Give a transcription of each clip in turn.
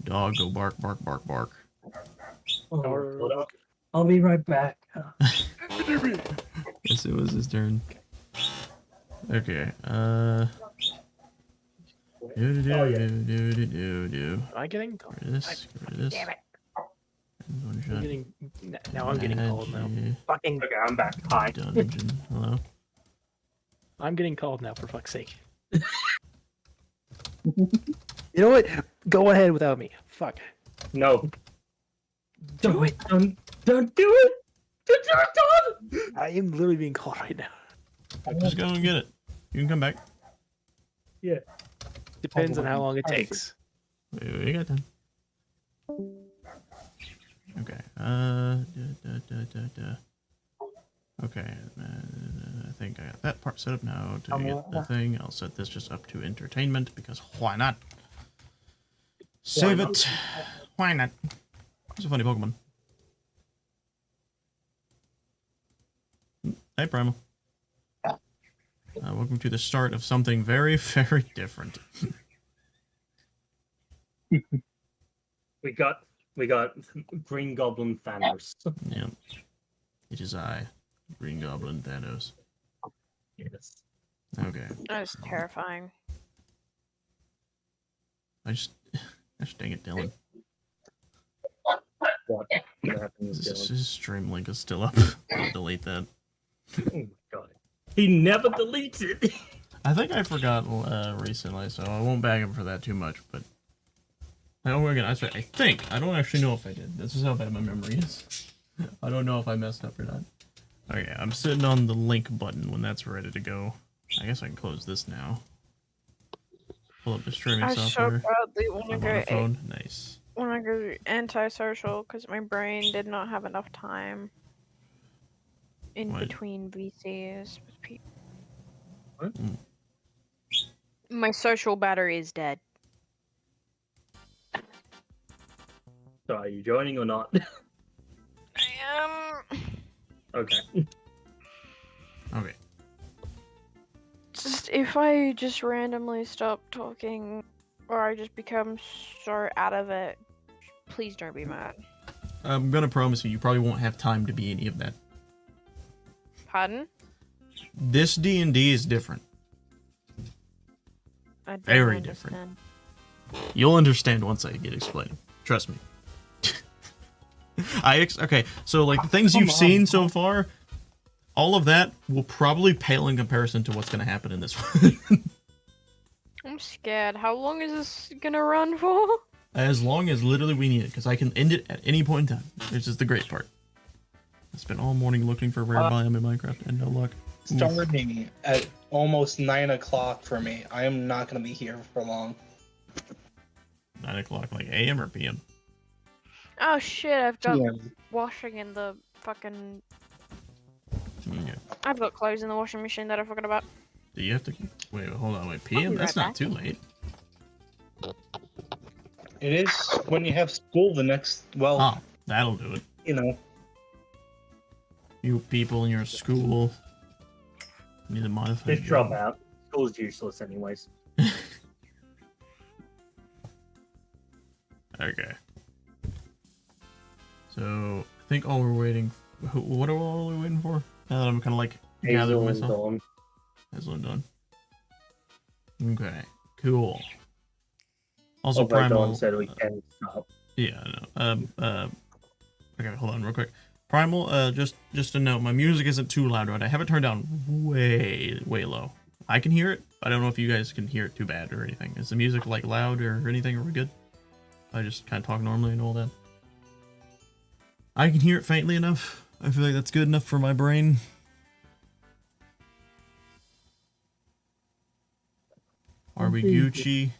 Dog, go bark, bark, bark, bark. Oh, I'll be right back. Yes, it was his turn. Okay, Am do. I getting Get called? rid of this, get rid of this. Damn it. And one I'm shot. getting, now I'm getting called now. Imagi- Fucking, Okay, I'm back. Hi. Dungeon. Hello? I'm getting called now, for fuck's sake. You know what? Go ahead without me. Fuck. No. Don't do it. Don't. I am literally being called right now. Just go and get it. You can come back. Yeah. Depends on how long it takes. We got time. Okay. Okay. I think I got that part set up now to get the thing. I'll set this just up to entertainment because why not? Save it. Why not? It's a funny Pokemon. Hey, Primal. Welcome to the start of something very, very different. We got Green Goblin Thanos. Yeah. It is I, Green Goblin Thanos. Yes. Okay. That is terrifying. Gosh dang it, Dylan. What happens? His stream link is still up. I'll delete that. Oh my god. He never deletes it. I think I forgot recently, so I won't bag him for that too much, but... I think. I don't actually know if I did. This is how bad my memory is. I don't know if I messed up or not. Okay, I'm sitting on the link button when that's ready to go. I guess I can close this now. Pull up the streaming I so software. badly want to I'm on a go phone. Nice. antisocial because my brain did not have enough time in What? between VCs with people. What? My social battery is dead. So are you joining or not? I am. Okay. Okay. Just if I just randomly stop talking or I just become so out of it, please don't be mad. I'm gonna promise you probably won't have time to be any of that. Pardon? This D&D is different. I don't Very different. understand. You'll understand once I get explained. Trust me. Okay, so like the things you've seen so far, all of that will probably pale in comparison to what's gonna happen in this one. I'm scared. How long is this gonna run for? As long as literally we need it, because I can end it at any point in time. This is the great part. I spent all morning looking for a rare biome in Minecraft and no luck. Starting at almost 9 o'clock for me. I am not going to be here for long. 9 o'clock, like AM or PM? Oh shit, I've got PM. washing in the fucking... Yeah. I've got clothes in the washing machine that I forgot about. Do you have to... Wait, hold on, wait, PM? be That's right not back. too late. It is when you have school the next, well, Oh, that'll do it. you know. You people in your school need to modify. Just drop out. School's useless anyways. Okay. So I think all we're waiting. What are all we waiting for? Now that I'm kind of like gathering Hazel and myself. Dawn. Hazel and Dawn. Okay. Cool. Also, Although Primal. Dawn said we can stop. Yeah, I know. Okay, hold on real quick. Primal, just a note, my music isn't too loud, right? I have it turned down way low. I can hear it, but I don't know if you guys can hear it too bad or anything. Is the music like loud or anything? Are we good? I just kind of talk normally and all that. I can hear it faintly enough. I feel like that's good enough for my brain. Are we Gucci?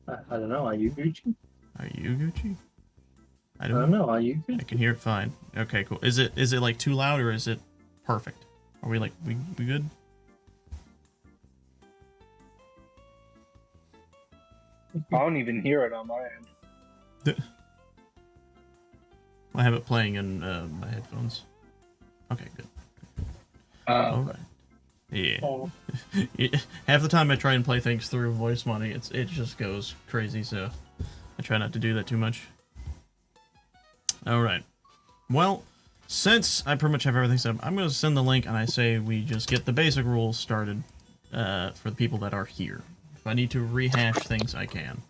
I don't know. Are you Gucci? Are you Gucci? I don't know. Are you I Gucci? can hear it fine. Okay, cool. Is it like too loud or is it perfect? Are we like we good? I don't even hear it on my end. I have it playing in my headphones. Okay, good. Oh, All right. Yeah. Oh, Half the time I try and play things through voice money, it just goes crazy, so I try not to do that too much. Alright. Well, since I pretty much have everything set up, I'm going to send the link and I say we just get the basic rules started for the people that are here. If I need to rehash things, I can.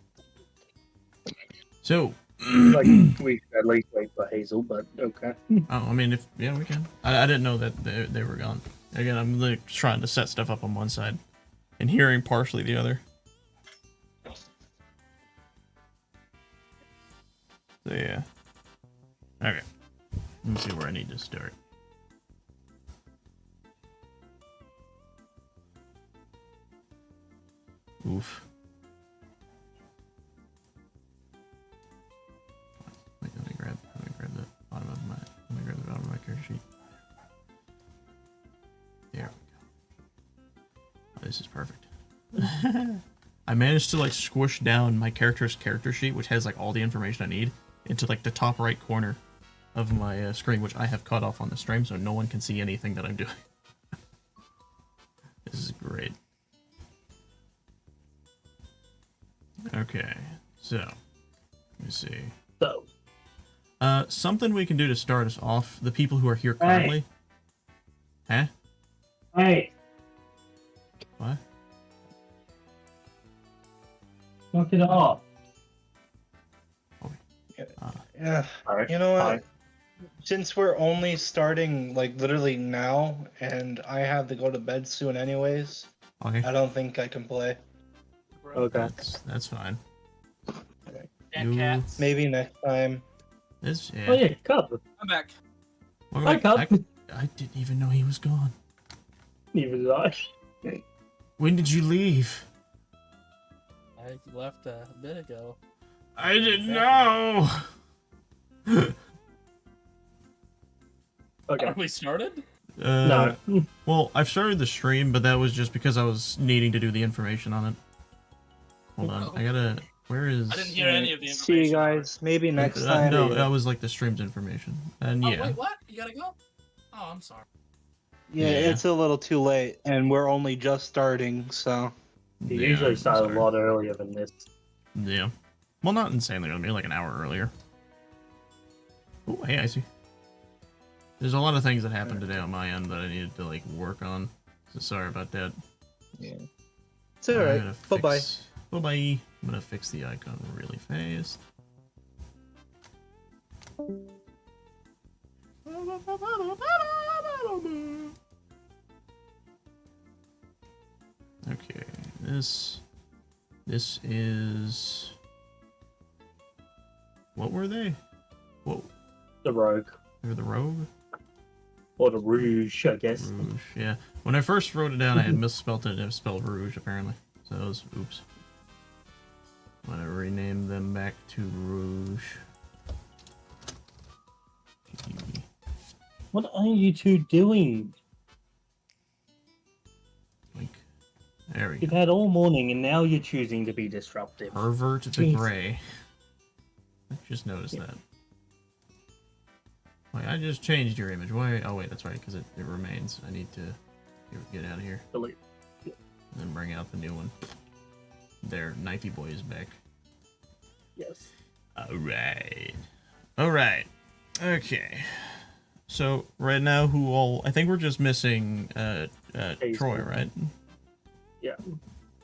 So... like we should at least wait for Hazel, but okay. Oh, I mean, yeah, we can. I didn't know that they were gone. Again, I'm like trying to set stuff up on one side and hearing partially the other. So yeah. Okay. Let me see where I need to start. Oof. Wait, let me grab the bottom of my character sheet. There we go. Oh, this is perfect. I managed to like squish down my character's character sheet, which has like all the information I need, into like the top right corner of my screen, which I have cut off on the stream, so no one can see anything that I'm doing. This is great. Okay, so let me see. So, Something we can do to start us off. The people who are here currently. Huh? hey, What? knock it off. Yeah. Alright, You know what? fine. Since we're only starting like literally now, and I have to go to bed soon anyways, Okay. I don't think I can play. Okay. That's fine. And You- cats. Maybe next time. This yeah. Oh yeah, Cub. I'm back. Well, Hi, like, Cub. I didn't even know he was gone. Neither did I. When did you leave? I left a bit ago. I didn't know. Okay. Are we started? No. Well, I've started the stream, but that was just because I was needing to do the information on it. Hold on, I gotta. Where is? I didn't hear any of the See information. you guys. Maybe next time. No, that was like the stream's information, and Oh, yeah. wait, what? You gotta go? Oh, I'm sorry. Yeah, Yeah. it's a little too late, and we're only just starting, so. You Yeah, usually I'm start a sorry. lot earlier than this. Yeah. Well, not insanely early, maybe like an hour earlier. Oh, hey, I see. There's a lot of things that happened today on my end that I needed to like work on. So sorry about that. Yeah. It's alright. Bye bye. Bye bye. I'm gonna fix the icon really fast. Okay, this is what were they? Whoa, The Rogue. they were the rogue. Or the Rouge, I guess. Rouge, yeah. When I first wrote it down, I had misspelled it. It was spelled Rouge, apparently. So that was oops. I'm gonna rename them back to Rouge. What are you two doing? Like, there we You've go. had all morning and now you're choosing to be disruptive. Pervert the Jeez. Gray. I just noticed that. Wait, I just changed your image. Why? Oh wait, that's right, because it remains. I need to get out of here Delete. and then bring out the new one. There, Knifey Boy is back. Yes. Alright. Alright. Okay. So, right now, who all... I think we're just missing, Troy, right? Yeah.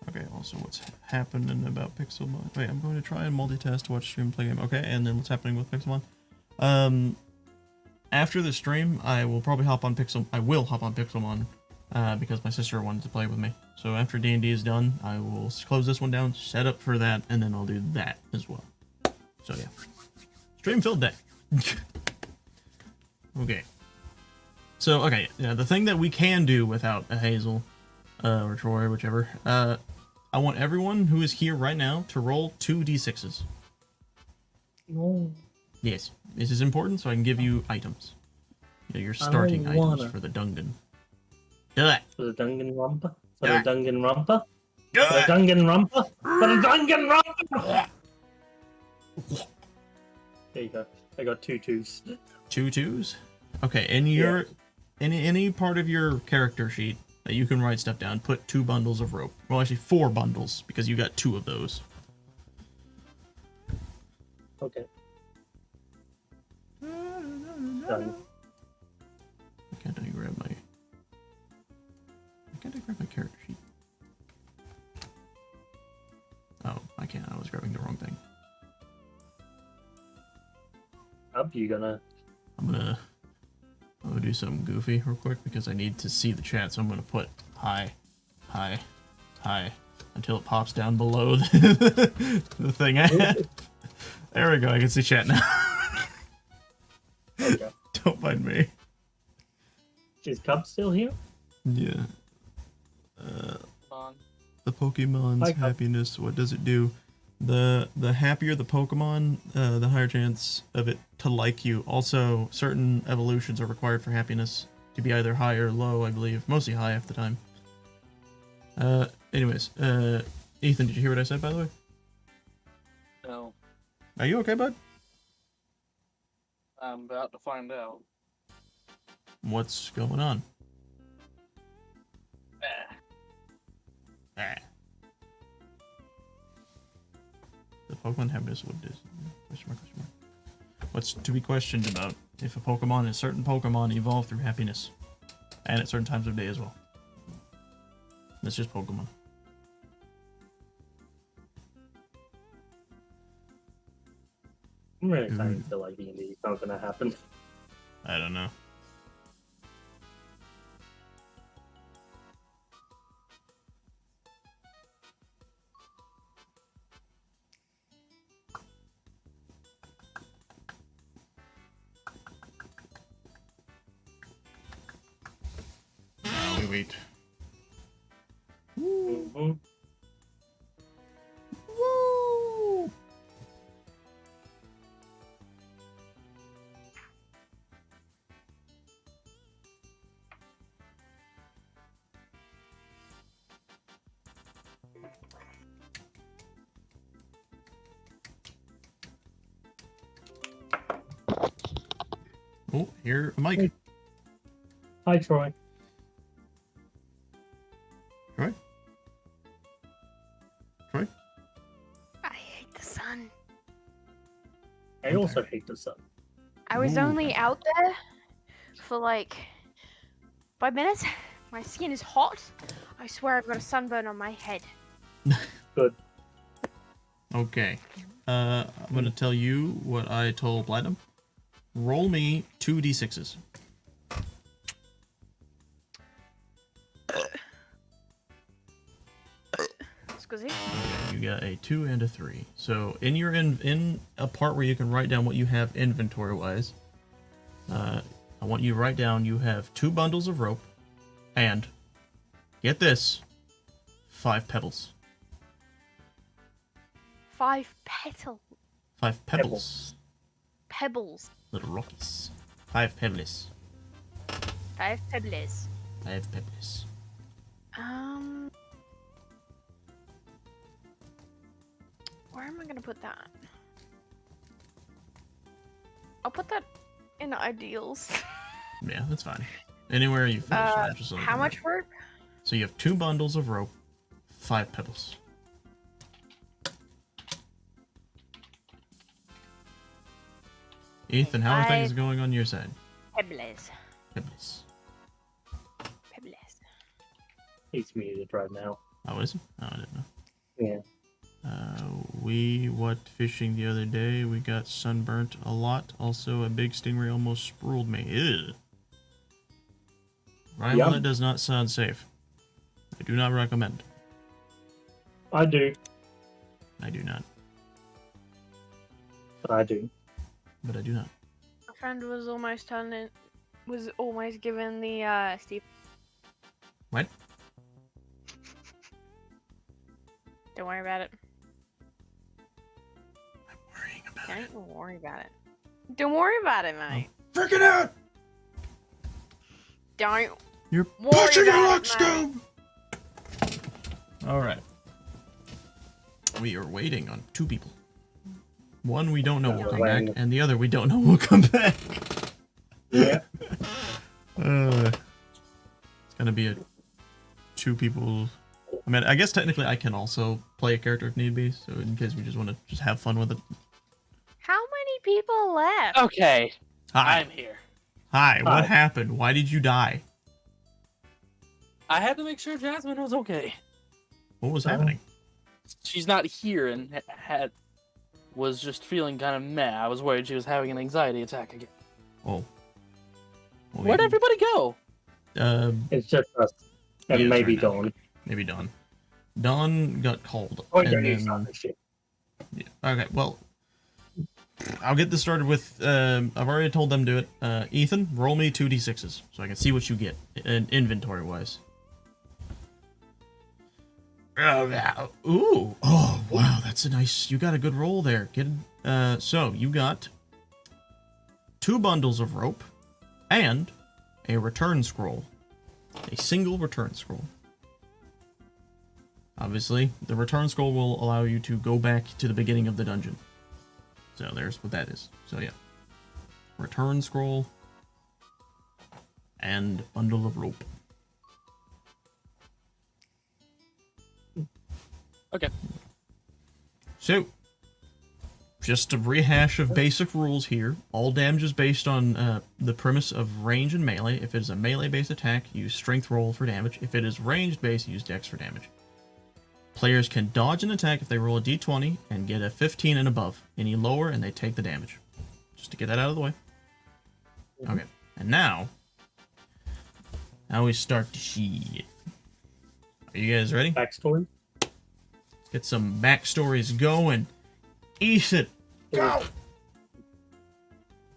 Okay, also what's happening about Pixelmon. Wait, I'm going to try and multitask to watch stream play game. Okay, and then what's happening with Pixelmon. After the stream, I will probably hop on Pixelmon, because my sister wanted to play with me. So after D&D is done, I will close this one down, set up for that, and then I'll do that as well. So yeah. Stream filled day. Okay. So, okay, yeah, the thing that we can do without a Hazel, or Troy, whichever, I want everyone who is here right now to roll 2d6s. No. Yes, this is important so I can give you items. You know, your starting don't items wanna. for the Dungeon. Do it! For the Dungeon Rumper? For Yeah. the Dungeon Rumper? Do For the it! Dungeon Rumper? For the Dungeon Rumper! There you go. I got 2 2s. 2 2s? Okay, in your any part of your character sheet, that you can write stuff down. Put 2 bundles of rope. Well, actually 4 bundles because you got 2 of those. Okay. Done. Why can't I grab my? Why can't I grab my character sheet? Oh, I can't. I was grabbing the wrong thing. Up, you gonna? I'm gonna do something goofy real quick because I need to see the chat. So I'm gonna put hi, hi, hi until it pops down below the thing I had. There we go. I can see chat now. Okay. Don't mind me. Is Cub still here? Yeah. On. The Pokemon's Hi, Cub. happiness. What does it do? The happier the Pokemon, the higher chance of it to like you. Also, certain evolutions are required for happiness to be either high or low, I believe. Mostly high half the time. Anyways, Ethan, did you hear what I said, by the way? No, Are you okay, bud? I'm about to find out. What's going on? Ah. Ah. The Pokemon happiness, what is? Question mark, question mark. What's to be questioned about if a Pokemon is certain Pokemon evolve through happiness, and at certain times of day as well. That's just Pokemon. I'm really starting to feel like D&D is not gonna happen. I don't know. Now we wait. Mm-hmm. Woo! Oh, here, a mic. Hey. Hi, Troy. Troy? Troy? I hate the sun. I also hate the sun. I was Ooh. only out there for like 5 minutes. My skin is hot. I swear I've got a sunburn on my head. Good. Okay. I'm gonna tell you what I told Platinum. Roll me 2 d6s. Scusi? You got a 2 and a 3. So in your in a part where you can write down what you have inventory wise, I want you to write down you have 2 bundles of rope and get this, 5 pebbles. 5 petal 5 pebbles. pebbles. Little rockies. 5 pebbles. 5 pebbles. 5 pebbles. Where am I gonna put that? I'll put that in ideals. Yeah, that's fine. Anywhere you finish. just so How much rope? So you have 2 bundles of rope, 5 pebbles. Ethan, how are things 5 going on your side? pebbles. Pebbles. Pebbles. He's muted right now. Oh, is he? Oh, I didn't know. Yeah. We went fishing the other day. We got sunburnt a lot. Also, a big stingray almost sprawled me. Ew. Ryan, Yum. that does not sound safe. I do not recommend. I do, I do not. but I do. But I do not. My friend was almost given the Steve. What? Don't worry about it. I'm worrying about Don't it. even worry about it. Don't worry about it, mate. Freaking out! Don't You're worry pushing your about luck, it, mate. Scoob! Alright. We are waiting on 2 people. One we don't know will come back, and the other we don't know will come back. Yeah. It's gonna be a two people. I mean, I guess technically I can also play a character if need be. So in case we just want to just have fun with it. How many people left? Okay, Hi. I'm here. Hi. What Hi. happened? Why did you die? I had to make sure Jasmine was okay. What was happening? She's not here and was just feeling kind of meh. I was worried she was having an anxiety attack again. Oh. Well, Where'd everybody go? It's just us. And Yeah, maybe right now. Dawn. Maybe Dawn. Dawn got called. Oh, and yeah, you then- start the shit. Yeah. Okay, well, I'll get this started with, I've already told them to do it. Ethan, roll me 2d6s so I can see what you get, inventory-wise. Ooh, oh, wow, that's a nice, you got a good roll there, kid. So, you got 2 bundles of rope and a return scroll. A single return scroll. Obviously, the return scroll will allow you to go back to the beginning of the dungeon. So there's what that is. So yeah. Return scroll and bundle of rope. Okay. So, just a rehash of basic rules here. All damage is based on the premise of range and melee. If it is a melee-based attack, use strength roll for damage. If it is ranged-based, use dex for damage. Players can dodge an attack if they roll a d20 and get a 15 and above. Any lower, and they take the damage. Just to get that out of the way. Okay, and now we start the shit. Are you guys ready? Backstory? Let's get some backstories going. Ethan, go!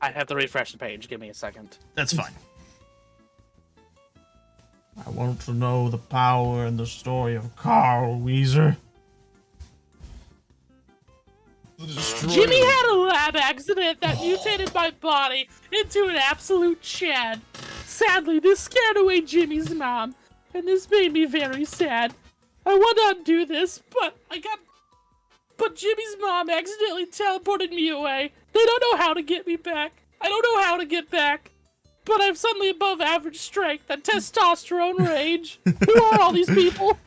I'd have to refresh the page. Give me a second. That's fine. I want to know the power and the story of Carl Weezer. Jimmy had a lab accident that mutated my body into an absolute Chad. Sadly, this scared away Jimmy's mom, and this made me very sad. I want to undo this, but Jimmy's mom accidentally teleported me away. They don't know how to get me back. I don't know how to get back. But I'm suddenly above average strength and testosterone rage. Who are all these people?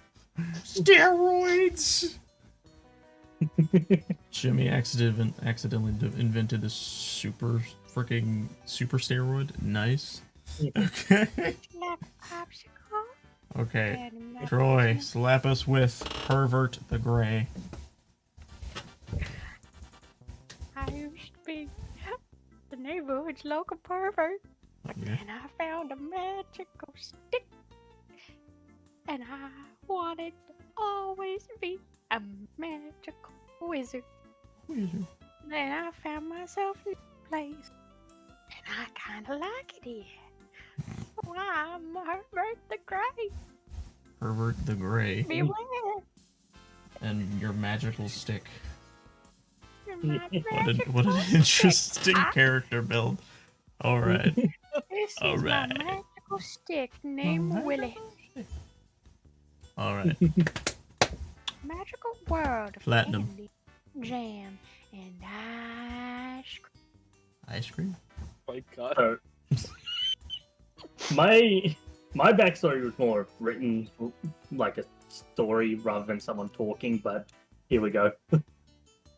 Steroids! Jimmy accidentally invented a super steroid. Nice. Okay. Okay. Troy, slap us with Pervert the Gray. I used to be the neighborhood's local pervert. Yeah. And I found a magical stick. And I wanted to always be a magical wizard. Weezer. Then I found myself in a place. And I kinda like it here. So I'm Herbert the Grey. Pervert the Gray. Beware. And your magical stick. You're my What an magical interesting stick. character build. Alright. This is Alright. my magical stick named Willie. Alright. Magical world of Platinum. candy, jam, and ice cream. Ice cream? Oh my god. So, my backstory was more written like a story rather than someone talking, but here we go.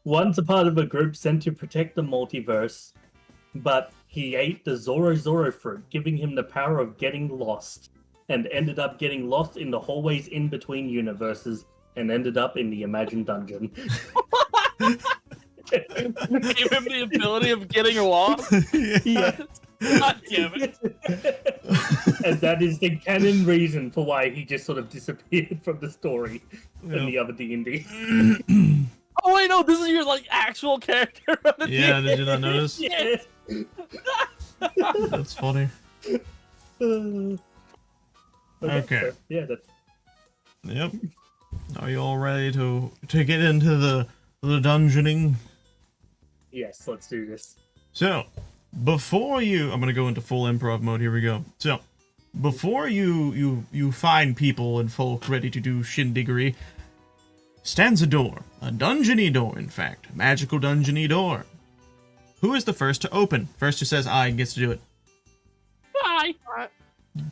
Once a part of a group sent to protect the multiverse, but he ate the Zoro Zoro fruit, giving him the power of getting lost, and ended up getting lost in the hallways in between universes, and ended up in the Imagi-Dungeon. Gave him the ability of getting lost. Yeah. God damn it. And that is the canon reason for why he just sort of disappeared from the story in the other D&D. Oh wait, no, this is your like actual character. On the Yeah, DM. did you not notice? Yeah. That's funny. Okay. So, yeah, that's Yep. Are you all ready to get into the dungeoning? yes, let's do this. So, before you, I'm gonna go into full improv mode. Here we go. So, before you find people and folk ready to do shindiggery, stands a door, a dungeony door, in fact, a magical dungeony door. Who is the first to open? First who says I gets to do it. Hi.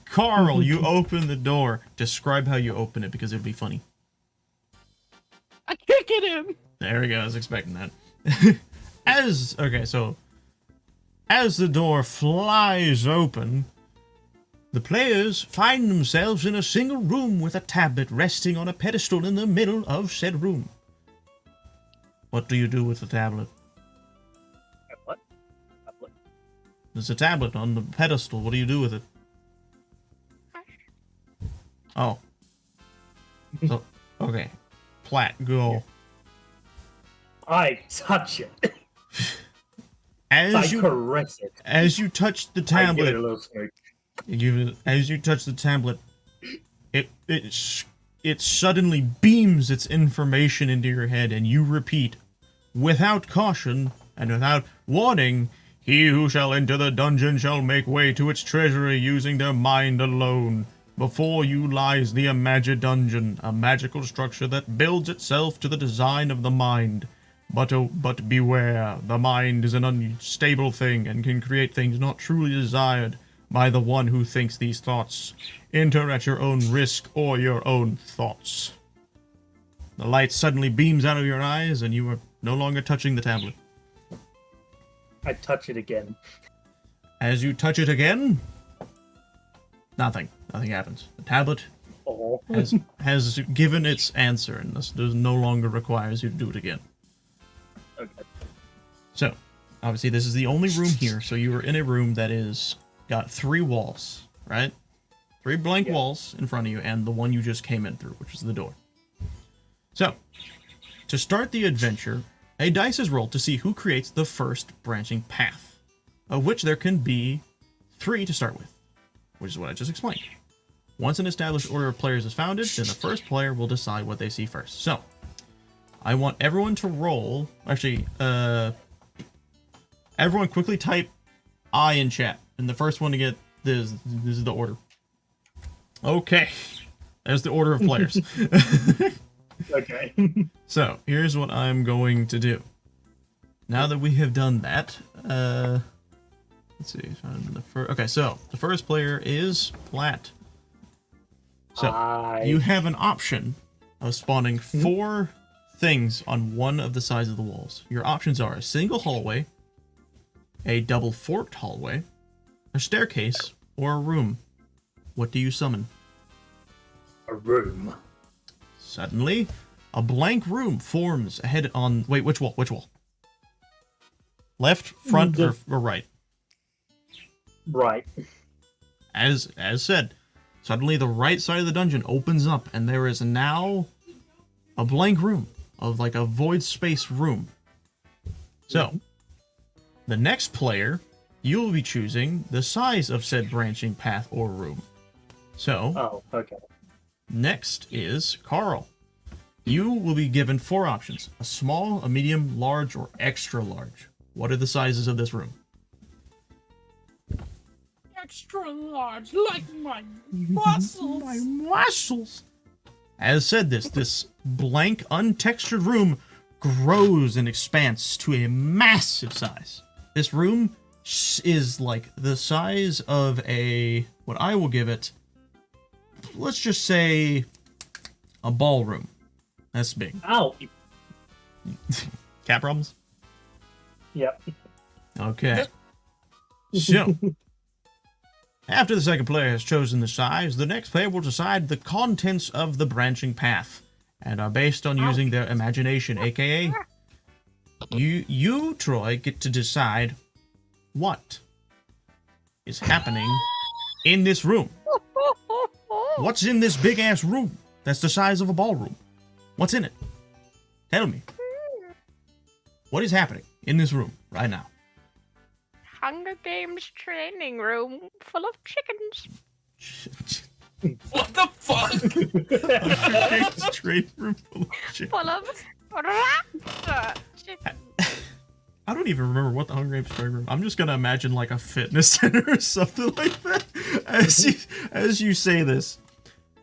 Carl, you open the door. Describe how you open it because it'd be funny. I kick at him. There we go. I was expecting that. As the door flies open, the players find themselves in a single room with a tablet resting on a pedestal in the middle of said room. What do you do with the tablet? What? Tablet. There's a tablet on the pedestal. What do you do with it? Oh. So, okay. Platt, go. I touch it. I As you caress it. as you touch the I give tablet, it a little smirk. as you touch the tablet, it suddenly beams its information into your head, and you repeat, without caution and without warning, "He who shall enter the dungeon shall make way to its treasury using their mind alone. Before you lies the Imagi-Dungeon, a magical structure that builds itself to the design of the mind. But beware, the mind is an unstable thing and can create things not truly desired by the one who thinks these thoughts. Enter at your own risk or your own thoughts." The light suddenly beams out of your eyes, and you are no longer touching the tablet. I touch it again. As you touch it again, nothing happens. The tablet Oh. has given its answer, and this no longer requires you to do it again. Okay. So, obviously, this is the only room here. So you are in a room that is got 3 walls, right? 3 blank walls in front of you, and the one you just came in through, which is the door. So, to start the adventure, a dice is rolled to see who creates the first branching path, of which there can be 3 to start with, which is what I just explained. Once an established order of players is founded, then the first player will decide what they see first. So, I want everyone to roll. Actually, everyone quickly type I in chat. And the first one to get this is the order. Okay. There's the order of players. Okay. So, here's what I'm going to do. Now that we have done that, let's see. Okay, so the first player is Platt. So, you have an option of spawning 4 things on one of the sides of the walls. Your options are a single hallway, a double forked hallway, a staircase, or a room. What do you summon? A room. Suddenly, a blank room forms ahead on... Wait, which wall? Which wall? Left, front, or right? Right. As said, suddenly the right side of the dungeon opens up, and there is now a blank room of like a void space room. So, the next player, you will be choosing the size of said branching path or room. So, Oh, okay. next is Carl. You will be given 4 options: a small, a medium, large, or extra large. What are the sizes of this room? Extra large, like my muscles. My muscles. As said, this blank, untextured room grows and expands to a massive size. This room is like the size of what I will give it, let's just say, a ballroom. That's big. Ow. Cat problems? Yep. Okay. So, after the second player has chosen the size, the next player will decide the contents of the branching path, and are based on using their imagination, aka you, Troy, get to decide what is happening in this room. What's in this big ass room that's the size of a ballroom? What's in it? Tell me. What is happening in this room right now? Hunger Games training room full of chickens. What the fuck? Straight room full of shit. Full of raptor chickens. I don't even remember what the Hunger Games training room. I'm just gonna imagine like a fitness center or something like that. As you say this,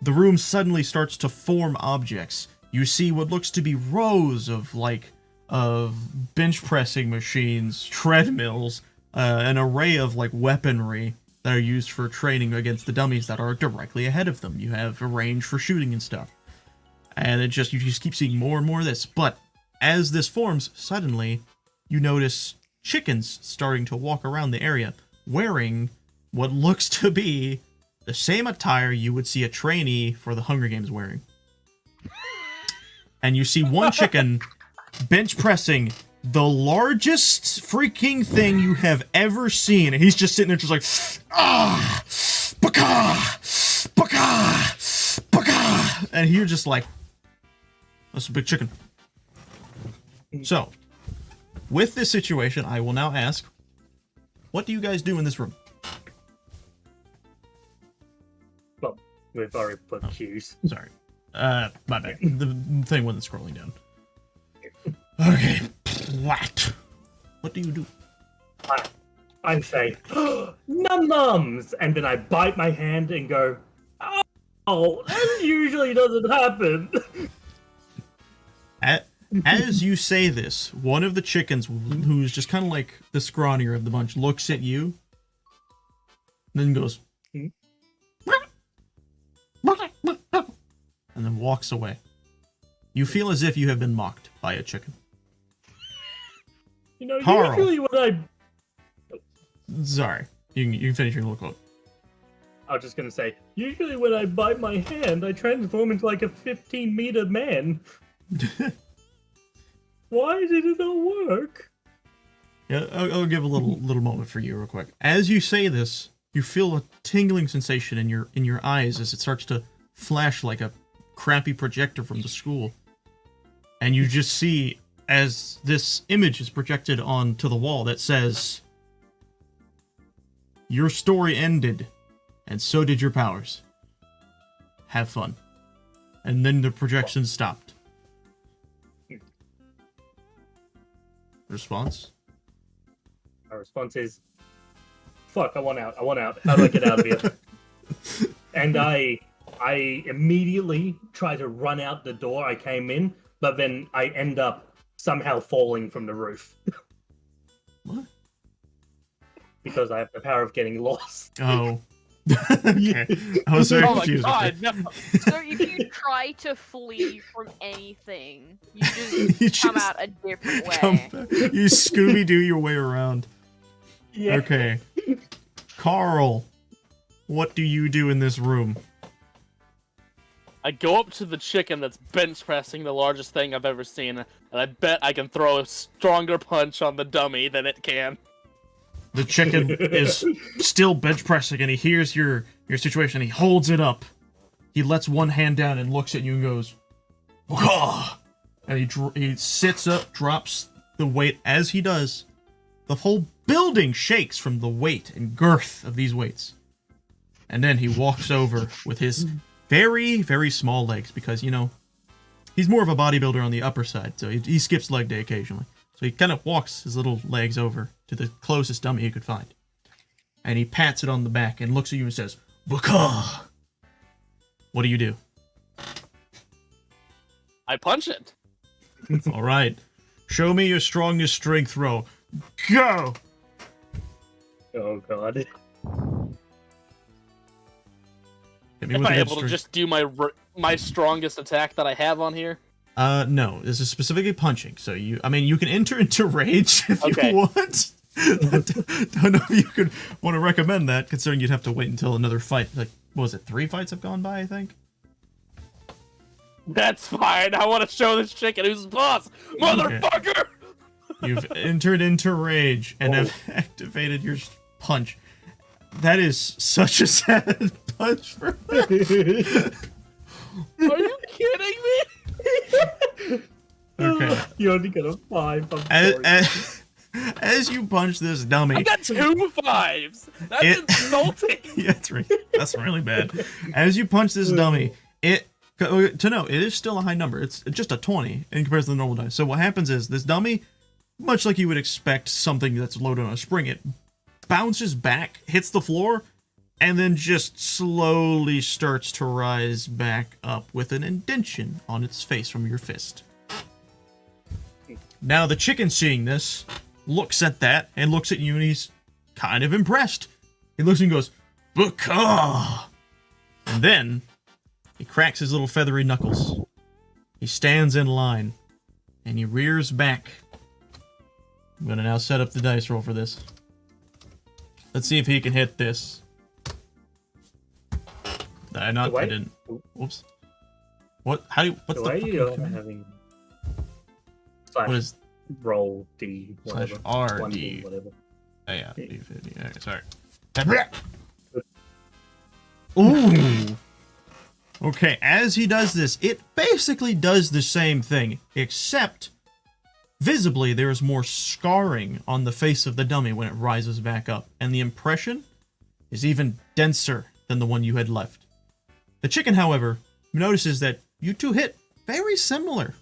the room suddenly starts to form objects. You see what looks to be rows of bench pressing machines, treadmills, an array of like weaponry, that are used for training against the dummies that are directly ahead of them. You have a range for shooting and stuff. And you just keep seeing more and more of this. But as this forms, suddenly you notice chickens starting to walk around the area wearing what looks to be the same attire you would see a trainee for the Hunger Games wearing. And you see one chicken bench pressing the largest freaking thing you have ever seen. And he's just sitting there just like, ah, baka, baka, baka. And you're just like, that's a big chicken. So, with this situation, I will now ask, what do you guys do in this room? Well, we've already put cues. Sorry. My bad. The thing wasn't scrolling down. Okay. What do you do? I say, num nums, and then I bite my hand and go, oh, that usually doesn't happen. As you say this, one of the chickens, who's just kind of like the scrawnier of the bunch, looks at you, then goes, and then walks away. You feel as if you have been mocked by a chicken. You know, Carl. usually when I Sorry. You can finish your little quote. was just gonna say, usually when I bite my hand, I transform into like a 15-meter man. Why did it not work? Yeah, I'll give a little moment for you real quick. As you say this, you feel a tingling sensation in your eyes as it starts to flash like a crappy projector from the school. And you just see as this image is projected onto the wall that says, "Your story ended, and so did your powers. Have fun." And then the projection stopped. Response? My response is, fuck, I want out. How do I get out of here? And I immediately try to run out the door I came in, but then I end up somehow falling from the roof. What? Because I have the power of getting lost. Oh. Okay. I was very Oh my confused. god, no. So if you try to flee from anything, you just You come just out a different way. Come back. You Scooby-Doo your way around. Yeah. Okay. Carl, what do you do in this room? I go up to the chicken that's bench pressing the largest thing I've ever seen, and I bet I can throw a stronger punch on the dummy than it can. The chicken is still bench pressing, and he hears your situation. He holds it up. He lets one hand down and looks at you and goes, "Wah!" And he sits up, drops the weight. As he does, the whole building shakes from the weight and girth of these weights. And then he walks over with his very, very small legs, because, you know, he's more of a bodybuilder on the upper side, so he skips leg day occasionally. So he kind of walks his little legs over to the closest dummy he could find. And he pats it on the back and looks at you and says, "Baka!" What do you do? I punch it. All right. Show me your strongest strength roll. Go! Oh god. Hit me Am with I a good able to strength. just do my strongest attack that I have on here? No. This is specifically punching. So you can enter into rage if Okay. you want. Don't know if you could want to recommend that, considering you'd have to wait until another fight. Like, what was it? 3 fights have gone by, I think? That's fine. I want to show this chicken who's boss, motherfucker. You've entered into rage and have activated your punch. That is such a sad punch for Are you kidding me? Okay. You only got a 5. I'm sorry. As you punch this dummy, I got 2 5s. That's It- insulting. yeah, that's really bad. As you punch this dummy, it is still a high number. It's just a 20 in comparison to the normal dice. So what happens is this dummy, much like you would expect something that's loaded on a spring, it bounces back, hits the floor, and then just slowly starts to rise back up with an indentation on its face from your fist. Now the chicken, seeing this, looks at that and looks at you, and he's kind of impressed. He looks and goes, "Baka!" And then he cracks his little feathery knuckles. He stands in line, and he rears back. I'm gonna now set up the dice roll for this. Let's see if he can hit this. I didn't. Whoops. What? How do you? What's the way fucking you're command? having What is? roll D whatever. Slash RD. 1D, whatever. Oh, yeah, D50. Okay, sorry. Ooh. Okay, as he does this, it basically does the same thing, except visibly there is more scarring on the face of the dummy when it rises back up, and the impression is even denser than the one you had left. The chicken, however, notices that you two hit very similar.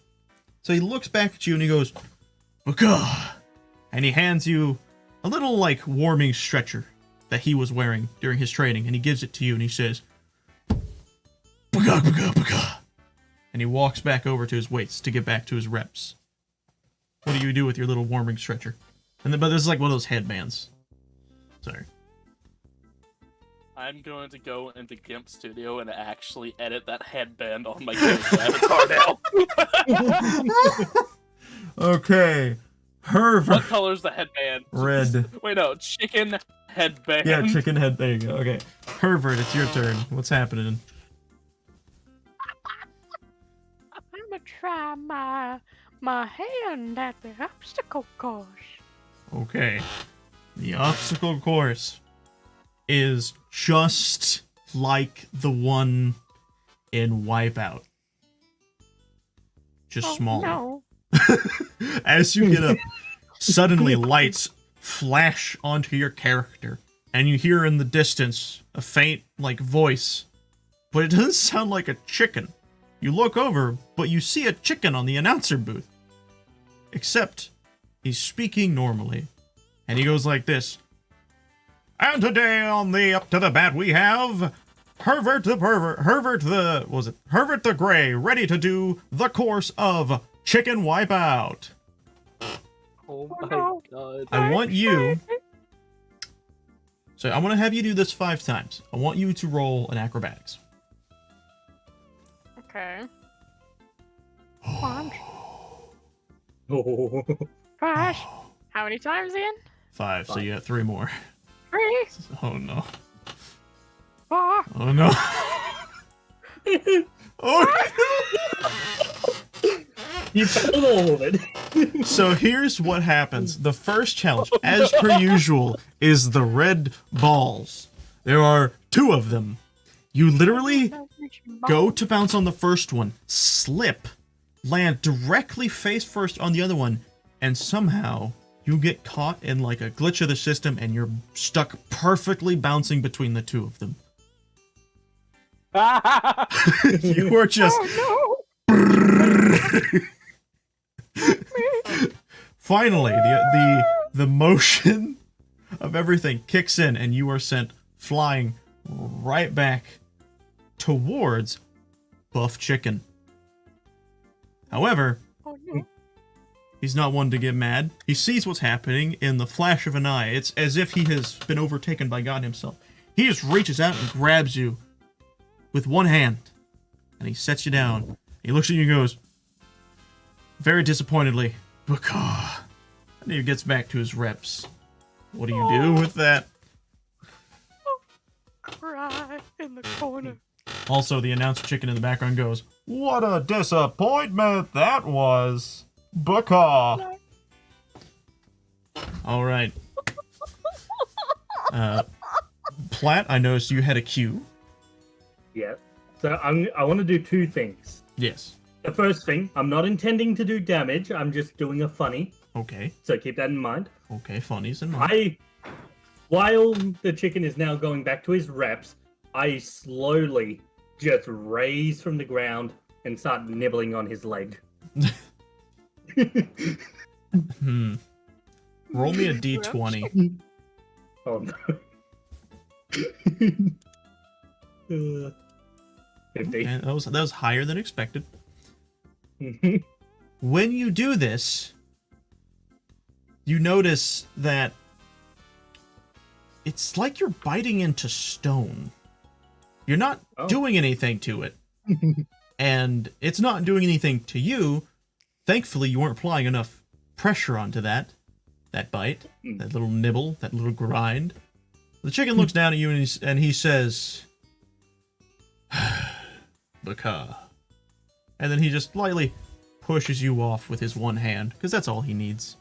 So he looks back at you and he goes, "Baka!" And he hands you a little, like, warming stretcher that he was wearing during his training, and he gives it to you and he says, "Baka, baka, baka." And he walks back over to his weights to get back to his reps. What do you do with your little warming stretcher? But this is like one of those headbands. Sorry. I'm going to go into GIMP Studio and actually edit that headband on my game avatar now. Okay. Herbert. What color's the headband? Red. Wait, no, chicken headband. Yeah, chicken head. There you go. Okay. Herbert, it's your turn. What's happening? I'm gonna try my hand at the obstacle course. Okay. The obstacle course is just like the one in Wipeout. Just smaller. No. As you get up, suddenly lights flash onto your character, and you hear in the distance a faint, like, voice, but it doesn't sound like a chicken. You look over, but you see a chicken on the announcer booth. Except, he's speaking normally, and he goes like this. "And today on the Up to the Bat we have Herbert the Gray, ready to do the course of Chicken Wipeout." Oh my no. god. I want you... So I want to have you do this 5 times. I want you to roll an acrobatics. Okay. Oh. Gosh. How many times again? 5, so you got 3 more. 3, Oh no. 4. Oh no. Oh You failed all of it. no. So here's what happens. The first challenge, as per usual, is the red balls. There are 2 of them. You literally go to bounce on the first one, slip, land directly face first on the other one, and somehow you get caught in like a glitch of the system and you're stuck perfectly bouncing between the 2 of them. You are just... Oh Finally, the motion of everything kicks in and you are sent flying right back towards Buff Chicken. However, no. Oh no. he's not one to get mad. He sees what's happening in the flash of an eye. It's as if he has been overtaken by God himself. He just reaches out and grabs you with one hand, and he sets you down. He looks at you and goes, very disappointedly, "Baka." And he gets back to his reps. What do you do with that? Cry in the corner. Also, the announcer chicken in the background goes, "What a disappointment that was, Baka." All right. Platt, I noticed you had a cue. Yeah. So I want to do 2 things. Yes. The first thing, I'm not intending to do damage. I'm just doing a funny. Okay. So keep that in mind. Okay, funnies in mind. While the chicken is now going back to his reps, I slowly just raise from the ground and start nibbling on his leg. Roll me a d20. Oh no. 50. And that was higher than expected. When you do this, you notice that it's like you're biting into stone. You're not Oh. doing anything to it. And it's not doing anything to you. Thankfully, you weren't applying enough pressure onto that bite, that little nibble, that little grind. The chicken looks down at you and he says, Baka. And then he just lightly pushes you off with his one hand, because that's all he needs.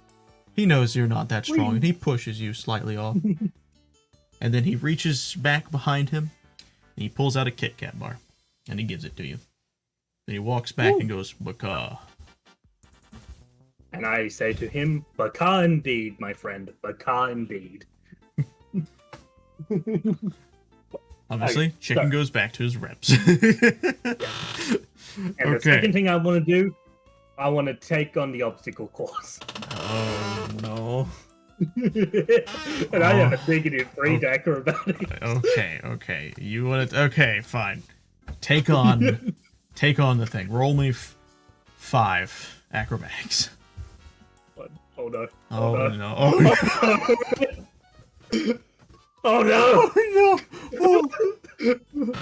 He knows you're not that strong, and he pushes you slightly off. And then he reaches back behind him, and he pulls out a Kit Kat bar, and he gives it to you. Then he walks back and goes, Baka. And I say to him, Baka indeed, my friend. Baka indeed. Obviously, chicken goes back to his reps. And the second thing I want to do, I want to take on the obstacle course. Oh, no. And I have a negative 3 acrobatics. Okay. You want to... Okay, fine. Take on the thing. Roll me 5 acrobatics. Oh no. Oh, no. Oh, no. Oh no! Oh, no.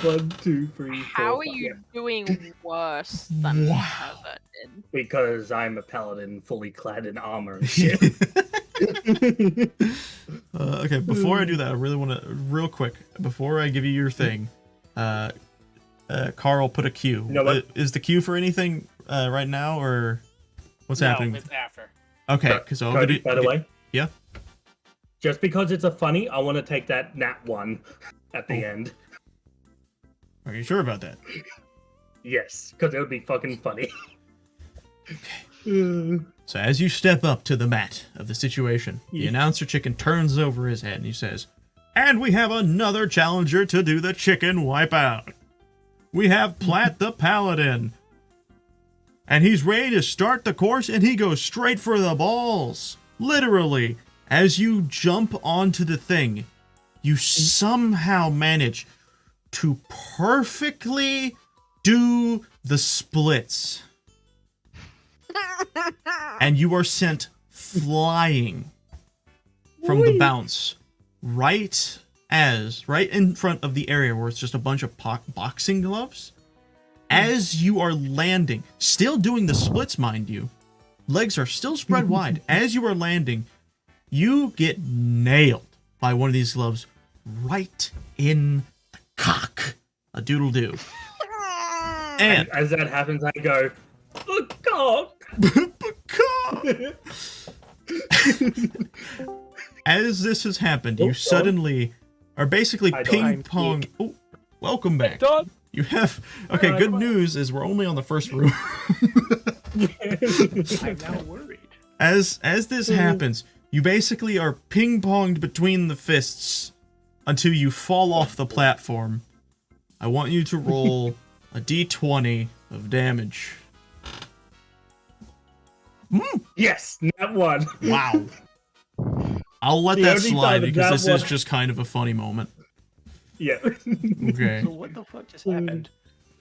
1, 2, 3, 4. How are you doing worse than Wow. Heather did? Because I'm a paladin fully clad in armor and shit. Okay, before I do that, I really want to... Real quick, before I give you your thing, Carl put a Q. You know what? Is the Q for anything right now, or what's happening? No, it's after. Okay, because I'll Cody, get by the way, Yeah? just because it's a funny, I want to take that nat 1 at the end. Are you sure about that? Yes, because it would be fucking funny. So as you step up to the mat of the situation, the Yeah. announcer chicken turns over his head and he says, "And we have another challenger to do the chicken wipeout. We have Platt the Paladin. And he's ready to start the course, and he goes straight for the balls. Literally, as you jump onto the thing, you somehow manage to perfectly do the splits. And you are sent flying from the bounce right in front of the area where it's just a bunch of boxing gloves. As you are landing, still doing the splits, mind you, legs are still spread wide. As you are landing, you get nailed by one of these gloves right in the cock. A doodle doo. And As that happens, I go, oh god! as this has happened, you suddenly are basically I don't- ping pong. Oh, welcome back. Dog. You have okay. Good news is we're only on the first room. I'm now worried. As this happens, you basically are ping ponged between the fists until you fall off the platform. I want you to roll a d20 of damage. Yes, nat 1. Wow. I'll let The that only slide time because that this is one- just kind of a funny moment. Yeah. Okay. So what the fuck just happened?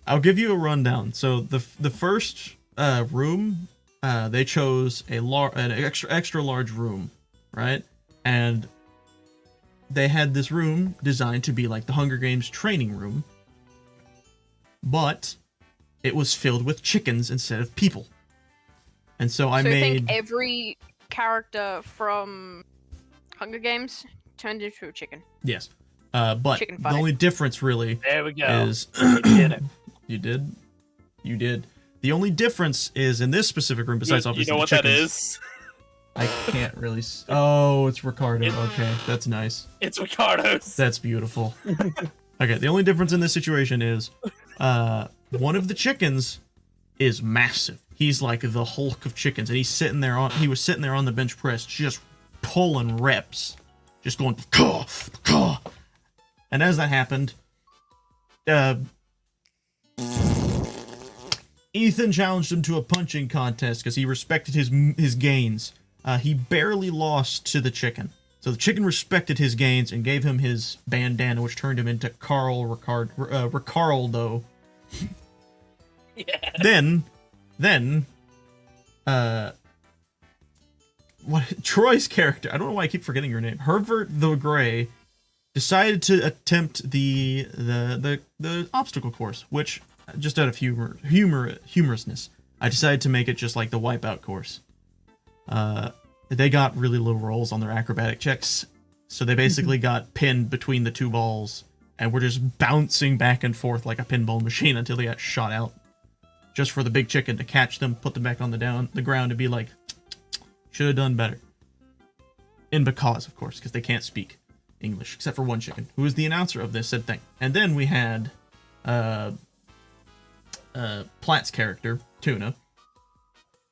I'll give you a rundown. So the first room, they chose an extra large room, right? And they had this room designed to be like the Hunger Games training room, but it was filled with chickens instead of people. And so I So you made think every character from Hunger Games turned into a chicken? yes, but Chicken the fight. only difference really There we go. is You did it. you did. The only difference is in this specific room, besides you obviously know the what that chickens, is? I can't really. Oh, it's Ricardo. Okay, that's nice. It's Ricardo's. That's beautiful. Okay, the only difference in this situation is, one of the chickens is massive. He's like the Hulk of chickens, and he was sitting there on the bench press, just pulling reps, just going, caw, caw. And as that happened, Ethan challenged him to a punching contest because he respected his gains. He barely lost to the chicken. So the chicken respected his gains and gave him his bandana, which turned him into Ricardo. Yeah. Then, what Troy's character, I don't know why I keep forgetting your name, Herbert the Grey, decided to attempt the obstacle course, which just out of humorousness, I decided to make it just like the wipeout course. They got really low rolls on their acrobatic checks, so they basically got pinned between the two balls, and were just bouncing back and forth like a pinball machine until they got shot out. Just for the big chicken to catch them, put them back on the ground, and be like, should have done better. And because, of course, because they can't speak English, except for one chicken, who is the announcer of this said thing. And then we had Platt's character, Tuna,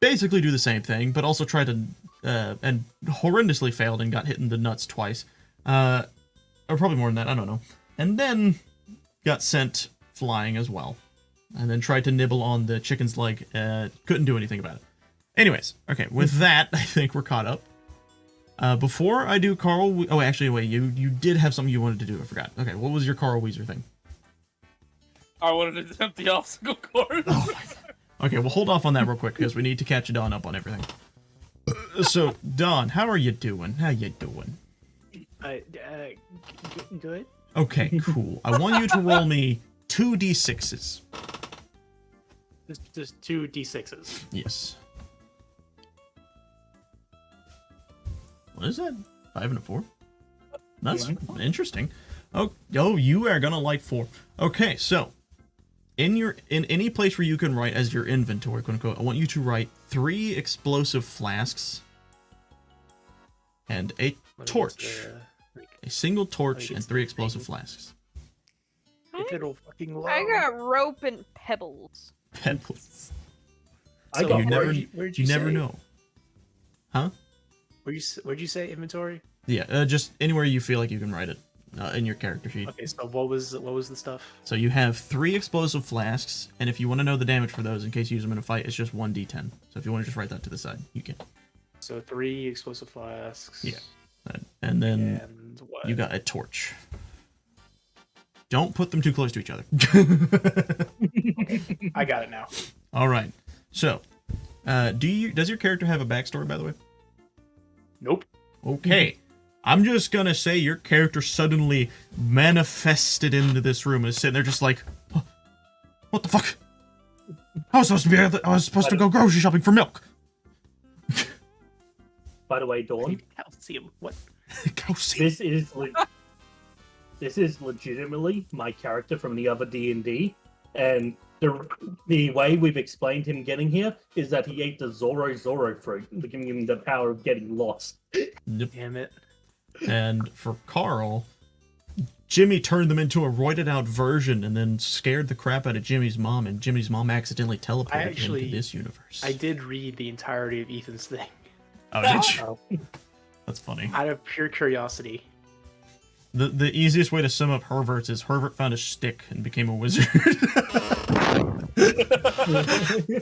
basically do the same thing, but also try to, and horrendously failed and got hit in the nuts twice. Or probably more than that, I don't know. And then got sent flying as well. And then tried to nibble on the chicken's leg. Couldn't do anything about it. Anyways, okay, with that, I think we're caught up. Before I do Carl... Oh, actually, wait, you did have something you wanted to do, I forgot. Okay, what was your Carl Weezer thing? I wanted to attempt the obstacle course. Oh, okay, we'll hold off on that real quick, because we need to catch Don up on everything. So, Don, how are you doing? How you doing? Good. Okay, cool. I want you to roll me 2d6s. Just 2 d6s. Yes. What is that? 5 and a 4? That's interesting. Oh, you are gonna like 4. Okay, so in any place where you can write as your inventory, quote unquote, I want you to write 3 explosive flasks and a torch. A single torch and 3 explosive flasks. If it'll fucking load. I got rope and pebbles. Pebbles. I So got where'd You you never say? know. Huh? Where'd you say inventory? Yeah, just anywhere you feel like you can write it in your character sheet. Okay, so what was the stuff? So you have 3 explosive flasks, and if you want to know the damage for those in case you use them in a fight, it's just 1d10. So if you want to just write that to the side, you can. So 3 explosive flasks. Yeah. And then And what? you got a torch. Don't put them too close to each other. I got it now. All right. So, does your character have a backstory, by the way? Nope. Okay. I'm just gonna say your character suddenly manifested into this room and is sitting there just like, "Huh, what the fuck? I was supposed to go grocery shopping for milk. By the way, Dawn, Calcium. What? Calcium. This is legitimately my character from the other D&D, and the way we've explained him getting here is that he ate the Zoro fruit, giving him the power of getting lost. Yep. Damn it. And for Carl, Jimmy turned them into a roided out version and then scared the crap out of Jimmy's mom, and Jimmy's mom accidentally teleported him to this universe. I did read the entirety of Ethan's thing. Oh, did you? That's funny. Out of pure curiosity. The easiest way to sum up Herbert's is Herbert found a stick and became a wizard.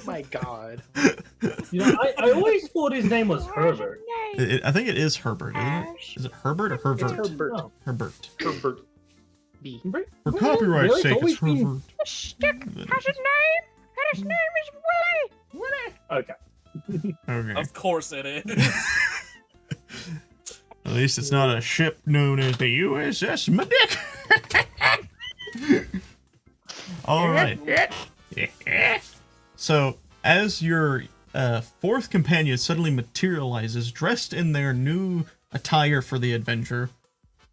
My God. You know, I always thought his name was Herbert. I think it is Herbert, isn't it? Is it Herbert or Hervert? It's Herbert. No. Herbert. Herbert B. For copyright's Really? sake, It's it's always been- Herbert. The stick has a name, and his name is Willie. Okay. Okay. Of course it is. At least it's not a ship known as the USS Medic. All right. So, as your 4th companion suddenly materializes, dressed in their new attire for the adventure,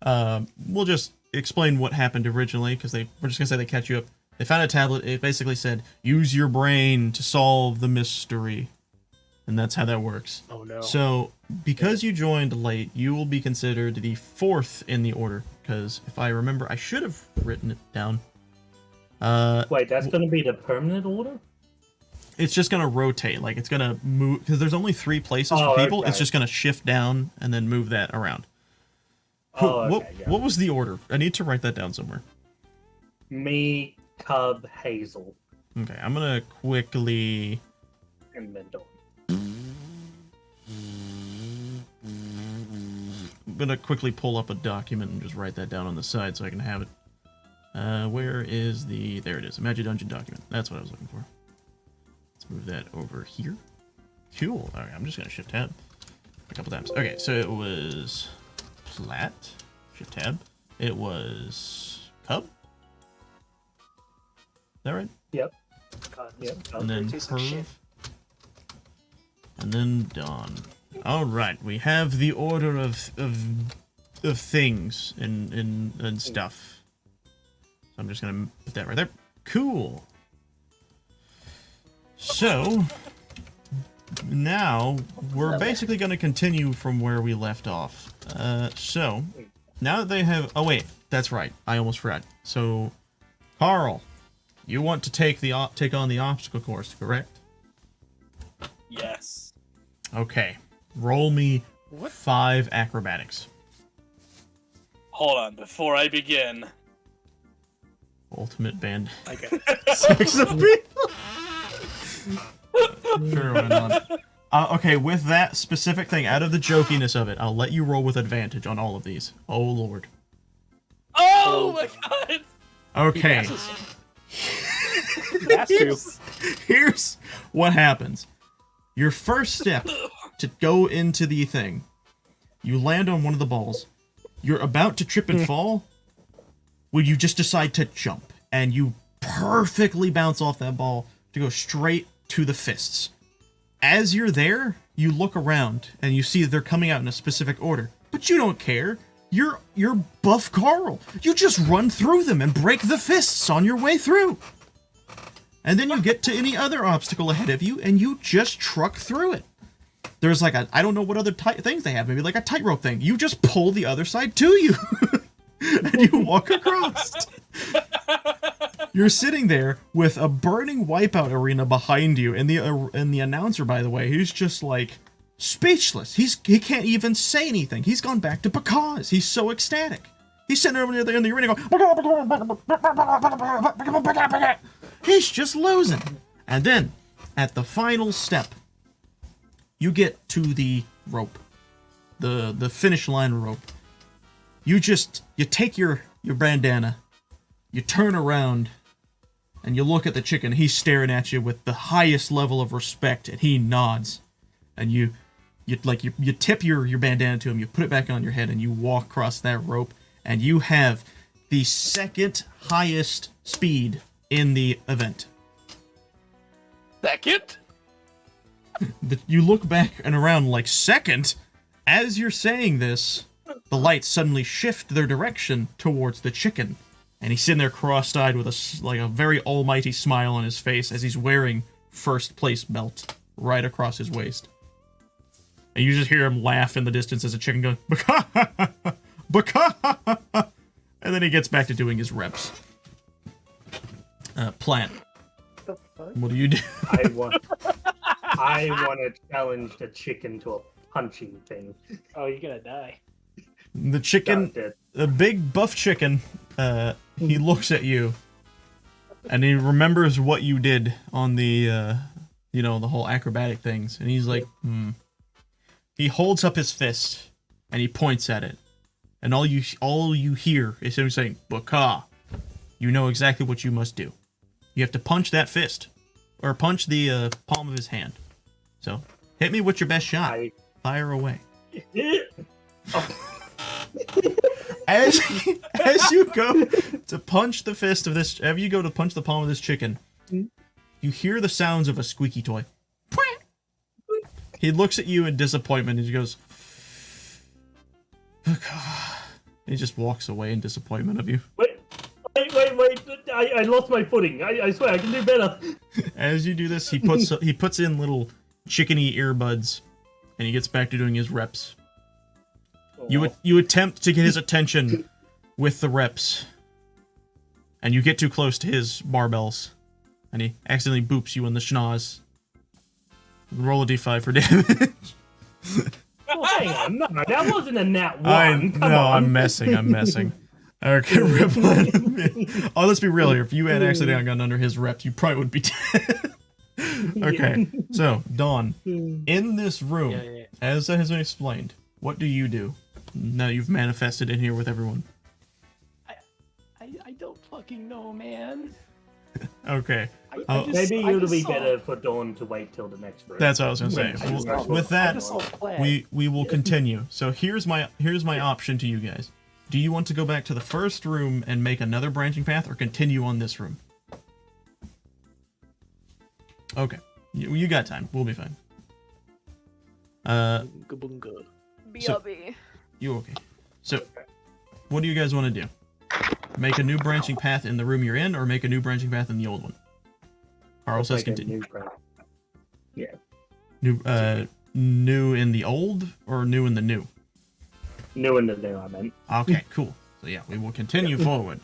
we'll just explain what happened originally, because we're just gonna say they catch you up. They found a tablet. It basically said, "Use your brain to solve the mystery," and that's how that works. Oh no. So, because you joined late, you will be considered the 4th in the order. Because if I remember, I should have written it down. Wait, that's going to be the permanent order? It's just gonna rotate, like it's gonna move because there's only 3 places Oh, for people. okay. It's just gonna shift down and then move that around. Oh, what, okay, yeah. what was the order? I need to write that down somewhere. Me, Cub, Hazel, Okay, I'm gonna quickly. and then Dawn. I'm gonna quickly pull up a document and just write that down on the side so I can have it. Where is the? There it is. Imagi-Dungeon document. That's what I was looking for. Let's move that over here. Cool. All right, I'm just gonna shift tab a couple times. Okay, so it was Platt. Shift tab. it was Cub. Is that right? Yep. Yep. And then Perv. And then Dawn. All right, we have the order of things and stuff. So I'm just gonna put that right there. Cool. So now we're basically gonna continue from where we left off. So now that they have, oh wait, that's right. I almost forgot. So Carl, you want to take on the obstacle course, correct? Yes. Okay. Roll me 5 acrobatics. Hold on, before I begin. Ultimate band. Okay. 6 appeal. Sure, why not? Okay, with that specific thing, out of the jokiness of it, I'll let you roll with advantage on all of these. Oh lord. Oh my god! Okay. That's true. Here's what happens. Your first step to go into the thing, you land on one of the balls. You're about to trip and fall when you just decide to jump, and you perfectly bounce off that ball to go straight to the fists. As you're there, you look around and you see that they're coming out in a specific order, but you don't care. You're buff Carl. You just run through them and break the fists on your way through. And then you get to any other obstacle ahead of you, and you just truck through it. There's like I don't know what other things they have, maybe like a tightrope thing. You just pull the other side to you, and you walk across. You're sitting there with a burning wipeout arena behind you, and the announcer, by the way, he's just like speechless. He can't even say anything. He's gone back to because he's so ecstatic. He's sitting over there in the arena going. He's just losing. And then, at the final step, you get to the rope. The finish line rope. You take your bandana, you turn around, and you look at the chicken. He's staring at you with the highest level of respect, and he nods. And you tip your bandana to him, you put it back on your head, and you walk across that rope, and you have the second highest speed in the event. Second? You look back and around like, second? As you're saying this, the lights suddenly shift their direction towards the chicken. And he's sitting there cross-eyed with a very almighty smile on his face as he's wearing first place belt right across his waist. And you just hear him laugh in the distance as a chicken goes, "Baka! Baka!" And then he gets back to doing his reps. Plant. The fuck? What do you do? I want to challenge the chicken to a punching thing. Oh, you're gonna die. The chicken, the big buff chicken, he looks at you, and he remembers what you did on the, the whole acrobatic things, and he's like, He holds up his fist, and he points at it, and all you hear is him saying, "Baka." You know exactly what you must do. You have to punch that fist, or punch the palm of his hand. So, hit me with your best shot. Fire away. As you go to punch the fist of this, as you go to punch the palm of this chicken, you hear the sounds of a squeaky toy. He looks at you in disappointment and he goes, he just walks away in disappointment of you. Wait! I lost my footing. I swear I can do better. As you do this, he puts in little chickeny earbuds, and he gets back to doing his reps. You attempt to get his attention with the reps, and you get too close to his barbells, and he accidentally boops you in the schnoz. Roll a d5 for damage. Oh, hang on, no, that wasn't a nat 1. Come on. I'm messing. Okay, rip on. Oh, let's be real here. If you had accidentally gotten under his reps, you probably would be dead. Okay, so, Dawn, in this room, as has been explained, what do you do? Now you've manifested in here with everyone. I don't fucking know, man. Okay. Maybe it would be better for Dawn to wait till the next room. That's what I was gonna say. With that, we will continue. So here's my option to you guys. do you want to go back to the first room and make another branching path, or continue on this room? Okay. You got time. We'll be fine. Bunga bunga. BRB. You okay? So, what do you guys want to do? Make a new branching path in the room you're in, or make a new branching path in the old one? Carl says Like a continue. new brand. Yeah. New in the old, or new in the new? New in the new, I meant. Okay, cool. So yeah, we will continue forward.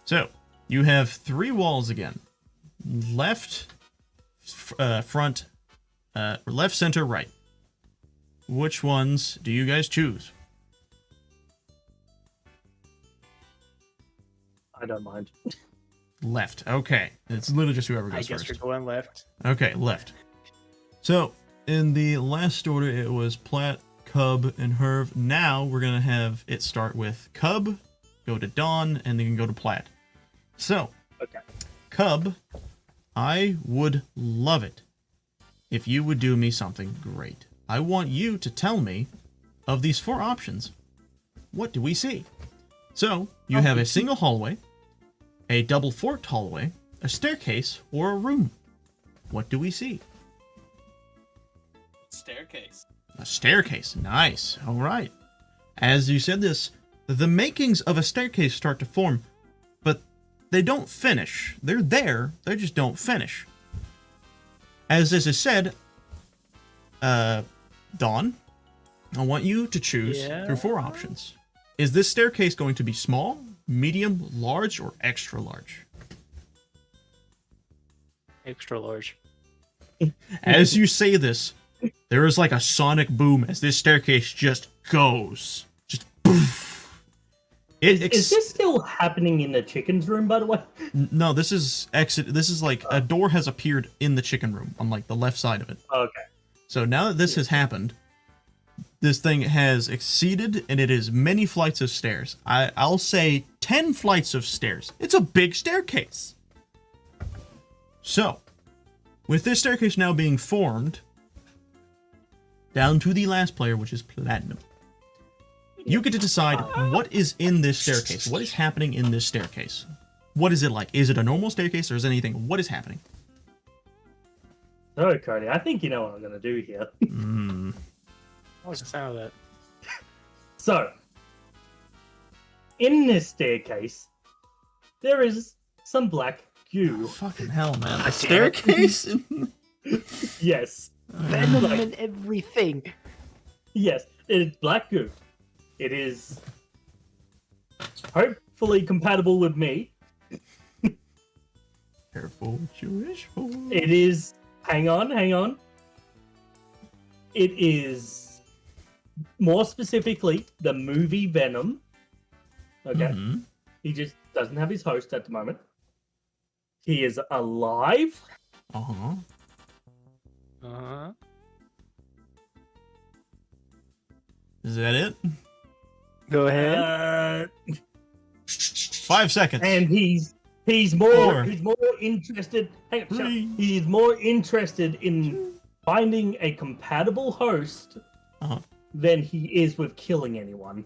So, you have 3 walls again. Left, front, left, center, right. Which ones do you guys choose? I don't mind. Left. Okay. It's literally just whoever I goes guess first. we're going left. Okay, left. So, in the last order, it was Platt, Cub, and Herv. Now, we're going to have it start with Cub, go to Dawn, and then go to Platt. So, Okay. Cub, I would love it if you would do me something great. I want you to tell me, of these 4 options, what do we see? So, you have a single hallway, a double forked hallway, a staircase, or a room. What do we see? Staircase. A staircase. Nice. All right. As you said this, the makings of a staircase start to form, but they don't finish. They're there, they just don't finish. As this is said, Dawn, I want you to choose through 4 options. Is this staircase going to be small, medium, large, or extra large? Extra large. As you say this, there is like a sonic boom as this staircase just goes. Just poof. Is this still happening in the chicken's room, by the way? No, this is exit. This is like a door has appeared in the chicken room on like the left side of it. Okay. So now that this has happened, this thing has exceeded, and it is many flights of stairs. I'll say 10 flights of stairs. It's a big staircase. So, with this staircase now being formed, down to the last player, which is Platinum, you get to decide what is in this staircase. What is happening in this staircase? What is it like? Is it a normal staircase, or is it anything? What is happening? So, Cody, I think you know what I'm going to do here. What was the sound of that? So, in this staircase, there is some black goo. Fucking hell, man. A staircase? Yes. Venom and everything. Yes, it is black goo. It is hopefully compatible with me. Careful what you wish for. It is... Hang on. It is more specifically the movie Venom. Okay. Mm-hmm. He just doesn't have his host at the moment. He is alive. Uh-huh. Uh-huh. Is that it? Go ahead. 5 seconds. And he's more interested. Hang on, shut up. 3. He's more interested in finding a compatible host Uh-huh. than he is with killing anyone.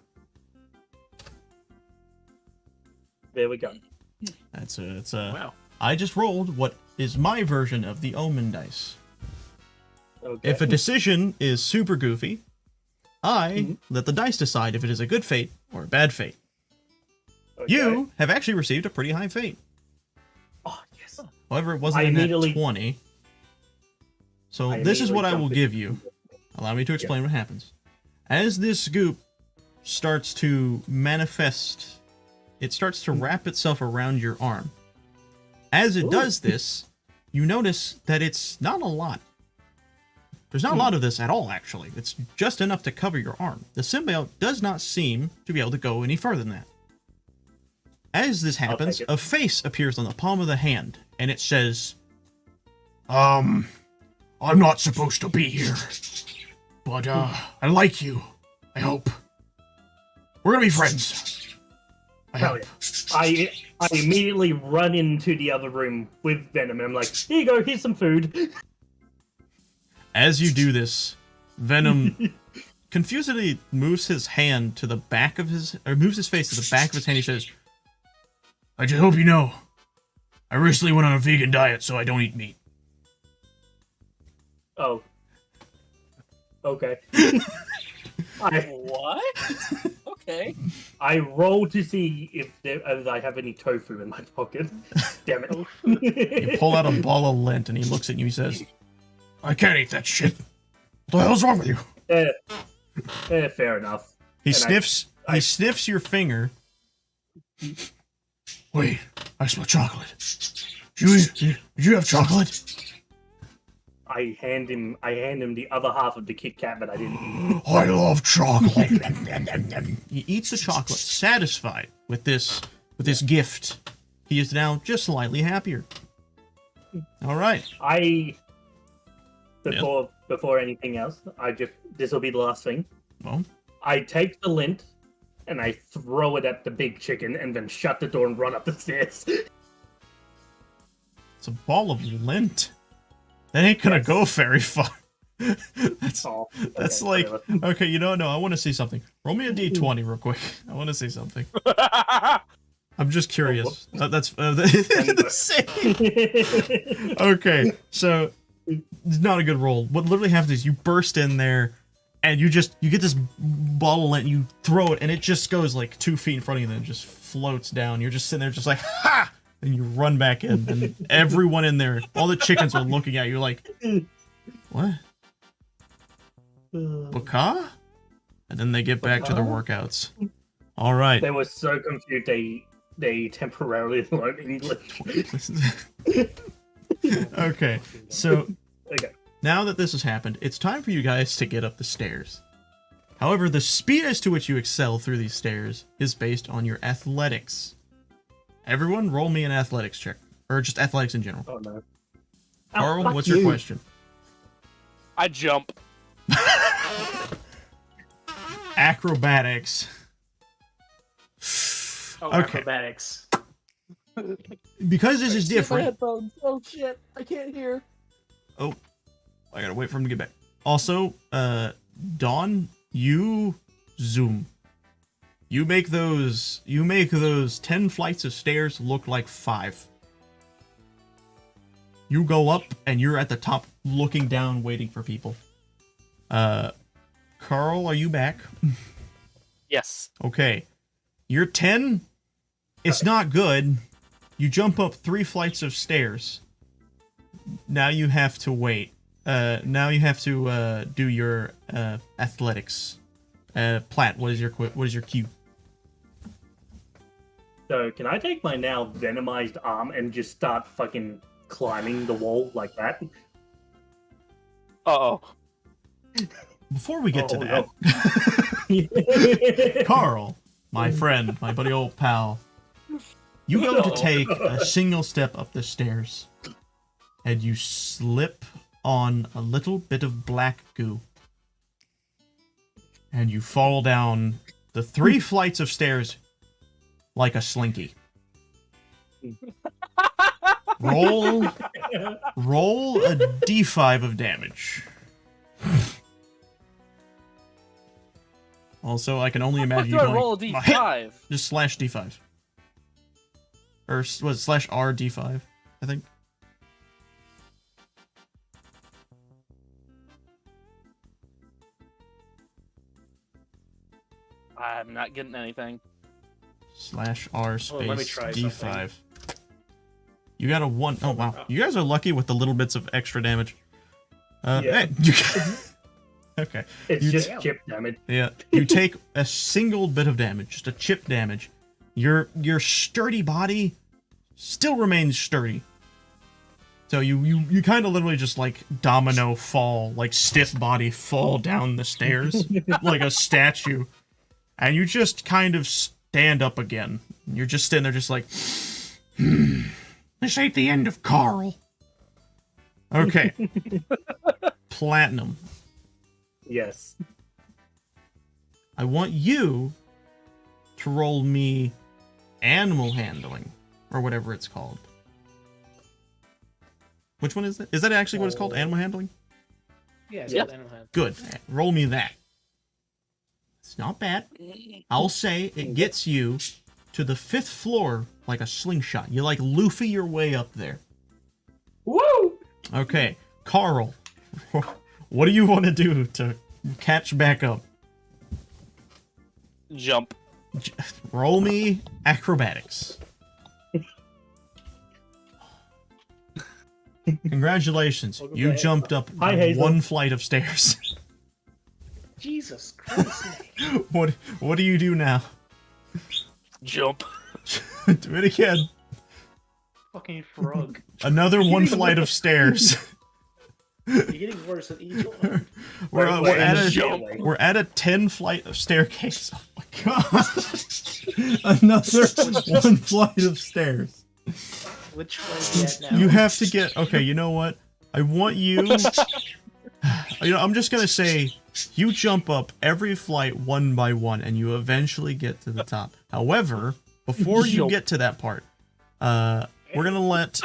There we go. It's a Wow. I just rolled what is my version of the Omen dice. Okay. If a decision is super goofy, I let the dice decide if it is a good fate or a bad fate. Okay. You have actually received a pretty high fate. Oh yes. However, it wasn't I a net immediately- 20. So I this is what I immediately will jumped give you. Allow me to explain what happens. As this goop starts to manifest, it starts to wrap itself around your arm. As it does this, you notice that it's not a lot. There's not a lot of this at all, actually. It's just enough to cover your arm. The symbiote does not seem to be able to go any further than that. As this happens, take it. a face appears on the palm of the hand, and it says, I'm not supposed to be here, but, I like you. I hope. We're gonna be friends. I Hell hope. yeah. I immediately run into the other room with Venom, and I'm like, here you go, here's some food. As you do this, Venom confusedly moves his hand to the back of his, or moves his face to the back of his hand. He says, "I just hope you know, I recently went on a vegan diet, so I don't eat meat." Oh. Okay. What? Okay. I roll to see if I have any tofu in my pocket. Damn it. You pull out a ball of lint, and he looks at you. He says, "I can't eat that shit. What the hell's wrong with you?" Fair enough. He And sniffs. He sniffs your finger. Wait, I smell chocolate. Did you have chocolate? I hand him the other half of the Kit Kat, but I didn't eat. I love chocolate. He eats the chocolate, satisfied with this gift. He is now just slightly happier. All right. Before anything else, this will be the last thing. Well, I take the lint and I throw it at the big chicken and then shut the door and run up the stairs. it's a ball of lint. That ain't gonna go very far. That's Okay, like whatever. okay. You know, no. I want to see something. Roll me a d20 real quick. I want to see something. I'm just curious. That's the same. Okay, so it's not a good roll. What literally happens is you burst in there, and you get this ball of lint, and you throw it, and it just goes like 2 feet in front of you, and then it just floats down. You're just sitting there, just like ha, and you run back in, and everyone in there, all the chickens are looking at you like, what? Baka? And then they get back to their workouts. All right. They were so confused they temporarily learned English. Okay, so Okay. now that this has happened, it's time for you guys to get up the stairs. However, the speed as to which you excel through these stairs is based on your athletics. Everyone, roll me an athletics check. Or just athletics in general. Oh no. Carl, fuck what's your you. question? I jump. Acrobatics. Oh, Okay. acrobatics. Because this is different. Headphones. Oh shit! I can't hear. Oh, I gotta wait for him to get back. Also, Dawn, you zoom. You make those 10 flights of stairs look like 5. You go up and you're at the top looking down waiting for people. Carl, are you back? Yes. Okay. You're 10. It's not good. You jump up 3 flights of stairs. Now you have to wait. Now you have to do your athletics. Platt, what is your cue? So can I take my now venomized arm and just start fucking climbing the wall like that? Uh oh. Before we get to Oh, that, Carl, my friend, my buddy old pal, you go to take a single step up the stairs, and you slip on a little bit of black goo, and you fall down the 3 flights of stairs like a slinky. Roll a d5 of damage. Also, I can only imagine you Do I going, roll a d5? just slash d5. Or was it slash r d5, I think. I'm not getting anything. Slash r space let me try d5. something. You got a 1. Oh, wow. You guys are lucky with the little bits of extra damage. Yeah. Hey, you okay. It's You just t- chip damage. Yeah, you take a single bit of damage, just a chip damage. Your sturdy body still remains sturdy. So you kind of literally just like domino fall, like stiff body fall down the stairs like a statue, and you just kind of stand up again. You're just sitting there, just like, this ain't the end of Carl. Okay, Platinum. Yes. I want you to roll me animal handling, or whatever it's called. Which one is that? Is that actually what it's called? Animal handling? Yeah, Yep. animal hand. Good. Roll me that. It's not bad. I'll say it gets you to the 5th floor like a slingshot. You like Luffy your way up there. Woo! Okay, Carl, what do you want to do to catch back up? Jump. Roll me acrobatics. Congratulations, you jumped up Hi, Hazel. 1 flight of stairs. Jesus Christ. What do you do now? Jump. Do it again. Fucking frog. Another 1 flight of stairs. You're getting worse at each one. We're Jump. we're at a 10 flight of staircase. Oh my god. Another 1 flight of stairs. Which one are you at now? You have to get okay, you know what? I want you I'm just gonna say you jump up every flight 1 by 1 and you eventually get to the top. However, before you get to that part, we're gonna let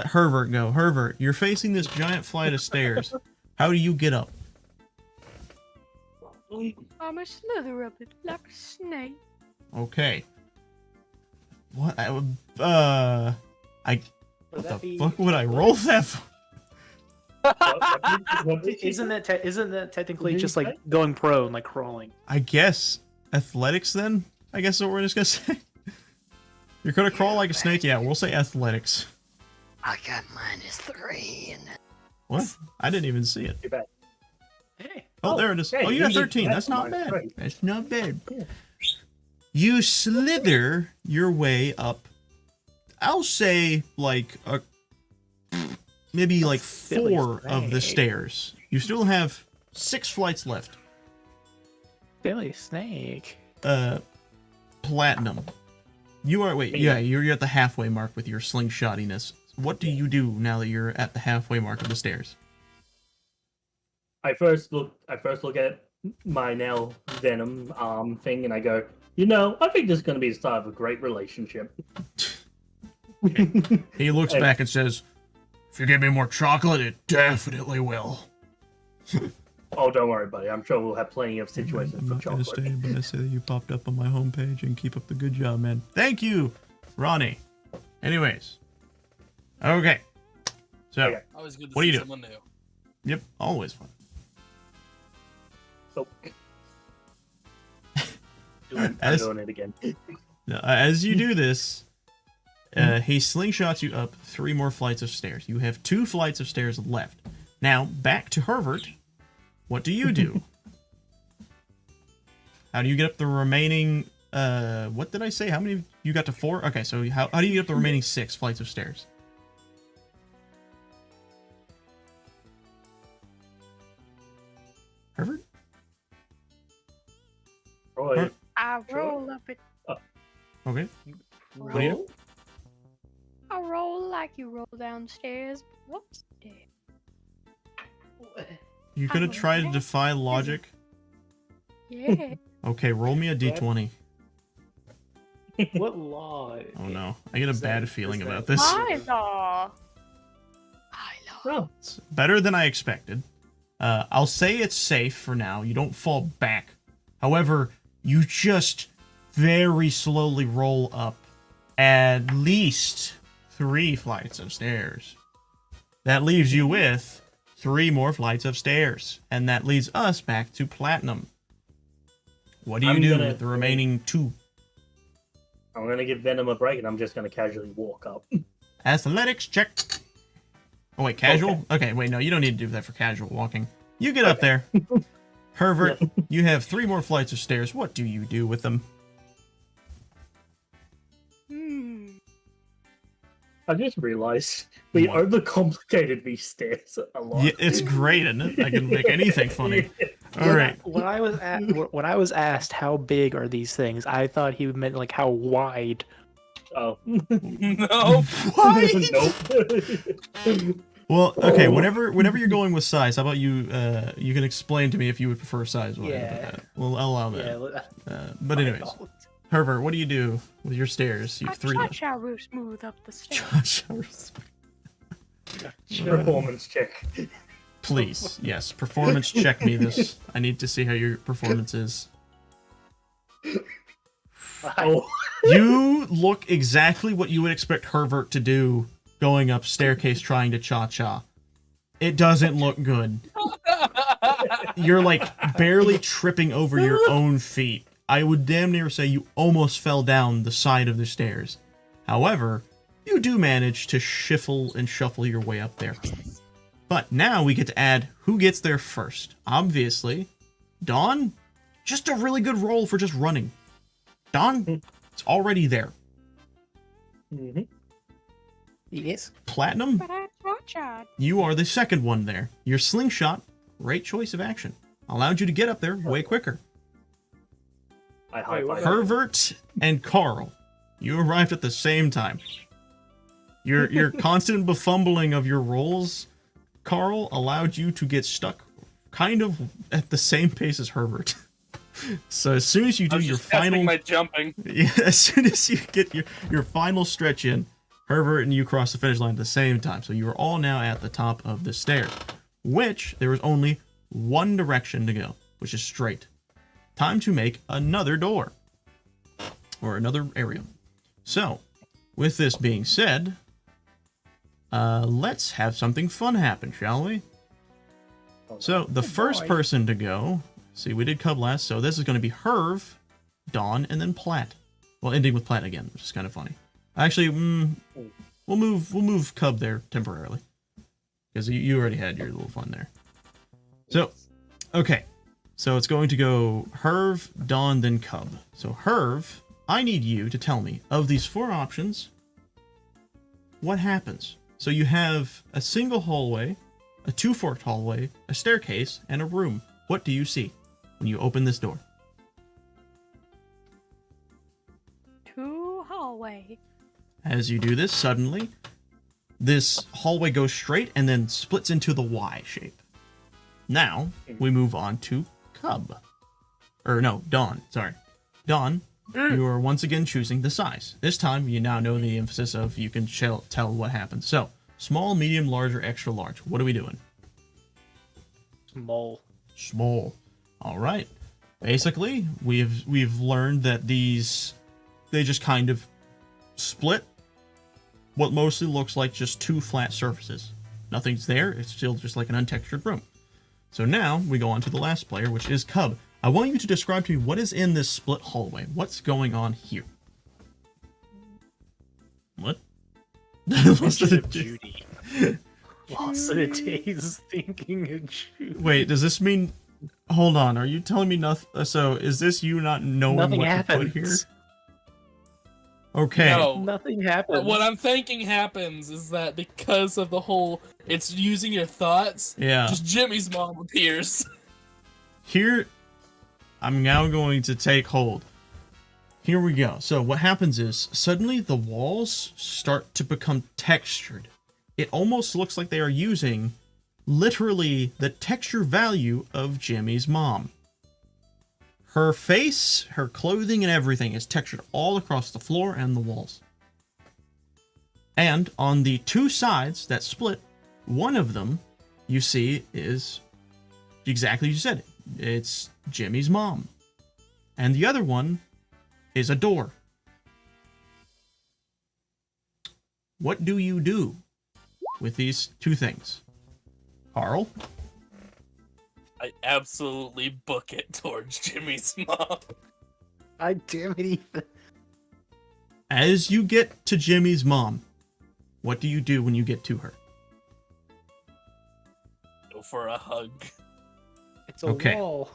Herbert go. Herbert, you're facing this giant flight of stairs. How do you get up? I'm a slither up it like a snake. Okay. What? What the fuck would I roll that for? Isn't that technically just like going prone, like crawling? I guess athletics then? I guess what we're just gonna say. You're gonna crawl like a snake? Yeah, we'll say athletics. I got -3 in it. What? I didn't even see it. Hey. Oh, there it is. hey, Oh, you got you did 13. That's not minus bad. 3. That's not bad. Yeah. You slither your way up. I'll say like maybe like Silly 4 of the snake. stairs. You still have 6 flights left. Silly snake. Platinum. You are you're at the halfway mark with your slingshottiness. What do you do now that you're at the halfway mark of the stairs? I first look at my now Venom thing, and I go, I think this is going to be the start of a great relationship. He looks back and says, "If you give me more chocolate, it definitely will." Oh, don't worry, buddy. I'm sure we'll have plenty of situations I'm for not gonna chocolate. stay, but I say that you popped up on my homepage and keep up the good job, man. Thank you, Ronnie. Anyways, okay. So, Okay. Always good to What do see you do? someone new. yep, always fun. So, I'm As- doing it again. Now, as you do this, he slingshots you up 3 more flights of stairs. You have 2 flights of stairs left. Now, back to Herbert. What do you do? How do you get up the remaining... what did I say? How many... You got to 4? Okay, so how do you get up the remaining 6 flights of stairs? Herbert? Roy, I roll up it. Okay. What do you do? I roll like you roll downstairs. What's there? You could have tried to defy logic. Yeah. Okay, roll me a d20. What law? Oh no, I get a Is that- bad feeling is that- about this. I know. oh, It's better than I expected. I'll say it's safe for now. You don't fall back. However, you just very slowly roll up at least 3 flights of stairs. That leaves you with 3 more flights of stairs. And that leads us back to Platinum. What do you I'm do gonna- with the remaining 2? I'm going to give Venom a break, and I'm just going to casually walk up. Athletics check. Oh wait, casual? Okay, wait, no, you don't need to do that for casual walking. You get up there. Herbert, you have 3 more flights of stairs. What do you do with them? I just realized we What? overcomplicated these stairs a lot. Yeah, it's great, isn't it? I can make anything funny. All right. When I was asked how big are these things, I thought he meant like how wide. Oh. No. Nope. Well, okay. Whenever you're going with size, how about you? You can explain to me if you would prefer size. While I look at Yeah. that. Well, I'll allow that. But anyways, Herbert, what do you do with your stairs? You I have 3 try left. to smooth up the stairs. Performance check. Please, yes. Performance check me this. I need to see how your performance is. Oh, You look exactly what you would expect Herbert to do going up staircase trying to cha-cha. It doesn't look good. You're like barely tripping over your own feet. I would damn near say you almost fell down the side of the stairs. However, you do manage to shiffle and shuffle your way up there. But now we get to add who gets there first. Obviously, Dawn, just a really good roll for just running. Dawn, it's already there. mm-hmm. Yes. Platinum, But I cha-cha. you are the second one there. Your slingshot, great choice of action. Allowed you to get up there way quicker. I high five. Pervert and Carl, you arrived at the same time. Your constant befumbling of your rolls, Carl, allowed you to get stuck kind of at the same pace as Herbert. So as soon as you I do was your just testing final, my jumping. yeah, as soon as you get your final stretch in, Herbert and you cross the finish line at the same time. So you are all now at the top of the stairs, which there is only one direction to go, which is straight. Time to make another door or another area. So, with this being said, let's have something fun happen, shall we? So the first person to go, see, we did Cub last, so this is going to be Herv, Dawn, and then Platt. Well, ending with Platt again, which is kind of funny. Actually, we'll move Cub there temporarily because you already had your little fun there. So, okay, so it's going to go Herv, Dawn, then Cub. So Herv, I need you to tell me of these four options, what happens. So you have a single hallway, a two-forked hallway, a staircase, and a room. What do you see when you open this door? Two hallway. As you do this, suddenly, this hallway goes straight and then splits into the Y shape. Now, we move on to Cub. Or no, Dawn, sorry. Dawn, you are once again choosing the size. This time, you now know the emphasis of you can tell what happens. So, small, medium, large, or extra large. What are we doing? Small. Small. All right. Basically, we've learned that they just kind of split what mostly looks like just two flat surfaces. Nothing's there. It's still just like an untextured room. So now we go on to the last player, which is Cub. I want you to describe to me what is in this split hallway. What's going on here? What? Lost in a Judy. Lost in a daze thinking of Judy. Wait, does this mean? Hold on. Are you telling me nothing? So is this you not knowing Nothing what happens. to put here? Okay. No. Nothing happens. What I'm thinking happens is that because of the whole, it's using your thoughts. Yeah. Just Jimmy's mom appears. Here, I'm now going to take hold. Here we go. So what happens is, suddenly the walls start to become textured. It almost looks like they are using, literally, the texture value of Jimmy's mom. Her face, her clothing, and everything is textured all across the floor and the walls. And on the two sides that split, one of them, you see, is exactly as you said. It's Jimmy's mom. And the other one is a door. What do you do with these two things? Carl? I absolutely book it towards Jimmy's mom. I damn it, Ethan. As you get to Jimmy's mom, what do you do when you get to her? Go for a hug. It's a Okay. wall.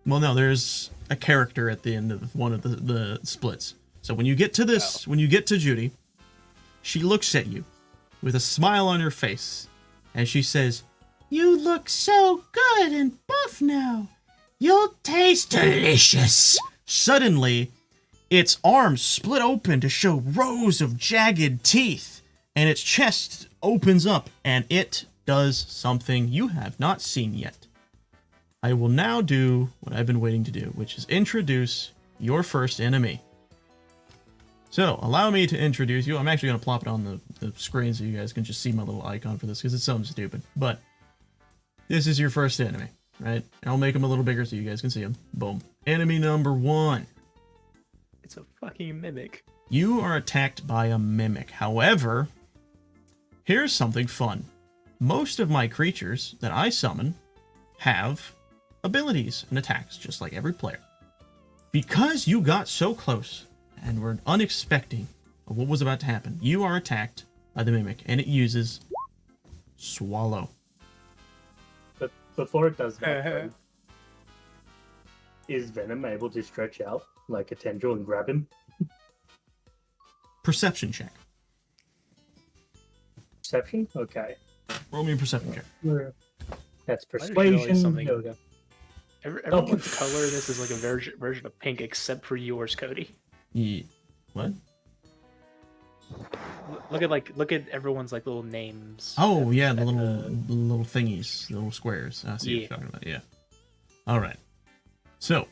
Well, no, there's a character at the end of one of the splits. So when you get to this, when you get to Judy, she looks at you with a smile on her face, and she says, "You look so good and buff now. You'll taste delicious." Suddenly, its arms split open to show rows of jagged teeth, and its chest opens up, and it does something you have not seen yet. I will now do what I've been waiting to do, which is introduce your first enemy. So, allow me to introduce you. I'm actually going to plop it on the screen so you guys can just see my little icon for this, because it's something stupid. But, This is your first enemy, right? I'll make him a little bigger so you guys can see him. Boom. Enemy number 1. It's a fucking mimic. You are attacked by a mimic. However, here's something fun. Most of my creatures that I summon have abilities and attacks, just like every player. Because you got so close and were unexpecting of what was about to happen, you are attacked by the mimic, and it uses Swallow. But before it does that, though, is Venom able to stretch out like a tendril and grab him? Perception check. Perception? Okay. Roll me a perception check. That's I just realized persuasion. something. There we go. Everyone's color in this is like a version of pink, except for yours, Cody. What? Look at everyone's like little names. Oh yeah, the little thingies, the little squares. I see what you're talking about. Yeah. All right. So,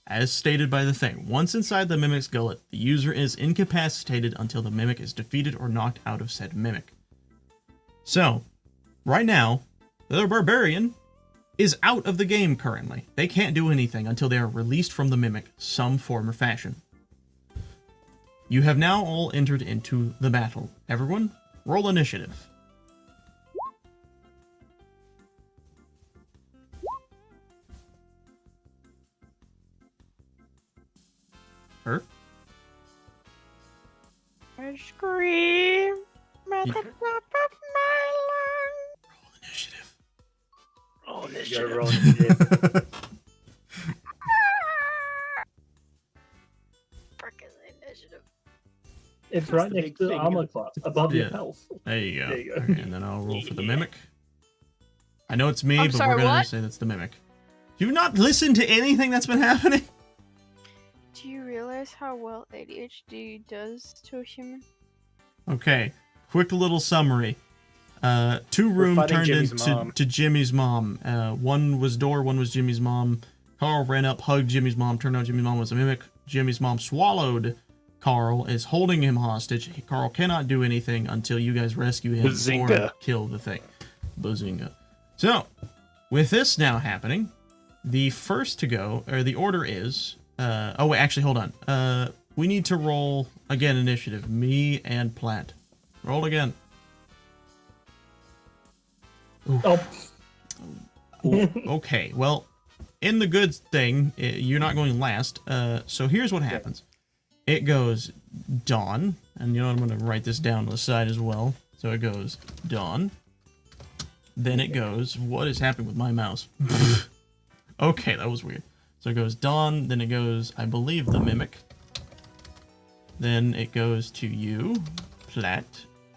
as stated by the thing, once inside the mimic's gullet, the user is incapacitated until the mimic is defeated or knocked out of said mimic. So, right now, the barbarian is out of the game currently. They can't do anything until they are released from the mimic, some form or fashion. You have now all entered into the battle. Everyone, roll initiative. Her? I scream at the top of my lungs. Roll initiative. Oh, You this gotta shit. roll initiative. Frick is initiative. It's That's right the next big to the thing. armor class, above your Yeah. health. There you go. There you go. Okay, and then I'll roll for the mimic. I know it's me, I'm but sorry, we're gonna what? say that's the mimic. Do you not listen to anything that's been happening? Do you realize how well ADHD does to a human? Okay, quick little summary. 2 We're room fighting turned Jimmy's into mom. Jimmy's mom. One was door, one was Jimmy's mom. Carl ran up, hugged Jimmy's mom. Turned out Jimmy's mom was a mimic. Jimmy's mom swallowed Carl, is holding him hostage. Carl cannot do anything until you guys rescue him or Bazinga. kill the thing. Bazinga. So, with this now happening, the first to go, or the order is... oh, wait, actually, hold on. We need to roll, again, initiative. Me and Plant. Roll again. Oh, Okay, well, in the good thing, you're not going last. So here's what happens. It goes Dawn, and you know what, I'm going to write this down on the side as well. So it goes Dawn. Then it goes, what is happening with my mouse? Okay, that was weird. So it goes Dawn, then it goes, I believe, the Mimic. Then it goes to you, Plat,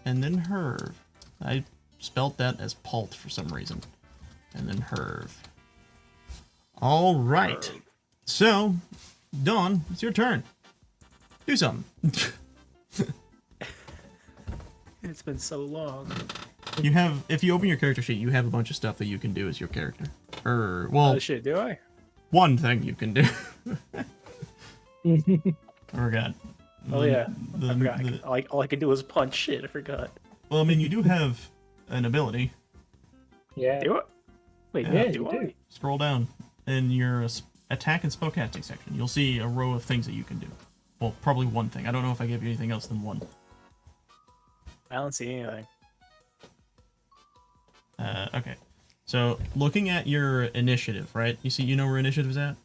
and then Herv. I spelt that as Palt for some reason. And then Herv. All right. So, Dawn, it's your turn. Do something. It's been so long. You have, if you open your character sheet, you have a bunch of stuff that you can do as your character. Well, Oh shit, do I? one thing you can do. I forgot. Oh yeah, The- I forgot. the- All I could do was punch shit. I forgot. well, I mean, you do have an ability. yeah. Do I? Wait, Yeah, yeah, you do I? do. Scroll down in your attack and spellcasting section. You'll see a row of things that you can do. Well, probably one thing. I don't know if I gave you anything else than one. I don't see anything. Okay. So, looking at your initiative, right? You know where initiative's at?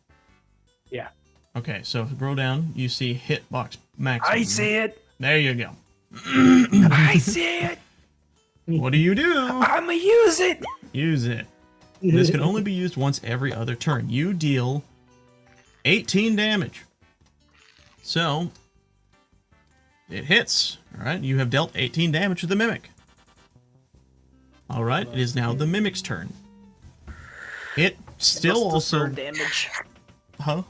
Yeah. Okay, so scroll down. You see hitbox max. I see it. There you go. I see it. What do you do? I'ma use it. Use it. This can only be used once every other turn. You deal 18 damage. So, it hits. Alright, you have dealt 18 damage to the Mimic. Alright, it is now the Mimic's turn. It still It does also... burn damage. Huh?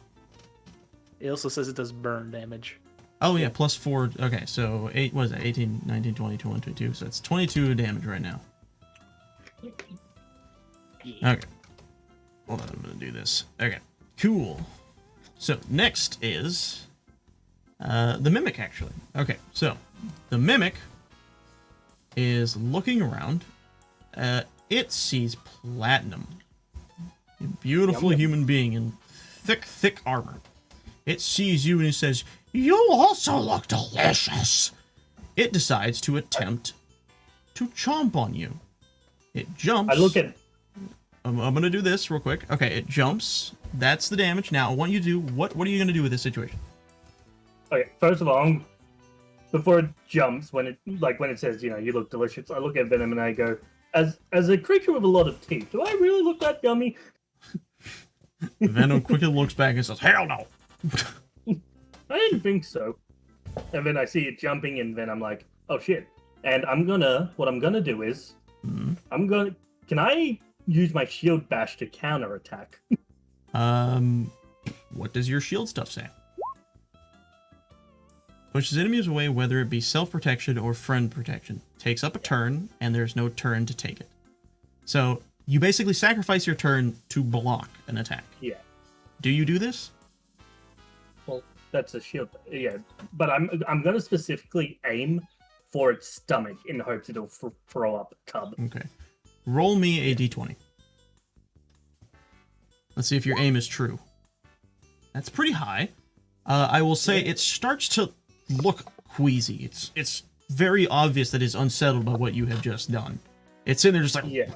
It also says it does burn damage. Oh yeah, plus 4. Okay, so 8, what is that? 18, 19, 20, 21, 22. So it's 22 damage right now. Okay. Hold on, I'm gonna do this. Okay, cool. So next is the Mimic, actually. Okay, so the Mimic is looking around. it sees Platinum. A beautiful Yum, yum. human being in thick armor. It sees you and it says, "You also look delicious." It decides to attempt to chomp on you. It jumps. I look at. I'm gonna do this real quick. Okay, it jumps. That's the damage. Now, I want you to do what are you gonna do with this situation? Okay, first of all, before it jumps, when it says, you look delicious, I look at Venom and I go, as a creature with a lot of teeth, do I really look that yummy? Venom quickly looks back and says, "Hell no." I didn't think so. And then I see it jumping, and then I'm like, oh shit. And what I'm gonna do is, can I use my shield bash to counterattack? What does your shield stuff say? Pushes enemies away, whether it be self-protection or friend protection. Takes up a turn, and there's no turn to take it. So, you basically sacrifice your turn to block an attack. Yeah. Do you do this? Well, that's a shield. Yeah, but I'm gonna specifically aim for its stomach in the hopes it'll throw up a cub. Okay. Roll me a d20. Let's see if your aim is true. That's pretty high. I will say it starts to look queasy. It's very obvious that it's unsettled by what you have just done. It's in there just like, Yeah.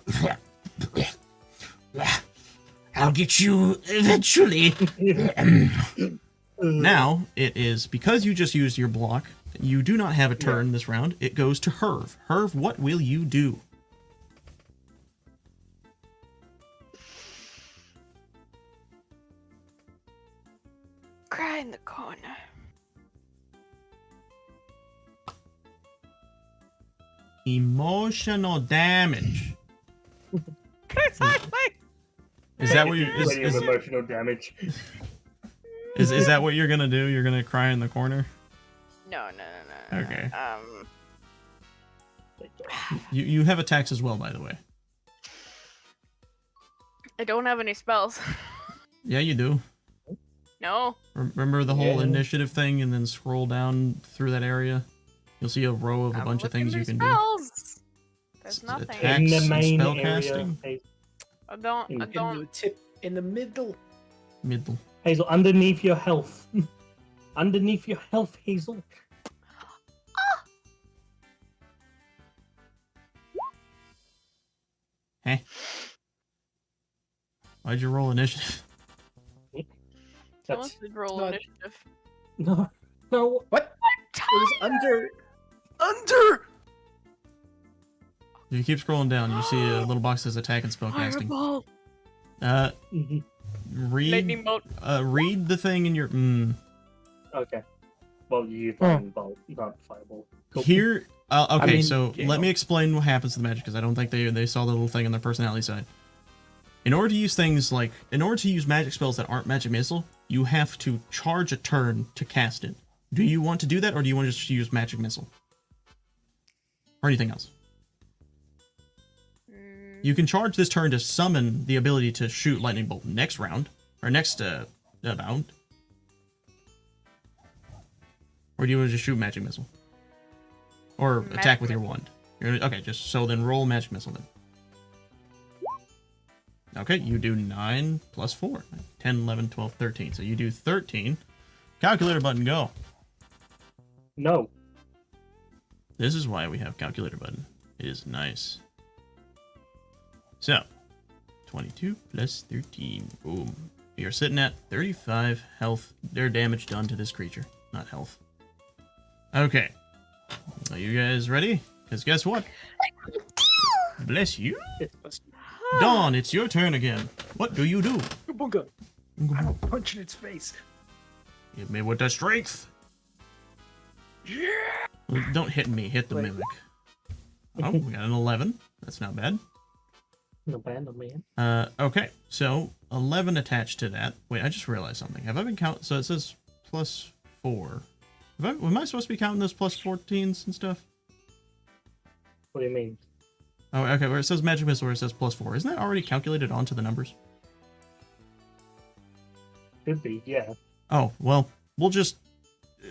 I'll get you eventually. Now, it is, because you just used your block, you do not have a turn this round. It goes to Herv. Herv, what will you do? Cry in the corner. Emotional damage. Precisely. Is that what you Plenty of emotional damage. is that what you're gonna do? You're gonna cry in the corner? No. Okay. Thank You have attacks as well, by the way. I don't have any spells. Yeah, you do. No. Remember the whole Yeah. initiative thing, and then scroll down through that area. You'll see a row of a I'm bunch of looking things you for can do. spells. There's nothing. Attack. In the Axe and main spell area, casting? I don't. In I the In don't. the tip, in the middle. Middle. Hazel, underneath your health. Underneath your health, Hazel. Hey. Why'd you roll initiative? Someone That's should roll not- initiative. no. What? It was under. If you keep scrolling down, you see a little box that says attack and spell casting. Fireball. Mhm. Lightning Read bolt. read the thing in your Okay. Well, you use lightning bolt, not fireball. Cool. here. Okay, I mean, so yeah. let me explain what happens to the magic, because I don't think they saw the little thing on their personality side. In order to use magic spells that aren't magic missile, you have to charge a turn to cast it. Do you want to do that, or do you want to just use magic missile? Or anything else? You can charge this turn to summon the ability to shoot lightning bolt next round, or next round. Or do you want to just shoot magic missile? Or attack with your wand? Okay, just so then roll magic missile then. Okay, you do 9 plus 4. 10, 11, 12, 13. So you do 13. Calculator button, go. No. This is why we have calculator button. It is nice. So, 22 plus 13. Boom. We are sitting at 35 health. Their damage done to this creature. Not health. Okay. Are you guys ready? Because guess what? Bless you. Dawn, it's your turn again. What do you do? Bunga. I'll punch in its face. Hit me with the strength. Yeah. Well, don't hit me, hit the Wait. mimic. Oh, we got an 11. That's not bad. No bad, no man. Okay, so 11 attached to that. Wait, I just realized something. Have I been counting? So it says plus 4. Am I supposed to be counting those plus 14s and stuff? What do you mean? Oh, okay, where it says magic missile, where it says plus 4. Isn't that already calculated onto the numbers? Could be, yeah. Oh, well,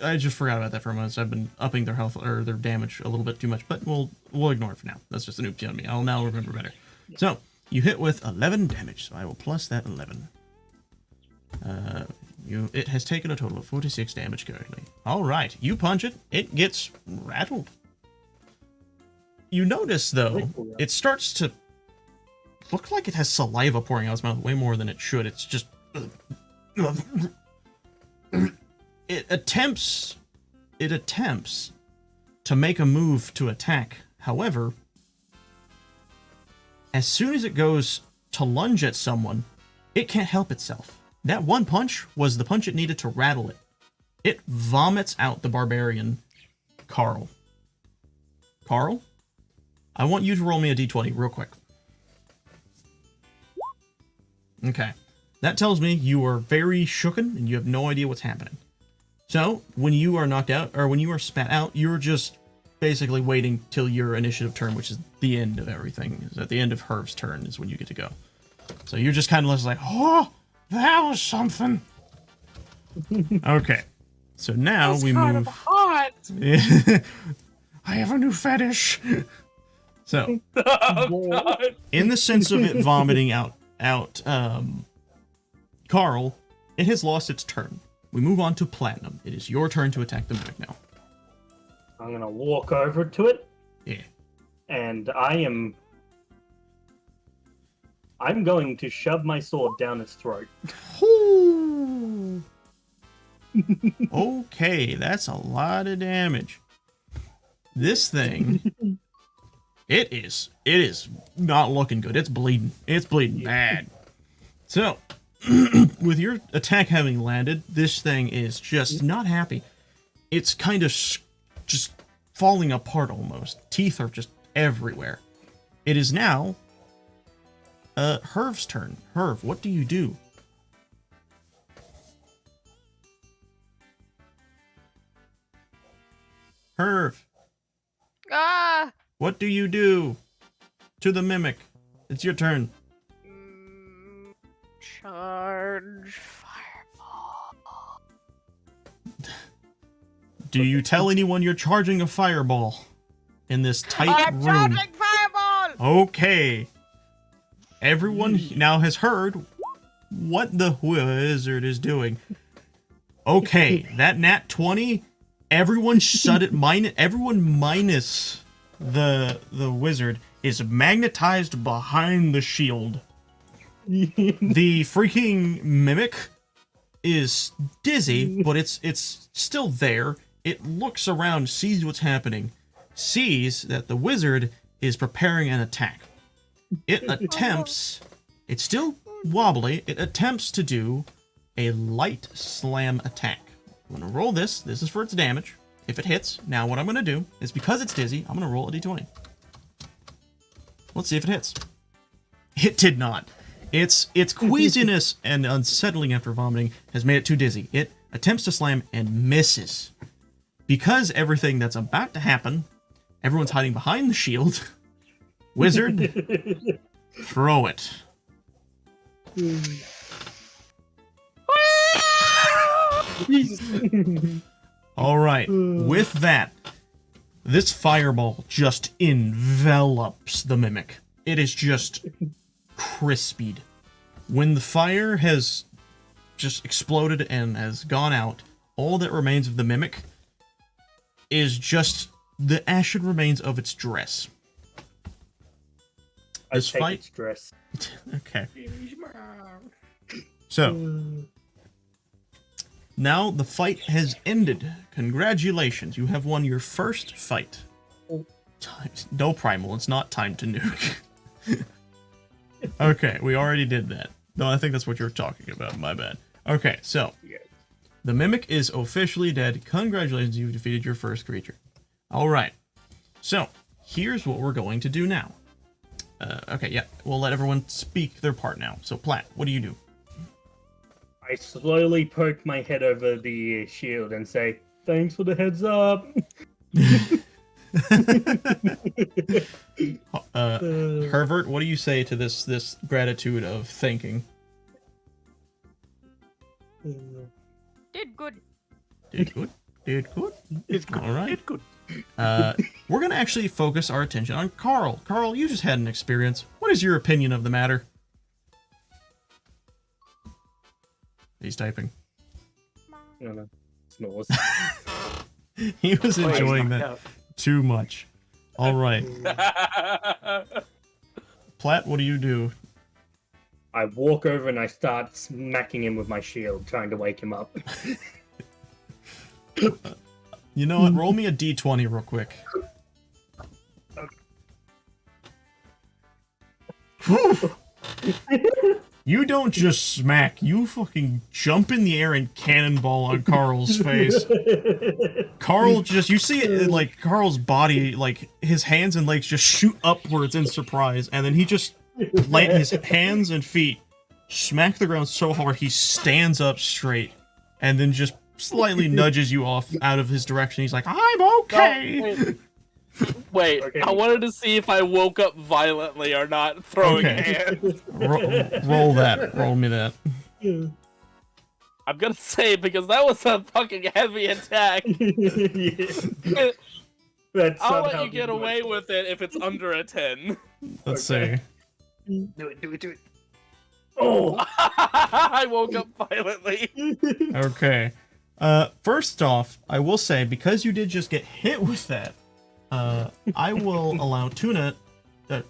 I just forgot about that for a moment. So I've been upping their health or their damage a little bit too much, but we'll ignore it for now. That's just an oopsie on me. I'll now remember better. So, you hit with 11 damage, so I will plus that 11. It has taken a total of 46 damage currently. Alright, you punch it, it gets rattled. You notice, though, it starts to look like it has saliva pouring out its mouth way more than it should. It's just... It attempts to make a move to attack. However, as soon as it goes to lunge at someone, it can't help itself. That one punch was the punch it needed to rattle it. It vomits out the barbarian, Carl. Carl, I want you to roll me a d20 real quick. Okay. That tells me you are very shooken and you have no idea what's happening. So, when you are knocked out, or when you are spat out, you're just basically waiting till your initiative turn, which is the end of everything. At the end of Herv's turn is when you get to go. So you're just kind of less like, oh, that was something. Okay. So now That's we kind move. of hot. I have a new fetish. So, Oh, God. in the sense of it vomiting out Carl, it has lost its turn. We move on to Platinum. It is your turn to attack the mimic now. I'm gonna walk over to it, Yeah. and I'm going to shove my sword down its throat. Okay, that's a lot of damage. This thing, it is not looking good. It's bleeding. It's bleeding bad. So, with your attack having landed, this thing is just not happy. It's kind of just falling apart almost. Teeth are just everywhere. It is now Herv's turn. Herv, what do you do? Herv, Ah! what do you do to the mimic? It's your turn. Charge fireball. Do you tell anyone you're charging a fireball in this tight I'm room? charging fireball! Okay. Everyone now has heard what the wizard is doing. Okay, that nat 20, everyone shut it. Everyone minus the wizard is magnetized behind the shield. The freaking mimic is dizzy, but it's still there. It looks around, sees what's happening, sees that the wizard is preparing an attack. It attempts, it's still wobbly, it attempts to do a light slam attack. I'm going to roll this. This is for its damage. If it hits, now what I'm going to do is, because it's dizzy, I'm going to roll a d20. Let's see if it hits. It did not. Its queasiness and unsettling after vomiting has made it too dizzy. It attempts to slam and misses. Because everything that's about to happen, everyone's hiding behind the shield. Wizard, throw it. All right. With that, this fireball just envelops the mimic. It is just crispied. When the fire has just exploded and has gone out, all that remains of the mimic is just the ashen remains of its dress. This I take fight. its dress. Okay. So now the fight has ended. Congratulations, you have won your first fight. No primal. It's not time to nuke. Okay, we already did that. No, I think that's what you're talking about. My bad. Okay, so the mimic is officially dead. Congratulations, you've defeated your first creature. All right. So here's what we're going to do now. Okay, yeah, we'll let everyone speak their part now. So, Platt, what do you do? I slowly poke my head over the shield and say, "Thanks for the heads up." Herbert, what do you say to this gratitude of thanking? Did good. Did good. Did good. It's good. All right. It's good. We're gonna actually focus our attention on Carl. Carl, you just had an experience. What What is your opinion of the matter? He's typing. I don't know. Snores. He was Oh, he's enjoying knocked that out. too much. All right. Platt, what do you do? I walk over and I start smacking him with my shield, trying to wake him up. You know what? Roll me a d20 real quick. Whew. You don't just smack, you fucking jump in the air and cannonball on Carl's face. Carl just, you see it, like, Carl's body, like, his hands and legs just shoot upwards in surprise, and then he just, his hands and feet smack the ground so hard he stands up straight, and then just slightly nudges you off out of his direction. He's like, I'm okay! Wait, Okay. I wanted to see if I woke up violently or not throwing Okay. hands. Roll that. Roll me that. I'm gonna say because that was a fucking heavy attack. Yeah. That I'll let somehow you get didn't away work. with it if it's under a 10. Let's Okay. see. Do it. Oh! I woke up violently. Okay. First off, I will say, because you did just get hit with that, I will allow Tuna,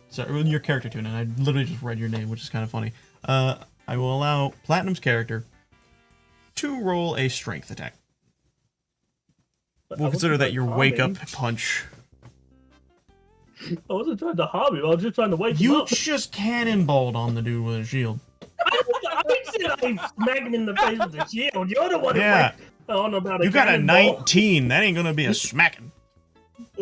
sorry, your character Tuna, I literally just read your name, which is kind of funny. I will allow Platinum's character to roll a strength attack. We'll consider that your wake-up punch. I wasn't trying to harm him, I was just trying to wake him You up. just cannonballed on the dude with a shield. I said I smacked him in the face with the shield. You're the one who Yeah. went on about a You got a cannonball. 19. That ain't gonna be a smacking. I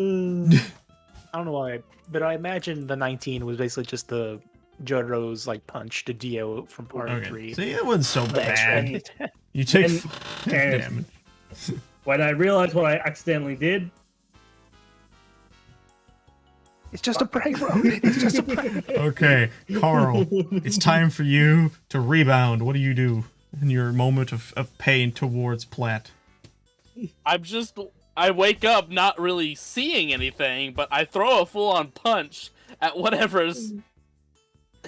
don't know why, but I imagine the 19 was basically just the Jotaro's like punch to Dio from part Okay. 3. See, it wasn't so bad. And You take and- 5 and- damage. when I realized what I accidentally did, It's just a prank, bro. It's just a prank. Okay, Carl, it's time for you to rebound. What do you do in your moment of pain towards Platt? I wake up not really seeing anything, but I throw a full-on punch at whatever's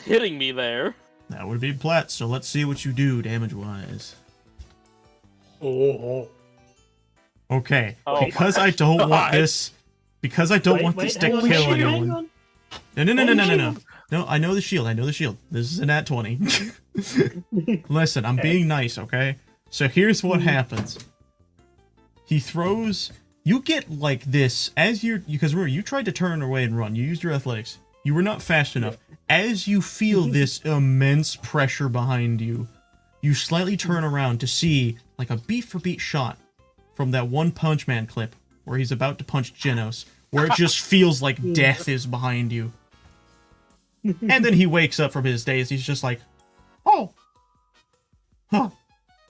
hitting me there. That would be Platt, so let's see what you do damage-wise. oh, Okay, Oh because my I don't want God. this... Because I don't want this to hang on, kill hang on, anyone. hang on. No. No, I know the shield. This is a nat 20. Listen, I'm being nice, okay? So here's what happens. He throws... You get like this as you're... Because remember, you tried to turn away and run. You used your athletics. You were not fast enough. As you feel this immense pressure behind you, you slightly turn around to see like a beat-for-beat shot from that One Punch Man clip where he's about to punch Genos, where it just feels like death is behind you. And then he wakes up from his daze. He's just like, oh. Huh.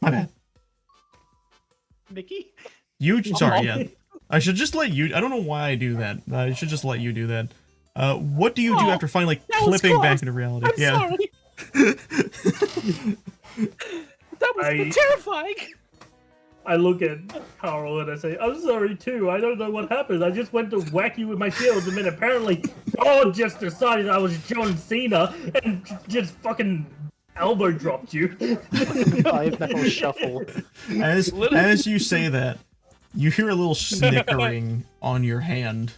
My bad. Mickey? Sorry, yeah. I should just let you... I don't know why I do that. I should just let you do that. What do you do Oh, after finally that was clipping back close. into reality? I'm Yeah. sorry. That was terrifying. I look at Carl and I say, I'm sorry too. I don't know what happened. I just went to whack you with my shields and then apparently God just decided I was John Cena and just fucking elbow dropped you. 5-knuckle shuffle. As you say that, you hear a little snickering on your hand.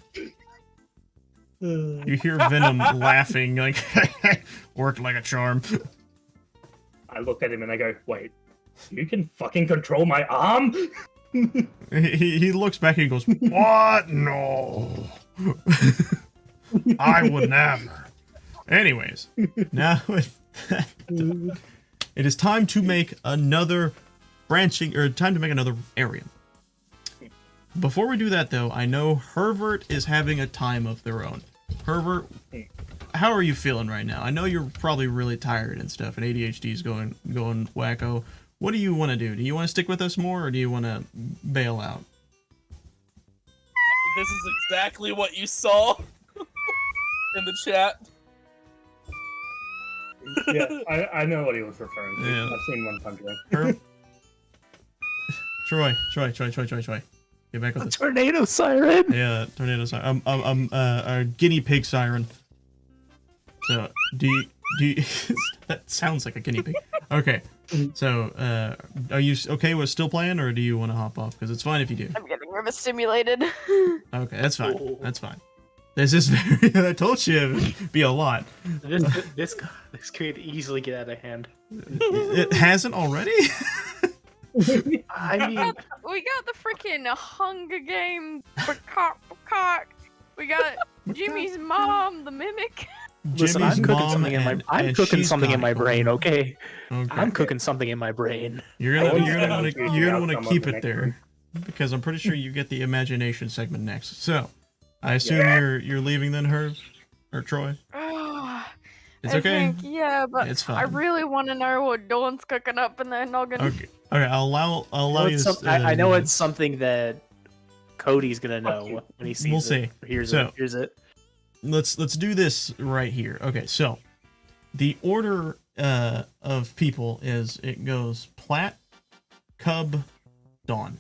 You hear Venom laughing, like, worked like a charm. I look at him and I go, wait, you can fucking control my arm? He looks back and he goes, what? No. I would never. Anyways, now with that done, it is time to make another time to make another area. Before we do that, though, I know Herbert is having a time of their own. Herbert, how are you feeling right now? I know you're probably really tired and stuff, and ADHD's going wacko. What do you want to do? Do you want to stick with us more, or do you want to bail out? This is exactly what you saw in the chat. Yeah, I know what he was referring to. Yeah. I've seen One Punch Man. Herb? Troy. Get back with us. Tornado siren. Yeah, tornado siren. Our guinea pig siren. So do you that sounds like a guinea pig. Okay. So are you okay with still playing, or do you want to hop off? Because it's fine if you do. I'm getting overstimulated. Okay, that's fine. Oh. That's fine. This is very. I told you it'd be a lot. This could easily get out of hand. It hasn't already. I mean, We got the freaking Hunger Game cock. We got Jimmy's mom, the mimic. listen, Jimmy's I'm cooking mom something in my and- I'm and cooking she's something in my got it. brain. Okay, Okay. I'm cooking something in my brain. You're I gonna was you're gonna thinking wanna you're gonna the wanna outcome keep of the it next there one. because I'm pretty sure you get the imagination segment next. So I assume Yeah. you're leaving then, Herb or Troy. It's I okay. think, yeah, but It's I fine. really want to know what Dawn's cooking up in their noggin. Okay. Okay. I'll allow you. I know it's something that Cody's gonna know when he sees We'll it. see. Here's So- it. Here's it. Let's do this right here. Okay. So the order of people is it goes Platt, Cub, Dawn.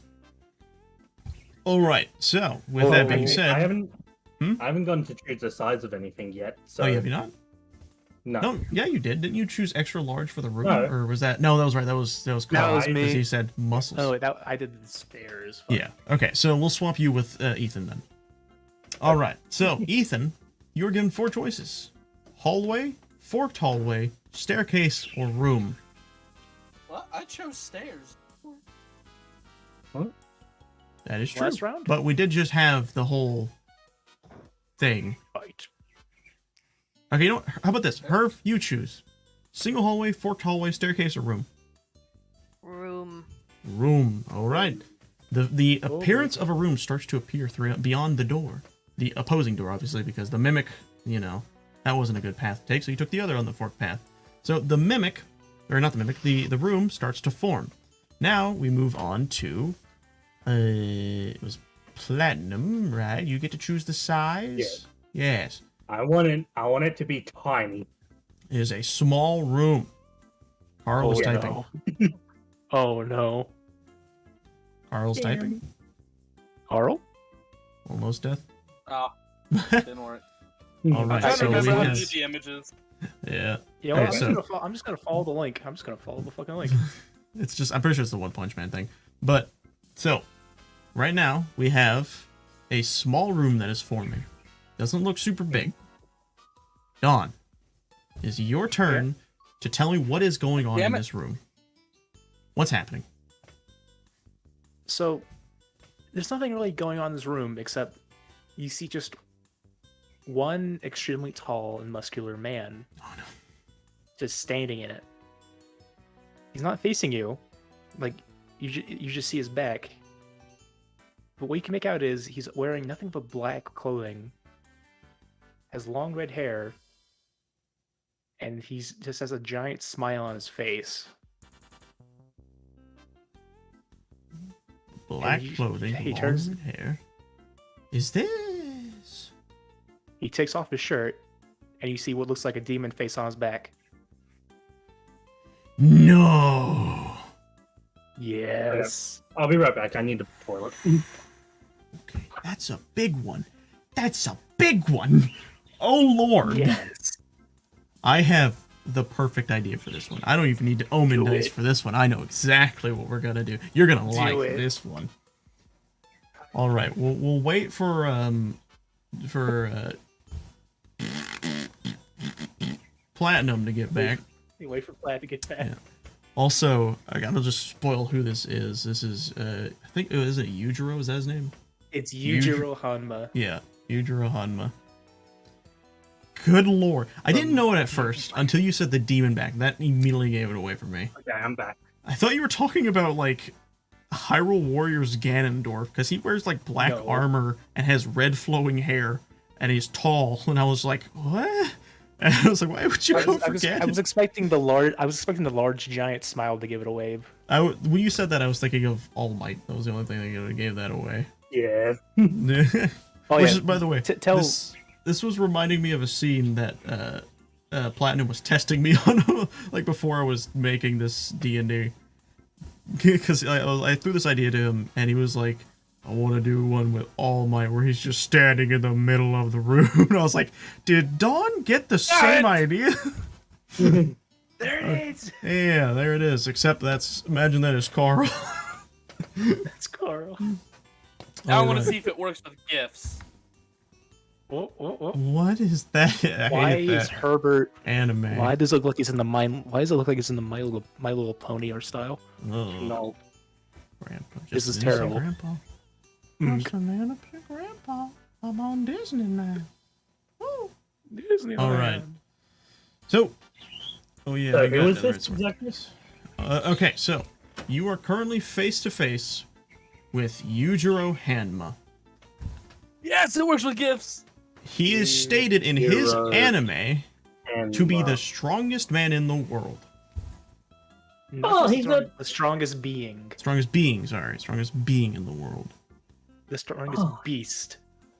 All right. So with that being said, I haven't Hmm? I haven't gone to choose the size of anything yet. So oh, have you not? no. No, yeah, you did. Didn't you choose extra large for the room, No. or was that? No, that was right. That was That was Carl, me. because he said muscles. Oh, I did the stairs. Fuck. yeah. Okay, so we'll swap you with Ethan then. All right. So Ethan, you're given 4 choices: hallway, forked hallway, staircase, or room. Well, I chose stairs. That is true. Last round? But we did just have the whole thing. Fight. Okay, you know what? How about this? Herv, you choose: single hallway, forked hallway, staircase, or room. Room. Room. All right. The Oh, appearance of a room starts to appear beyond the door, the opposing door, obviously, because the mimic, that wasn't a good path to take, so you took the other on the forked path. So the mimic, or not the mimic, the room starts to form. Now we move on to, it was platinum, right? You get to choose the size. Yes. Yes. I want it to be tiny. It is a small room. Carl is Oh, typing. no. Oh no. Carl's typing. Carl? Almost death. Ah, didn't work. All I'm right. trying to So we remember how to have, do the images. yeah. You know, Okay, what, so- I'm just gonna follow the link. I'm just gonna follow the fucking link. It's just, I'm pretty sure it's the One Punch Man thing. But, so, right now, we have a small room that is forming. Doesn't look super big. Dawn, it's your turn to tell me what is going on Damn in it. this room. What's happening? So, there's nothing really going on in this room except you see just one extremely tall and muscular man Oh no. just standing in it. He's not facing you, like you just see his back. But what you can make out is he's wearing nothing but black clothing, has long red hair, and he's just has a giant smile on his face. Black he- clothing, he long turns- red hair. Is this? He takes off his shirt, and you see what looks like a demon face on his back. No. Yes. I'll be right back. I need the toilet. Okay, that's a big one. That's a big one. Oh lord. Yes. I have the perfect idea for this one. I don't even need to omen Do dice it. for this one. I know exactly what we're gonna do. You're gonna like it. this one. All right, we'll wait for Platinum to get back. You wait for Plaid to get back. Yeah. Also, I gotta just spoil who this is. This is I think is it Yujiro? Is that his name? It's Yujiro Hanma. Yeah, Yujiro Hanma. Good lord. I didn't know it at first until you said the demon back. That immediately gave it away for me. Okay, I'm back. I thought you were talking about, like, Hyrule Warriors Ganondorf, because he wears, like, black No. armor and has red flowing hair, and he's tall, and I was like, what? And I was like, why would you go for I was Ganon? expecting the large giant smile to give it away. When you said that, I was thinking of All Might. That was the only thing that gave that away. Yeah. Oh Which yeah. is, by the way, Tell this was reminding me of a scene that Platinum was testing me on, like, before I was making this D&D. Because I threw this idea to him, and he was like, I want to do one with All Might where he's just standing in the middle of the room. And I was like, did Dawn get the same idea? There it is. Yeah, there it is. Except imagine that is Carl. That's Carl. Now I want to Alright. see if it works with gifts. Whoa, whoa, whoa. What is that? I Why hate is that Herbert? anime. Why does it look like he's in the Why does it look like he's in the My Little Pony art style? Ugh. No. Grandpa. This is Did you say terrible. Grandpa? Mm. What's the name of your Grandpa? I'm on Disney now. Woo. Disney. All right. So, oh yeah, So I who got is another this sword. exactly? Okay, so you are currently face to face with Yujiro Hanma. Yes, it works with gifts. He is stated in his Yujiro anime And to be the strongest man in the world. Not Oh, the he's the strongest being. Strongest being, sorry. Strongest being in the world. The strongest Oh. beast.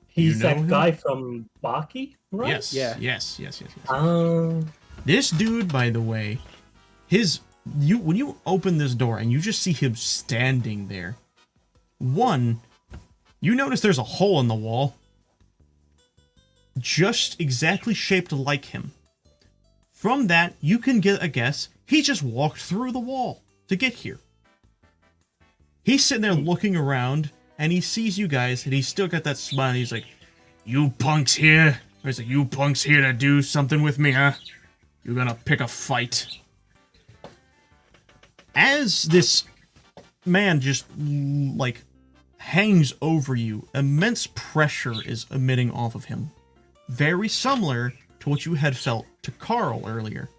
he's You know that him? guy from Baki, right? Yes, Yeah. yes. Um, This dude, by the way, when you open this door and you just see him standing there, one, you notice there's a hole in the wall, just exactly shaped like him. From that, you can get a guess. He just walked through the wall to get here. He's sitting there looking around, and he sees you guys, and he's still got that smile. And he's like, "You punks here?" Or he's like, "You punks here to do something with me, huh? You're gonna pick a fight." As this man just, like, hangs over you, immense pressure is emitting off of him. Very similar to what you had felt to Carl earlier.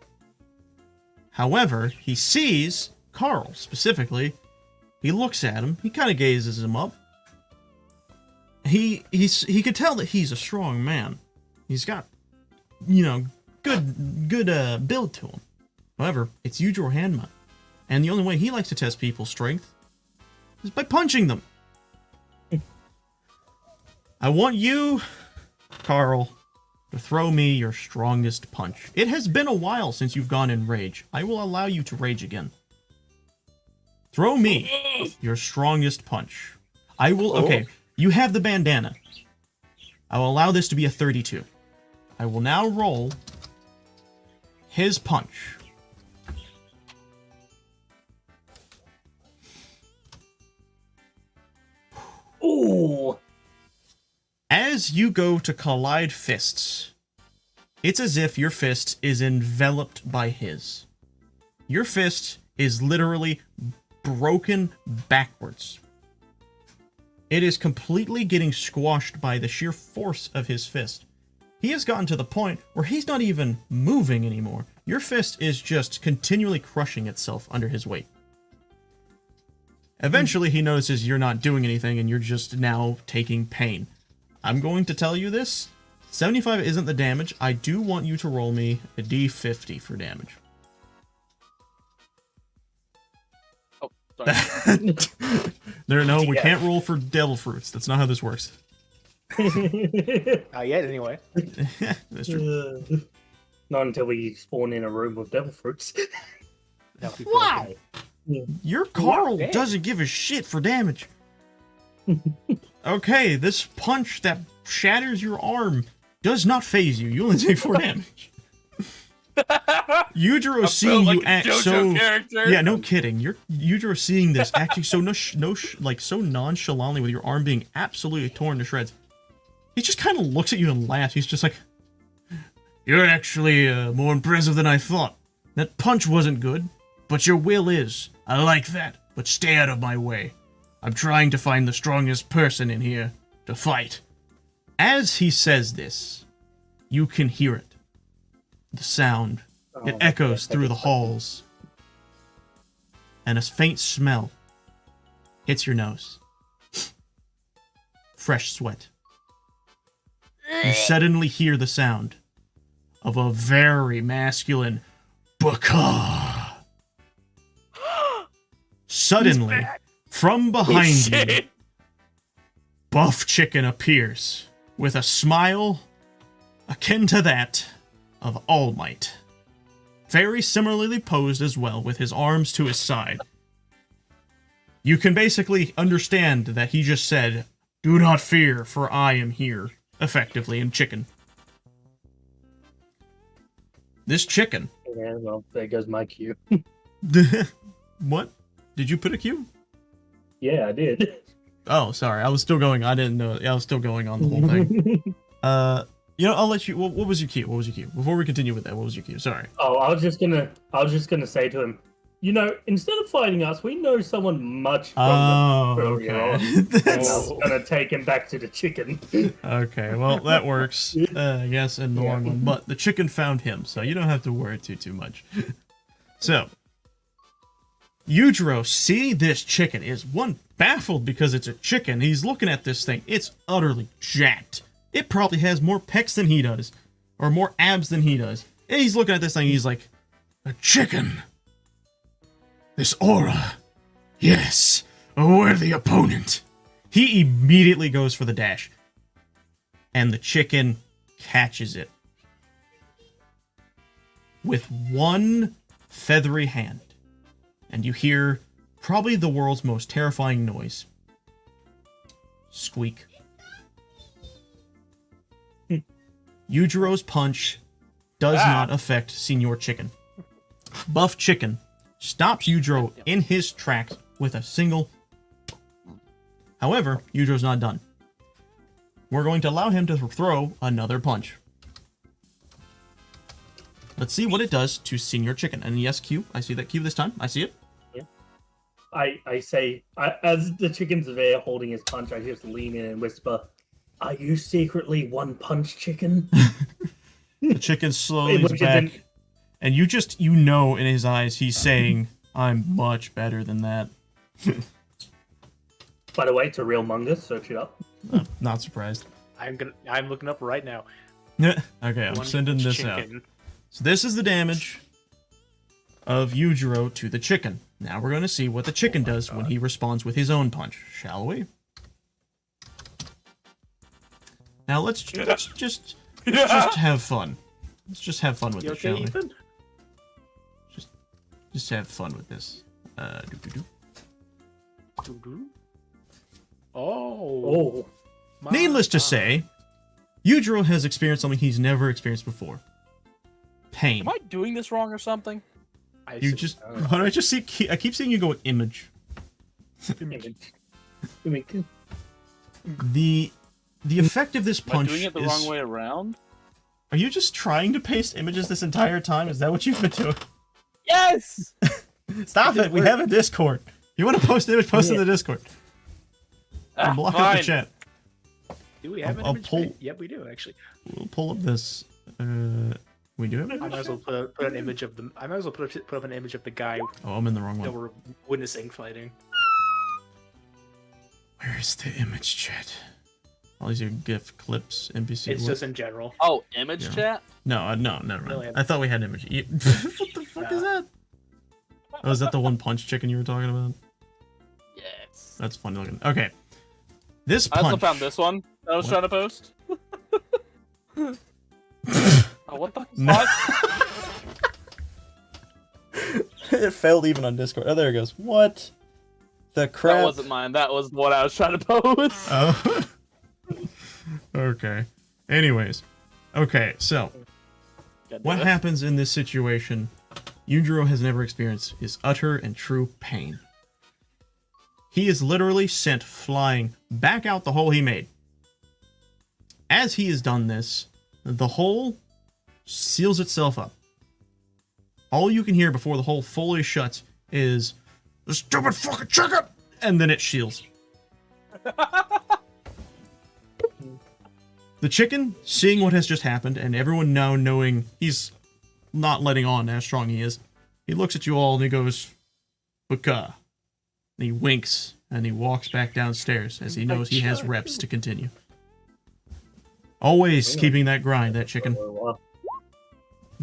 However, he sees Carl specifically. He looks at him. He kind of gazes him up. He could tell that he's a strong man. He's got, good build to him. However, it's Yujiro Hanma, and the only way he likes to test people's strength is by punching them. I want you, Carl, to throw me your strongest punch. It has been a while since you've gone in rage. I will allow you to rage again. Throw me your strongest punch. I will. Okay, you have the bandana. I will allow this to be a 32. I will now roll his punch. ooh, As you go to collide fists, it's as if your fist is enveloped by his. Your fist is literally broken backwards. It is completely getting squashed by the sheer force of his fist. He has gotten to the point where he's not even moving anymore. Your fist is just continually crushing itself under his weight. Eventually, he notices you're not doing anything and you're just now taking pain. I'm going to tell you this. 75 isn't the damage. I do want you to roll me a d50 for damage. Oh, sorry. We can't roll for devil fruits. That's not how this works. Not yet, anyway. That's true. not until we spawn in a room with devil fruits. That'll be Wow. broken. Your Carl Wow. doesn't give a shit for damage. Okay, this punch that shatters your arm does not phase you. You only take 4 damage. Yujiro seeing like you a act JoJo so character. yeah, no kidding. Yujiro seeing this acting so so nonchalantly with your arm being absolutely torn to shreds. He just kind of looks at you and laughs. He's just like, "You're actually more impressive than I thought. That punch wasn't good, but your will is. I like that. But stay out of my way. I'm trying to find the strongest person in here to fight." As he says this, you can hear it. The sound. It echoes through the halls. And a faint smell hits your nose. Fresh sweat. You suddenly hear the sound of a very masculine Baka. Suddenly, from behind you, Buff Chicken appears with a smile akin to that of All Might. Very similarly posed as well, with his arms to his side. You can basically understand that he just said, "Do not fear, for I am here," effectively, in chicken. This chicken. Yeah, well, there goes my cue. What? Did you put a cue? Yeah, I did. Oh, sorry. I was still going. I didn't know. I was still going on the whole thing. I'll let you. What was your cue? What was your cue? Before we continue with that, what was your cue? Sorry. Oh, I was just gonna say to him, instead of fighting us, we know someone much stronger earlier on. And I was gonna take him back to the chicken. Okay, well, that works, I guess, in the long run. But the chicken found him, so you don't have to worry too much. So, Yujiro, see this chicken, is baffled because it's a chicken. He's looking at this thing. It's utterly jacked. It probably has more pecs than he does, or more abs than he does. And he's looking at this thing, he's like, a chicken. This aura. Yes, a worthy opponent. He immediately goes for the dash. And the chicken catches it. With one feathery hand. And you hear probably the world's most terrifying noise. Squeak. Yujiro's punch does not affect Senior Chicken. Buff Chicken stops Yujiro in his tracks with a single. However, Yujiro's not done. We're going to allow him to throw another punch. Let's see what it does to Senior Chicken. And yes, Q. I see that Q this time. I see it. Yeah. I say, as the chicken's there holding his punch, I just lean in and whisper, "Are you secretly one punch chicken?" The chicken slowly is back. And you know in his eyes, he's saying, "I'm much better than that." By the way, it's a real manga. Search it up. Not surprised. I'm looking up right now. Okay, I'm sending this out. So this is the damage of Yujiro to the chicken. Now we're going to see what the chicken does when he responds with his own punch, shall we? Now let's just have fun. Let's just have fun with this, shall we? Ethan? Just have fun with this. Oh. Needless to say, Yujiro has experienced something he's never experienced before. Pain. Am I doing this wrong or something? Why do I just see? I keep seeing you go with image. The effect of this punch Am I doing it the wrong way around? Are you just trying to paste images this entire time? Is that what you've been doing? Yes! Stop it! We have a Discord. You want to post an image? Post in the Discord. Or block out the chat. Do we have an image? Yep, we do actually. We'll pull up this. We do have an I image? might as well put an image of them. I might as well put up an image of the guy Oh, I'm in the wrong that one. we're witnessing fighting. Where is the image chat? All these are GIF clips, NPC. It's just in general. Oh, image chat? No, never mind. Really? I thought we had image. What the fuck is that? Oh, is that the one punch chicken you were talking about? Yes. That's funny looking. Okay. This I punch. also found this one that I was trying to post. Oh, what the No. fuck? It failed even on Discord. Oh, there it goes. What? The crap? That wasn't mine. That was what I was trying to post. Oh. Okay. Anyways. Okay, so. What happens in this situation? Yujiro has never experienced his utter and true pain. He is literally sent flying back out the hole he made. As he has done this, the hole seals itself up. All you can hear before the hole fully shuts is the stupid fucking chicken, and then it shields. The chicken, seeing what has just happened, and everyone now knowing he's not letting on how strong he is, he looks at you all and he goes, "Baka." And he winks and he walks back downstairs as he knows he has reps to continue. Always keeping that grind, that chicken.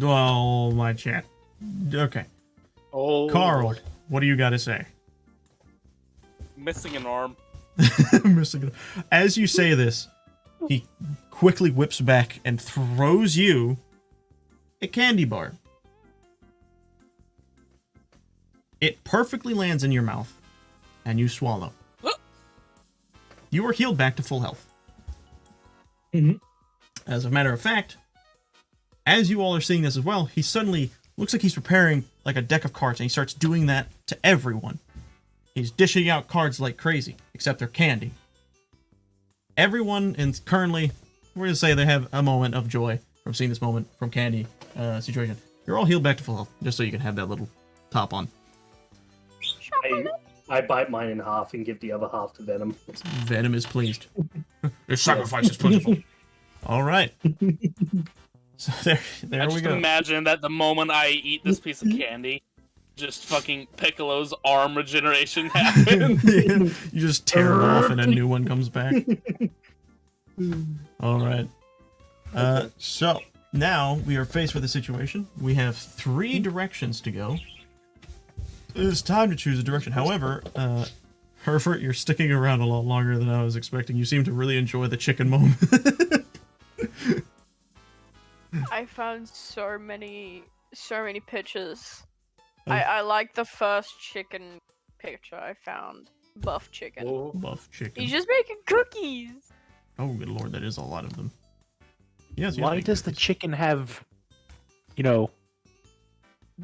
Oh, my chat. Okay. Oh, Carl, what do you got to say? Missing an arm. Missing it. As you say this, he quickly whips back and throws you a candy bar. It perfectly lands in your mouth. and you swallow. You are healed back to full health. As a matter of fact, as you all are seeing this as well, he suddenly looks like he's preparing like a deck of cards, and he starts doing that to everyone. He's dishing out cards like crazy, except they're candy. Everyone, and currently, we're going to say they have a moment of joy from seeing this moment from candy situation. You're all healed back to full health, just so you can have that little top on. I bite mine in half and give the other half to Venom. Venom is pleased. Your sacrifice is plentiful. All right. So there I we just go. imagine that the moment I eat this piece of candy, just fucking Piccolo's arm regeneration happens. You just tear it off and a new one comes back. All right. So now we are faced with a situation. We have 3 directions to go. It's time to choose a direction. However, Herford, you're sticking around a lot longer than I was expecting. You seem to really enjoy the chicken moment. I found so many pictures. I like the first chicken picture I found. Buff chicken. Oh, buff chicken. He's just making cookies. Oh, good lord, that is a lot of them. Yes. Why does the chicken have, you know,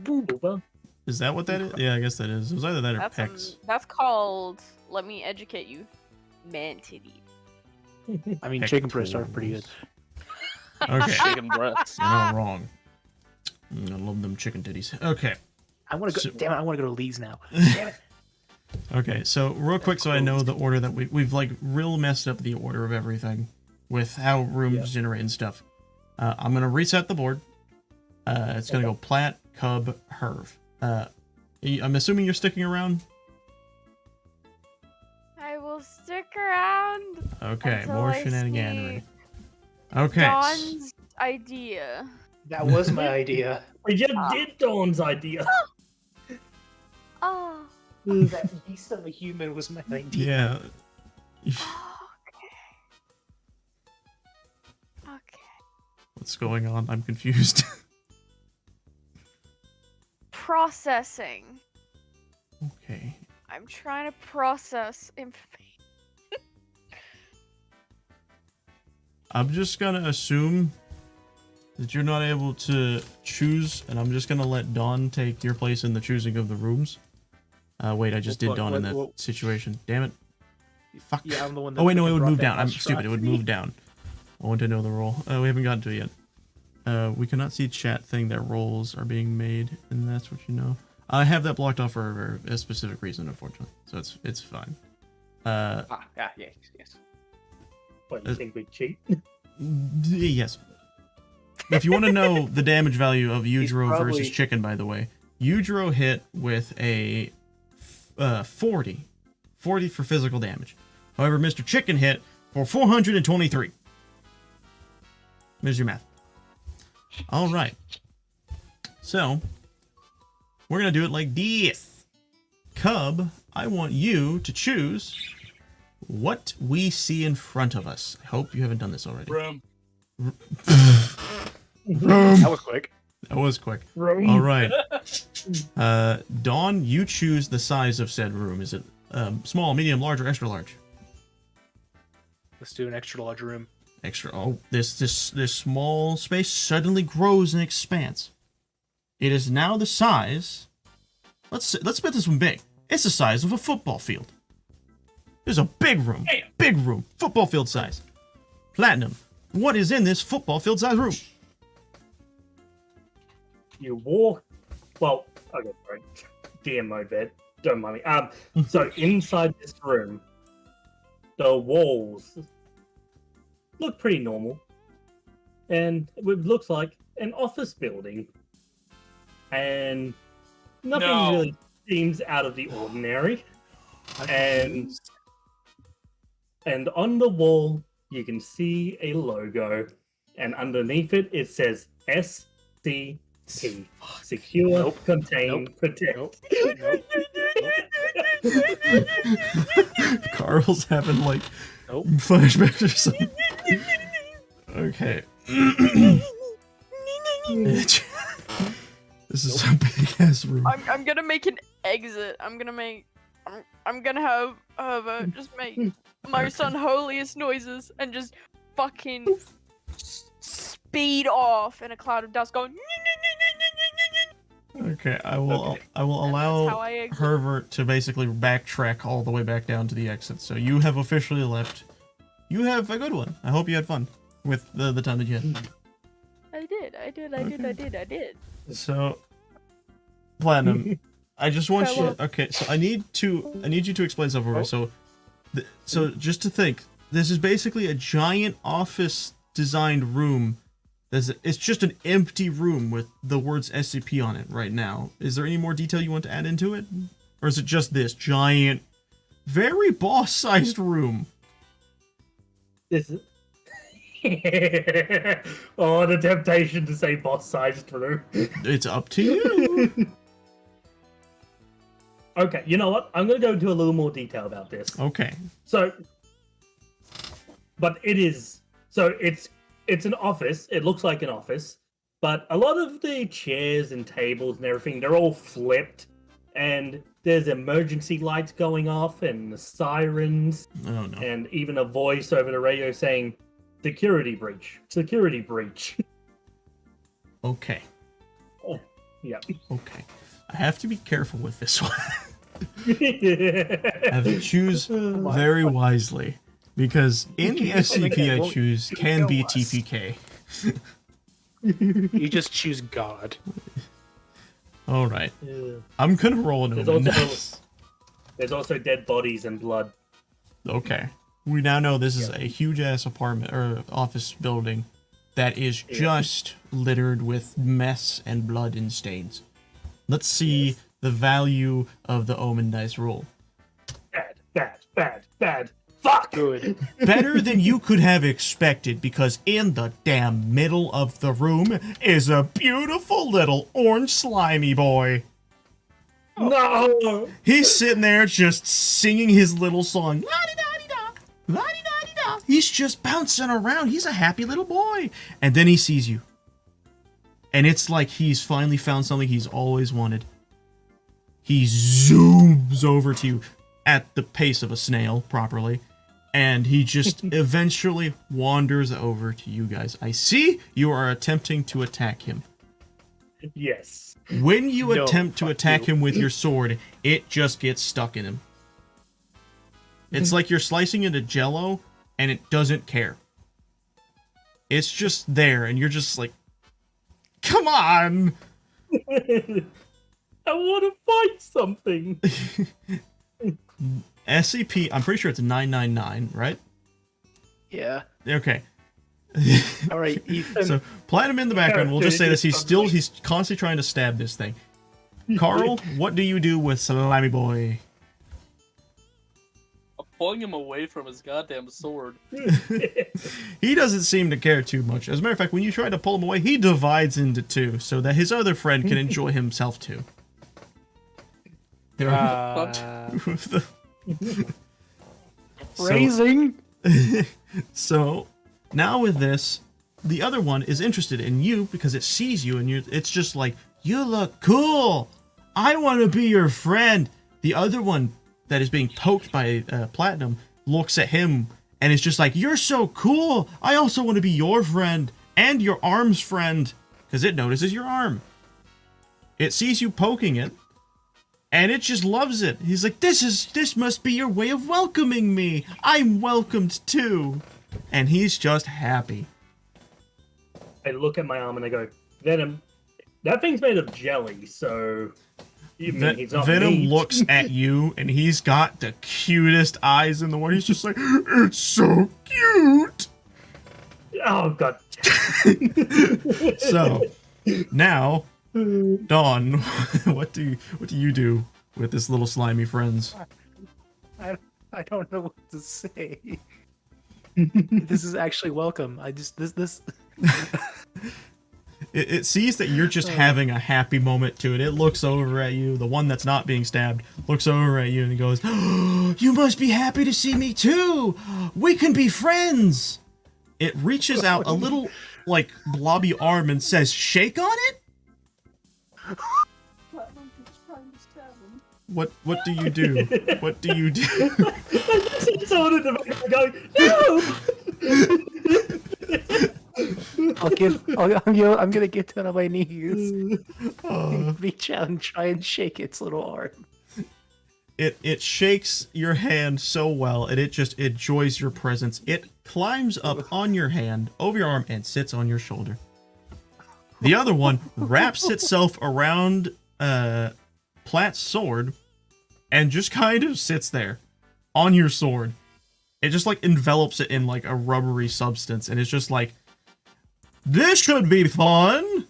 Booba? Is that what that is? Yeah, I guess that is. It was either that or pecs. That's called. Let me educate you. Man titty. I mean, chicken breasts are pretty good. Okay. Chicken breasts. You're not wrong. I love them chicken titties. Okay. I want to go. So- Damn it! I want to go to Lee's now. Damn it! Okay, so real quick, so I know the order that we've like real messed up the order of everything with how rooms generate and stuff. I'm gonna reset the board. It's gonna go Plat, Cub, Herv. I'm assuming you're sticking around. I will stick around. Okay, until more I shenaniganery. see Okay. Dawn's idea. That was my idea. We just did Dawn's idea. Oh. That beast of a human was my idea. Yeah. Okay. What's going on? I'm confused. Processing. Okay. I'm trying to process information. I'm just gonna assume that you're not able to choose, and I'm just gonna let Dawn take your place in the choosing of the rooms. Wait, I just did Dawn in that situation. Damn it. Fuck. Yeah, I'm the one that Oh wait, no, it would brought move that down. I'm last stupid. It would try. move down. I want to know the roll. We haven't gotten to it yet. We cannot see chat thing that rolls are being made, and that's what you know. I have that blocked off for a specific reason, unfortunately. So it's fine. Yeah, yes. What, you think we cheat? Yes. If you want to know the damage value of Yujiro probably- versus Chicken, by the way, Yujiro hit with a 40 for physical damage. However, Mr. Chicken hit for 423. There's your math. All right. So, we're going to do it like this. Cub, I want you to choose what we see in front of us. I hope you haven't done this already. Room. That was quick. That was quick. All right. Dawn, you choose the size of said room. Is it small, medium, large, or extra large? Let's do an extra large room. Extra. Oh, this small space suddenly grows and expands. It is now the size. Let's make this one big. It's the size of a football field. There's a big room. Big room. Football field size. Platinum. What is in this football field size room? You walk. Well, okay, sorry. DM mode bed. Don't mind me. So inside this room, the walls look pretty normal, and it looks like an office building, and nothing No. really seems out of the ordinary. And on the wall, you can see a logo, and underneath it, it says SCP. Secure, Nope. contain, Nope. protect. Nope. Carl's having like Nope. flashbacks or something. Okay. This is a big ass room. I'm gonna make an exit. I'm gonna make I'm gonna have just make most unholiest noises and just fucking speed off in a cloud of dust, going. Okay, I will Okay. allow That's how I exit. Herbert to basically backtrack all the way back down to the exit. So you have officially left. You have a good one. I hope you had fun with the time that you had. I did. So, Platinum, I just want you. Farewell. Okay, so I need you to explain something for me. So, so just to think, this is basically a giant office designed room. It's just an empty room with the words SCP on it right now. Is there any more detail you want to add into it, or is it just this giant, very boss-sized room? This is... Oh, the temptation to say boss-sized room. It's up to you. Okay, you know what? I'm going to go into a little more detail about this. Okay. So, but it is... So, it's an office. It looks like an office. But a lot of the chairs and tables and everything, they're all flipped. And there's emergency lights going off and sirens. Oh no. And even a voice over the radio saying, security breach. Security breach. Okay. Yeah. Okay. I have to be careful with this one. I have to choose very wisely. Because any SCP I choose can be TPK. You just choose God. Alright. I'm gonna roll an There's omen also- dice. There's also dead bodies and blood. Okay. We now know this is a huge ass apartment or office building that is just littered with mess and blood and stains. Let's see the value of the omen dice roll. Bad. Fuck! Good. Better than you could have expected, because in the damn middle of the room is a beautiful little orange slimy boy. No! He's sitting there just singing his little song. La-di-da-di-da, la-di-da-di-da. He's just bouncing around. He's a happy little boy. And then he sees you. And it's like he's finally found something he's always wanted. He zooms over to you at the pace of a snail, properly. And he just eventually wanders over to you guys. I see you are attempting to attack him. Yes. When you No, attempt to fuck attack you. him with your sword, it just gets stuck in him. It's like you're slicing into jello, and it doesn't care. It's just there, and you're just like, come on! I want to fight something. SCP, I'm pretty sure it's 999, right? Yeah. Okay. All right, Ethan. So, Platinum in the background, we'll just say this, he's constantly trying to stab this thing. Carl, what do you do with Slimy Boy? I'm pulling him away from his goddamn sword. He doesn't seem to care too much. As a matter of fact, when you try to pull him away, he divides into two so that his other friend can enjoy himself too. There are two of them. Phrasing. So, now with this, the other one is interested in you because it sees you and it's just like, you look cool. I want to be your friend. The other one that is being poked by Platinum looks at him and is just like, you're so cool. I also want to be your friend and your arm's friend because it notices your arm. It sees you poking it and it just loves it. He's like, this must be your way of welcoming me. I'm welcomed too. And he's just happy. I look at my arm and I go, Venom, that thing's made of jelly, so you mean he's not Venom meat? looks at you and he's got the cutest eyes in the world. He's just like, it's so cute. Oh god. So now, Dawn, what do you do with this little slimy friends? I don't know what to say. This is actually welcome. This. It sees that you're just having a happy moment to it. It looks over at you. The one that's not being stabbed looks over at you and goes, oh, you must be happy to see me too. We can be friends. It reaches out a little, like, blobby arm and says, shake on it? What do you do? What do you do? I just someone in the back going, no! I'm gonna get down on my knees, Uh, reach out and try and shake its little arm. it shakes your hand so well, and it just enjoys your presence. It climbs up on your hand, over your arm, and sits on your shoulder. The other one wraps itself around Platt's sword and just kind of sits there on your sword. It just like envelops it in like a rubbery substance, and it's just like, this should be fun.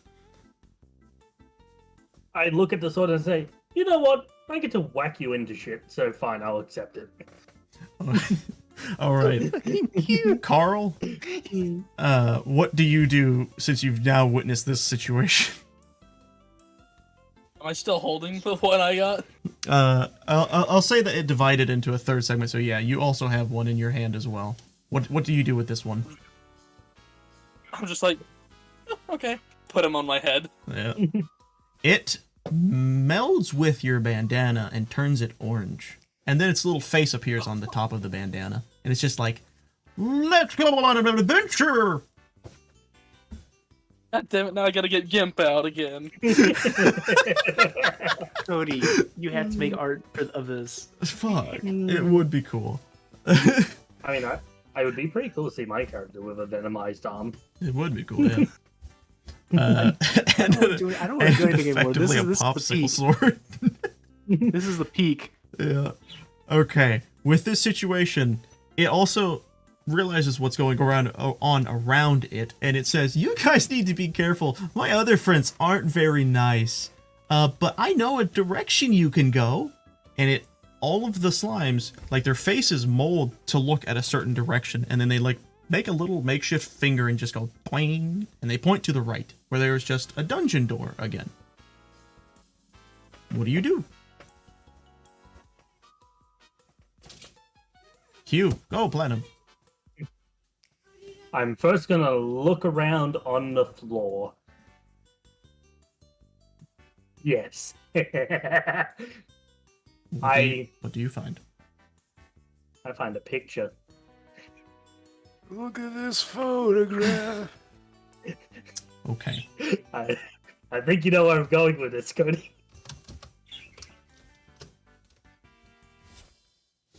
I look at the sword and say, you know what? I get to whack you into shit, so fine, I'll accept it. All right, Carl. What do you do since you've now witnessed this situation? Am I still holding the one I got? I'll say that it divided into a third segment. So yeah, you also have one in your hand as well. What do you do with this one? I'm just like, "Oh, okay. Put him on my head. Yeah. It melds with your bandana and turns it orange. And then its little face appears on the top of the bandana. And it's just like, let's go on an adventure! God damn it, now I gotta get Gimp out again. Cody, you have to make art of this. Fuck. It would be cool. I mean, I would be pretty cool to see my character with a venomized arm. It would be cool, yeah. I don't want to do anything anymore. This effectively is a the popsicle peak. sword. This is the peak. Yeah. Okay. With this situation, it also realizes what's going on around it, and it says, "You guys need to be careful. My other friends aren't very nice. But I know a direction you can go." And all of the slimes, like their faces mold to look at a certain direction, and then they like make a little makeshift finger and just go boing, and they point to the right, where there's just a dungeon door again. What do you do? Q, go Platinum. I'm first gonna look around on the floor. Yes. What do you find? I find a picture. Look at this photograph. Okay. I think you know where I'm going with this, Cody.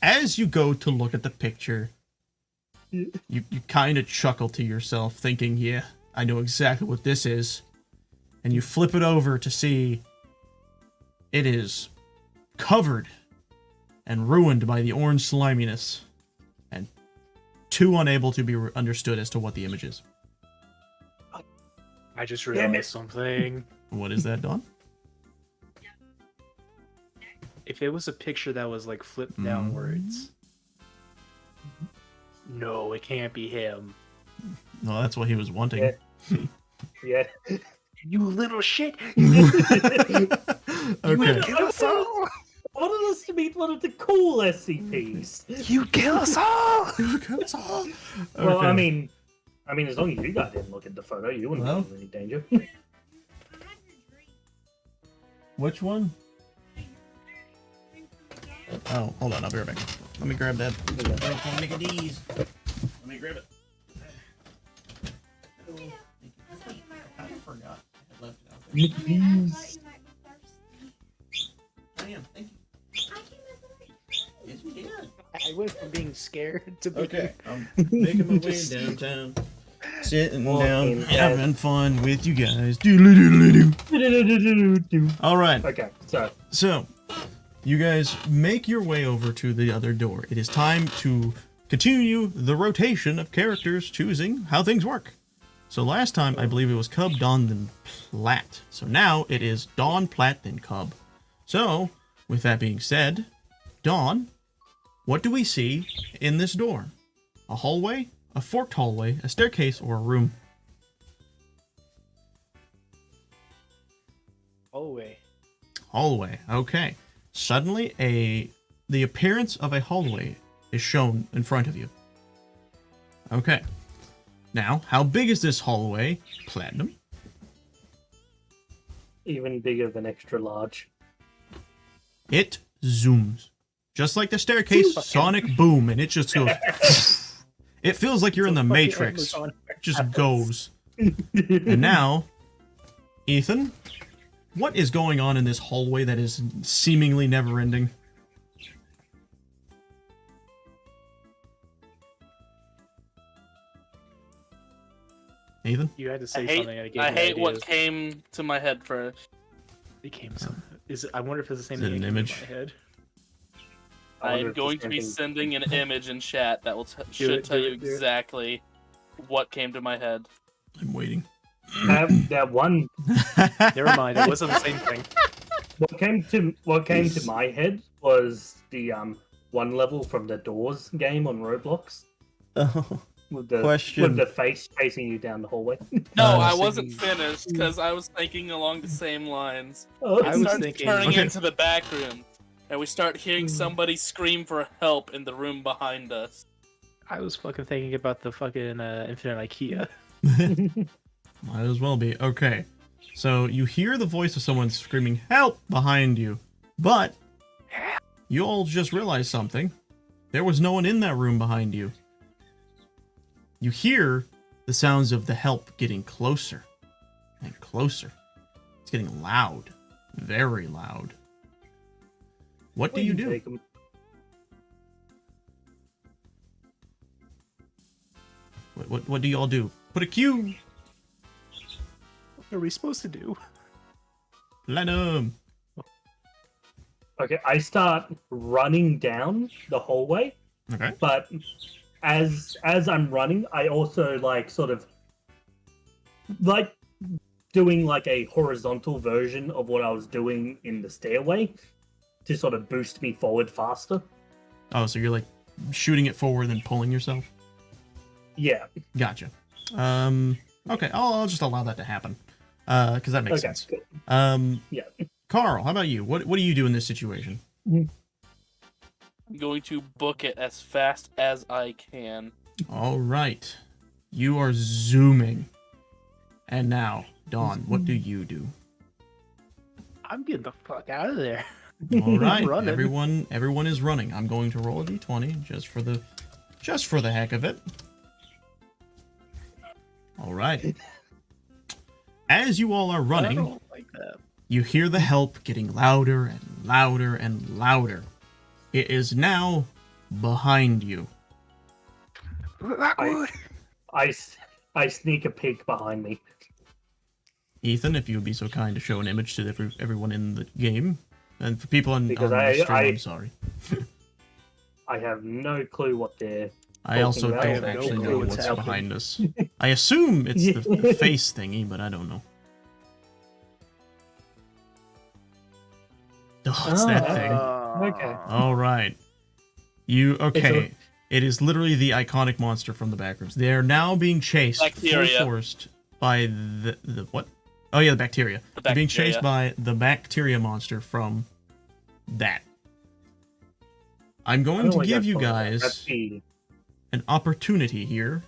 As you go to look at the picture, you kind of chuckle to yourself, thinking, yeah, I know exactly what this is. And you flip it over to see it is covered and ruined by the orange sliminess, and too unable to be understood as to what the image is. I just realized something. What is that, Dawn? If it was a picture that was like flipped downwards, no, it can't be him. No, that's what he was wanting. Yeah. You little shit! Okay. I wanted us to meet one of the cool SCPs. You kill us all! Well, Okay. I mean, as long as you guys didn't look at the photo, you wouldn't Well. be in any danger. Which one? Oh, hold on, I'll be right back. Let me grab that. Let me grab it. I forgot. I left it out there. Damn, thank you. Yes, you did. I went from being scared to being... Okay, I'm making my way downtown. Sitting Walking down, having dead. fun with you guys. Doodle-doodle-doo. All right. Okay, So, you guys make your way over to the other door. It is time to continue the rotation of characters choosing how things work. So last time, I believe it was Cub, Dawn, then Platt. So now it is Dawn, Platt, then Cub. So, with that being said, Dawn, what do we see in this door? A hallway, a forked hallway, a staircase, or a room? Hallway. Hallway. Okay. Suddenly, the appearance of a hallway is shown in front of you. Okay. Now, how big is this hallway? Platinum. even bigger than extra large. It zooms. Just like the staircase, sonic boom, and it just goes. It feels like you're in the Matrix. Just goes. And now, Ethan, what is going on in this hallway that is seemingly never ending? Ethan? You had to say I hate, something. I hate what came to my head first. became some. I wonder if it's the same Is it thing an that came image? to my head. I I wonder am if the going to same be thing- sending an image in chat that will should tell you exactly what came to my head. I'm waiting. That one. Never mind. It wasn't the same thing. What came to my head was the one level from the Doors game on Roblox Oh, with the Question. with the face chasing you down the hallway. No, I was wasn't finished because I was thinking along the same lines. Oh, It I was starts thinking- turning Okay. into the back room, and we start hearing somebody scream for help in the room behind us. I was fucking thinking about the fucking Infinite IKEA. Might as well be. Okay. So you hear the voice of someone screaming, "Help!" behind you. But you all just realized something. There was no one in that room behind you. You hear the sounds of the help getting closer and closer. It's getting loud. Very loud. What do you do? Take 'em. What do you all do? Put a Q. What are we supposed to do? Lenum. Okay, I start running down the hallway, Okay. but as I'm running, I also like sort of like doing like a horizontal version of what I was doing in the stairway to sort of boost me forward faster. Oh, so you're like shooting it forward and pulling yourself? Yeah. Gotcha. Okay, I'll just allow that to happen. Because that makes Okay. sense. Good. Yeah. Carl, how about you? What do you do in this situation? I'm going to book it as fast as I can. All right. You are zooming. And now, Dawn, what do you do? I'm getting the fuck out of there. All right. running. Everyone is running. I'm going to roll a d20 just for the heck of it. All right. As you all are I running, don't like that. you hear the help getting louder and louder and louder. It is now behind you. I sneak a peek behind me. Ethan, if you would be so kind to show an image to everyone in the game. And for people on Because the stream, I- I'm sorry. I have no clue what they're. I also about. I don't have no actually clue know what's what's happening. behind us. I assume it's the face thingy, but I don't know. Oh, it's that thing. Okay. All right. Okay. It is literally the iconic monster from the backrooms. They are now being chased Bacteria. full forced by the what? Oh yeah, the bacteria. The They're being chased bacteria. by the bacteria monster from that. I'm I going don't to like give that you photo. guys That's the- an opportunity here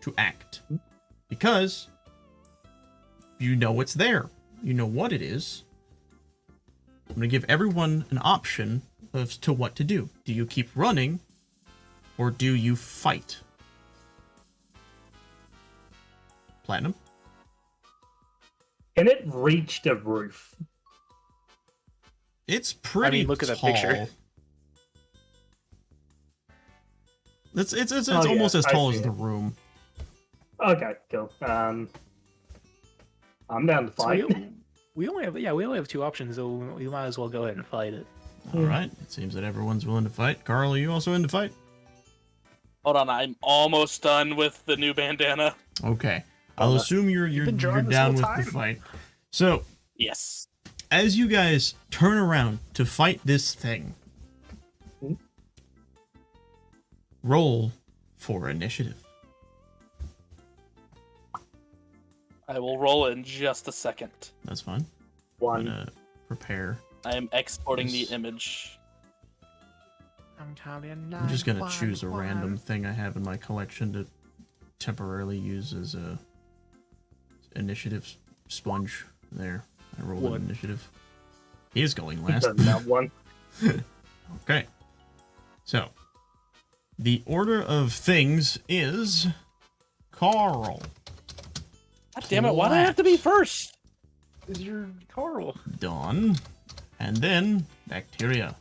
to act. Because you know it's there. You know what it is. I'm going to give everyone an option as to what to do. Do you keep running or do you fight? Platinum? Can it reach the roof? It's pretty look at that tall. picture. It's Oh, yeah, almost as I tall see as the it. room. Okay, cool. I'm down to So fight. we only have two options, so we might as well go ahead and fight it. All right. It seems that everyone's willing to fight. Carl, are you also in to fight? Hold on, I'm almost done with the new bandana. Okay. I'll assume you're been drawing this down with whole the time. fight. So, Yes. as you guys turn around to fight this thing, roll for initiative. I will roll in just a second. That's fine. I'm One. gonna prepare. I am exporting Yes. the image. I'm just gonna choose a random thing I have in my collection to temporarily use as a initiative sponge. There, I rolled an One. initiative. He is going last. Done that one. Okay. So, the order of things is Carl. God damn it! Why do I have to be first? Is your Carl? Dawn, and then Bacteria.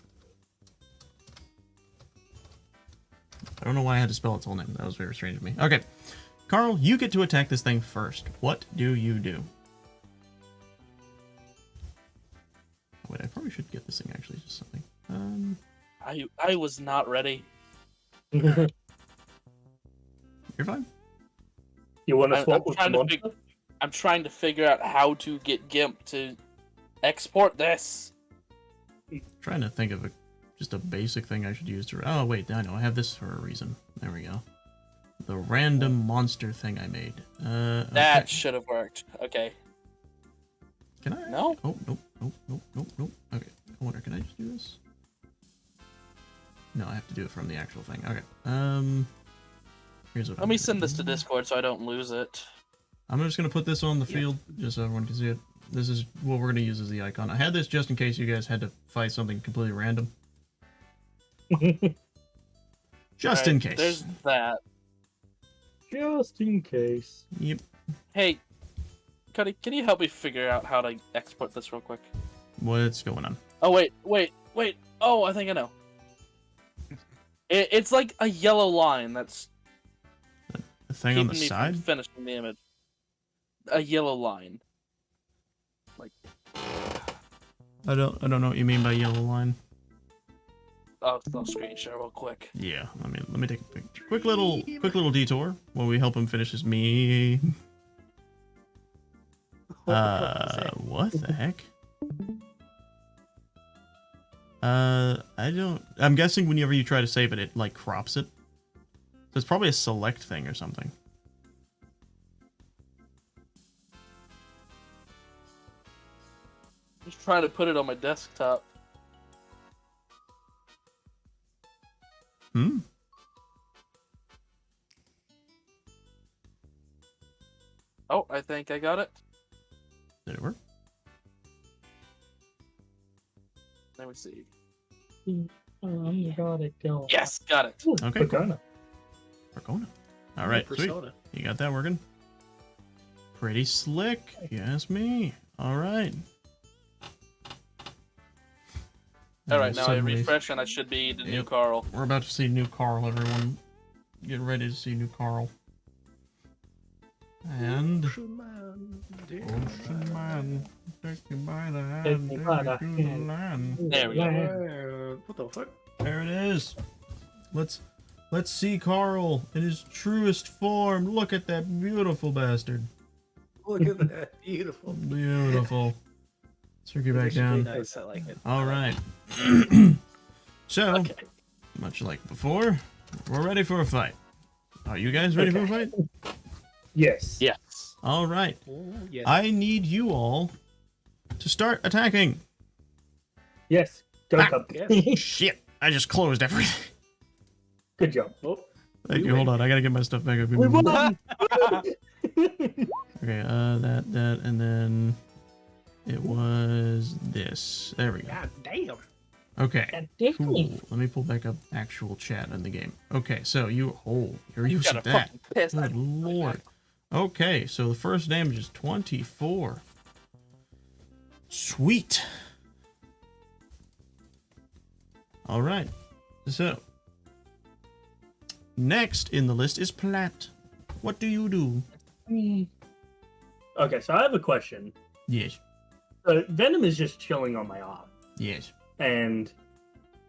I don't know why I had to spell its whole name. That was very strange to me. Okay, Carl, you get to attack this thing first. What do you do? Wait, I probably should get this thing actually. Just something. I was not ready. You're fine. You want to I'm swap with the trying to monster? I'm trying to figure out how to get GIMP to export this. Trying to think of just a basic thing I should use to. Oh wait, I know. I have this for a reason. There we go. The random monster thing I made. That Okay. should have worked. Okay. Can I? No? Oh, nope. Okay. I wonder, can I just do this? No, I have to do it from the actual thing. Okay. Here's what Let me send this to Discord so I don't lose it. I'm just gonna put this on the field just so everyone can see it. This is what we're gonna use as the icon. I had this just in case you guys had to fight something completely random. Just in Alright, case. There's that. Just in case. Yep. Hey, Cuddy, can you help me figure out how to export this real quick? What's going on? Oh, wait. Oh, I think I know. It's like a yellow line that's The thing on the keeping me side? from finishing the image. A yellow line. Like, I don't know what you mean by yellow line. I'll screen share real quick. Yeah, let me take a picture. Quick little detour while we help him finish his me. What the heck? I'm guessing whenever you try to save it, it like crops it. So it's probably a select thing or something. Just trying to put it on my desktop. Oh, I think I got it. Did it work? Let me see. Got it going. Yes, got it. Ooh, Okay, cool. Persona. Persona. All right, sweet. Persona. You got that working? Pretty slick, if you ask me. All right. All right, now I Suddenly- refresh and I should be the new Yep. Carl. We're about to see new Carl, everyone. Get ready to see new Carl. And Ocean Man, take me by the hand, Take me take by me the to the hand. land. There we go. What the fuck? There it is. Let's see Carl in his truest form. Look at that beautiful bastard. Look at that. Beautiful. Beautiful. Circle back down. Nice. I like it. All right. So, Okay. much like before, we're ready for a fight. Are you guys ready for a fight? Yes. Yes. All right. Oh, yes. I need you all to start attacking. Yes. Go, Ah. Cub. Yes. Shit! I just closed everything. Good job. Oh, Thank We you. Hold win. on. I gotta get my stuff back up. We won. Okay. That, and then it was this. There we go. God damn. Okay. Cool. Let me pull back up actual chat in the game. Okay. So you're used Got to a that. fucking piss. Good lord. Okay. So the first damage is 24. Sweet. All right. So next in the list is Plat. What do you do? Okay, so I have a question. Yes. Venom is just chilling on my arm, Yes. and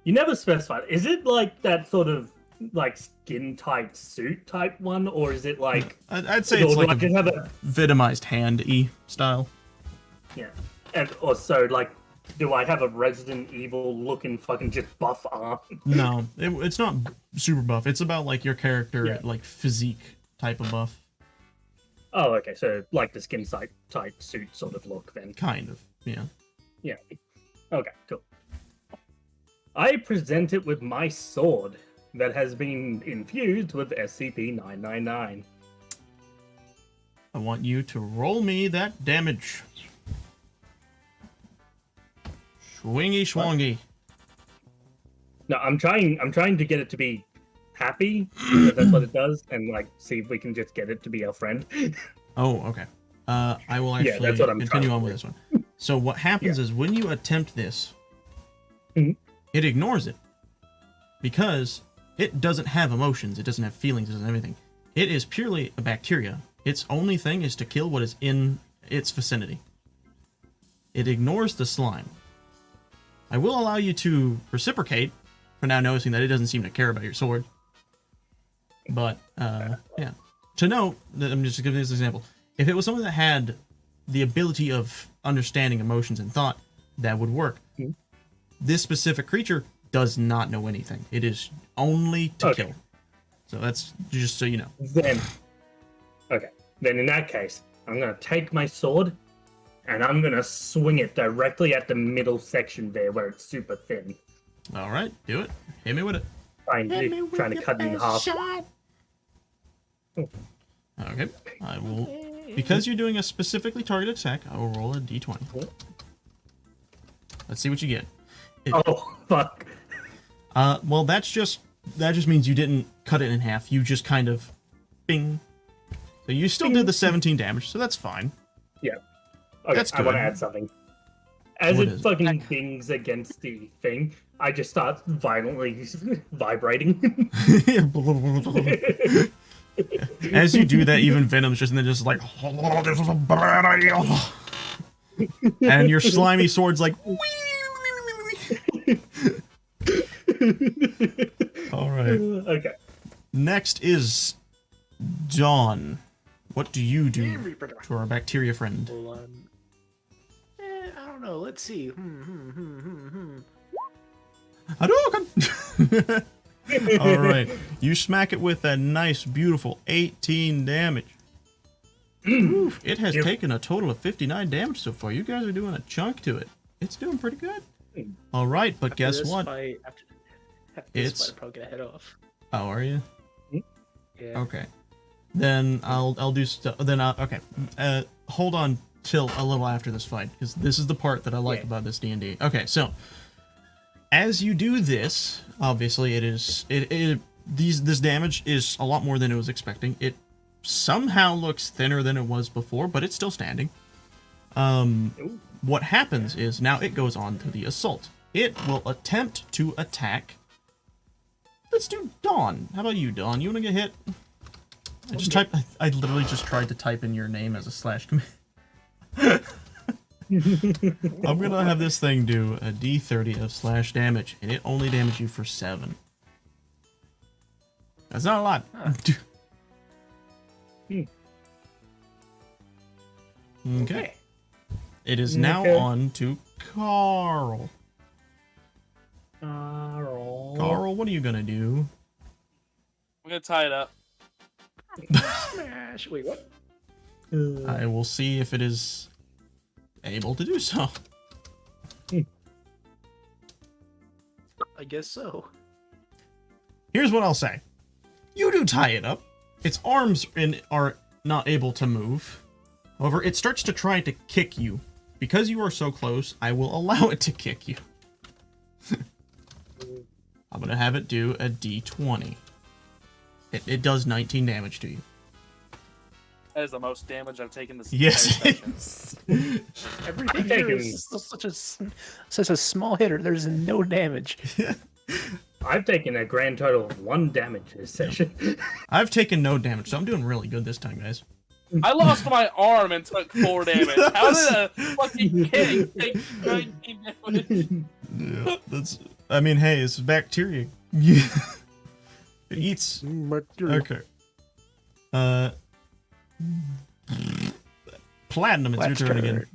you never specified. Is it like that sort of like skin tight suit type one, or is it like? I'd say or it's do like I a just have a venomized hand-y style. yeah, and or so like, do I have a Resident Evil looking fucking just buff arm? No, it's not super buff. It's about like your character, Yeah. like physique type of buff. Oh, okay, so like the skin tight suit sort of look then. Kind of. Yeah. Yeah. Okay, cool. I present it with my sword that has been infused with SCP-999. I want you to roll me that damage. Swingy schwangy. No, I'm trying to get it to be happy. That's what it does, and like see if we can just get it to be our friend. Oh, okay. I will Yeah, actually that's what I'm continue trying on to with this one. So what happens is when you attempt this, Mhm. it ignores it because it doesn't have emotions, it doesn't have feelings, it doesn't have anything. It is purely a bacteria. Its only thing is to kill what is in its vicinity. It ignores the slime. I will allow you to reciprocate for now noticing that it doesn't seem to care about your sword. But, yeah. To note, I'm just giving this example. If it was something that had the ability of understanding emotions and thought, that would work. Mhm. This specific creature does not know anything. It is only to Okay. kill. So that's just so you know. Then in that case, I'm gonna take my sword and I'm gonna swing it directly at the middle section there where it's super thin. All right, do it. Hit me with it. Trying to cut it in half. Okay, I will. Because you're doing a specifically targeted attack, I will roll a d20. Let's see what you get. Oh fuck! Well, that just means you didn't cut it in half. You just kind of, bing. So you still did the 17 damage, so that's fine. Yeah. Okay, That's I want to good. add something. As What it is it? fucking pings against the thing, I just start violently vibrating. As you do that, even Venom's just and then just like, oh, this is a bad idea. And your slimy sword's like, all right. Okay. Next is Dawn. What do you do Reaper. to our bacteria friend? Hold on. I don't know. Let's see. Hadouken! All right, you smack it with a nice, beautiful 18 damage. Oof, it has Yep. taken a total of 59 damage so far. You guys are doing a chunk to it. It's doing pretty good. All right, but guess After this what? Fight, after this It's- fight, I'm probably gonna head off. Oh, are you? Yeah. Okay. Then I'll do stuff. Then okay. Hold on till a little after this fight because this is the part that I like Yeah. about this D&D. Okay, so as you do this, obviously this damage is a lot more than it was expecting. It somehow looks thinner than it was before, but it's still standing. What happens is now it goes on to the assault. It will attempt to attack. Let's do Dawn. How about you, Dawn? You want to get hit? I literally just tried to type in your name as a slash command. I'm gonna have this thing do a d30 of slash damage, and it only damaged you for 7. That's not a lot. Okay. It is now Okay. on to Carl. Carl, what are you gonna do? I'm gonna tie it up. Smash. Wait, what? I will see if it is able to do so. I guess so. Here's what I'll say. You do tie it up. Its arms are not able to move. However, it starts to try to kick you. Because you are so close, I will allow it to kick you. I'm going to have it do a d20. It does 19 damage to you. That is the most damage I've taken this Yes, entire it session. is. Everything here is such a small hitter. There's no damage. I've taken a grand total of 1 damage this session. I've taken no damage, so I'm doing really good this time, guys. I lost my arm and took 4 damage. How did a fucking king take 19 damage? Yeah, that's. I mean, hey, it's bacteria. Yeah. It eats. Okay. Platinum, it's your turn again.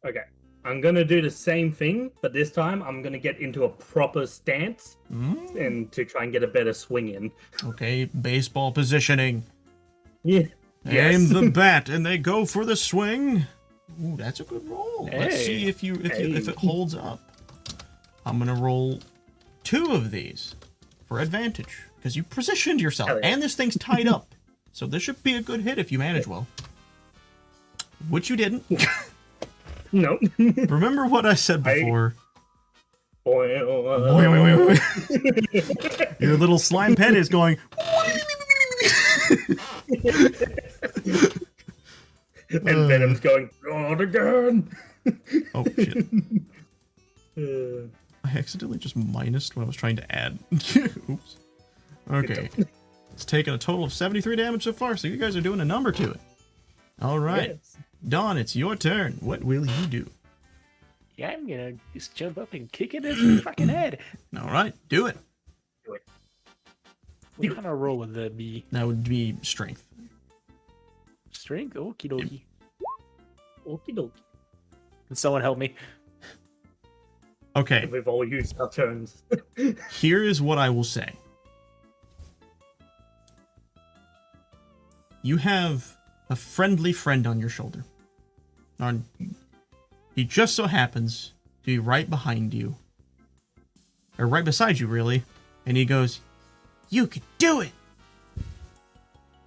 Okay. I'm gonna do the same thing, but this time I'm gonna get into a proper stance and to try and get a better swing in. Okay, baseball positioning. Yeah. Aim the bat, and they go for the swing. Ooh, that's a good roll. Let's see if it holds up. I'm gonna roll 2 of these for advantage because you positioned yourself, Hell yeah. and this thing's tied up, so this should be a good hit if you manage well. Which you didn't. No. Remember what I said before? Your little slime pet is going. And Venom's going, "God again!" Oh, shit. Uh, I accidentally just minused what I was trying to add. Oops. Okay. It's taken a total of 73 damage so far, so you guys are doing a number to it. All right. yes. Dawn, it's your turn. What will you do? Yeah, I'm gonna just jump up and kick it in his fucking head. All right, do it. What kind of roll would that be? That would be strength. Strength? Okie dokie. Okie dokie. Can someone help me? Okay, We've all used our turns. here is what I will say. You have a friendly friend on your shoulder. He just so happens to be right behind you. Or right beside you, really. And he goes, "You can do it!"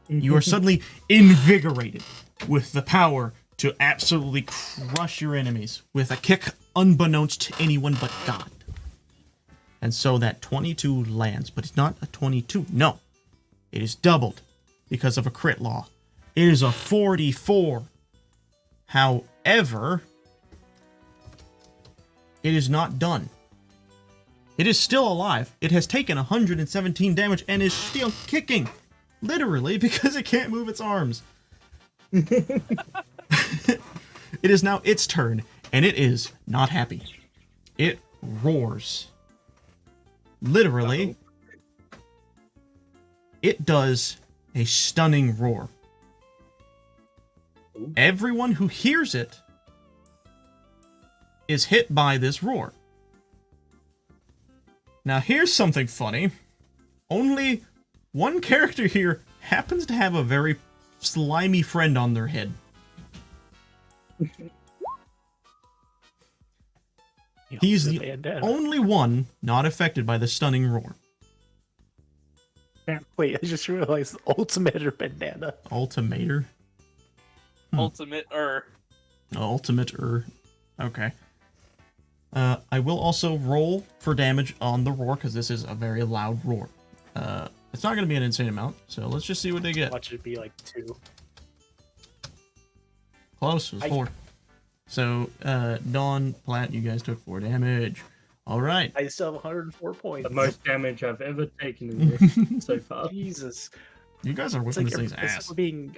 You are suddenly invigorated with the power to absolutely crush your enemies with a kick unbeknownst to anyone but God. And so that 22 lands, but it's not a 22. No, it is doubled because of a crit law. It is a 44. However, it is not done. It is still alive. It has taken 117 damage and is still kicking. Literally, because it can't move its arms. It is now its turn, and it is not happy. It roars. Literally, it does a stunning roar. Everyone who hears it is hit by this roar. Now, here's something funny. Only one character here happens to have a very slimy friend on their head. He's the only one not affected by the stunning roar. Wait, I just realized Ultimate bandana. Ultimator? Ultimate Ultimate. Okay. I will also roll for damage on the roar, because this is a very loud roar. It's not going to be an insane amount, so let's just see what they get. Watch it be like 2. Close, it was 4. So, Dawn, Plat, you guys took 4 damage. All right. I still have 104 points. The most damage I've ever taken in this so far. Jesus. You guys are It's whipping like, this thing's it's like ass. we're being...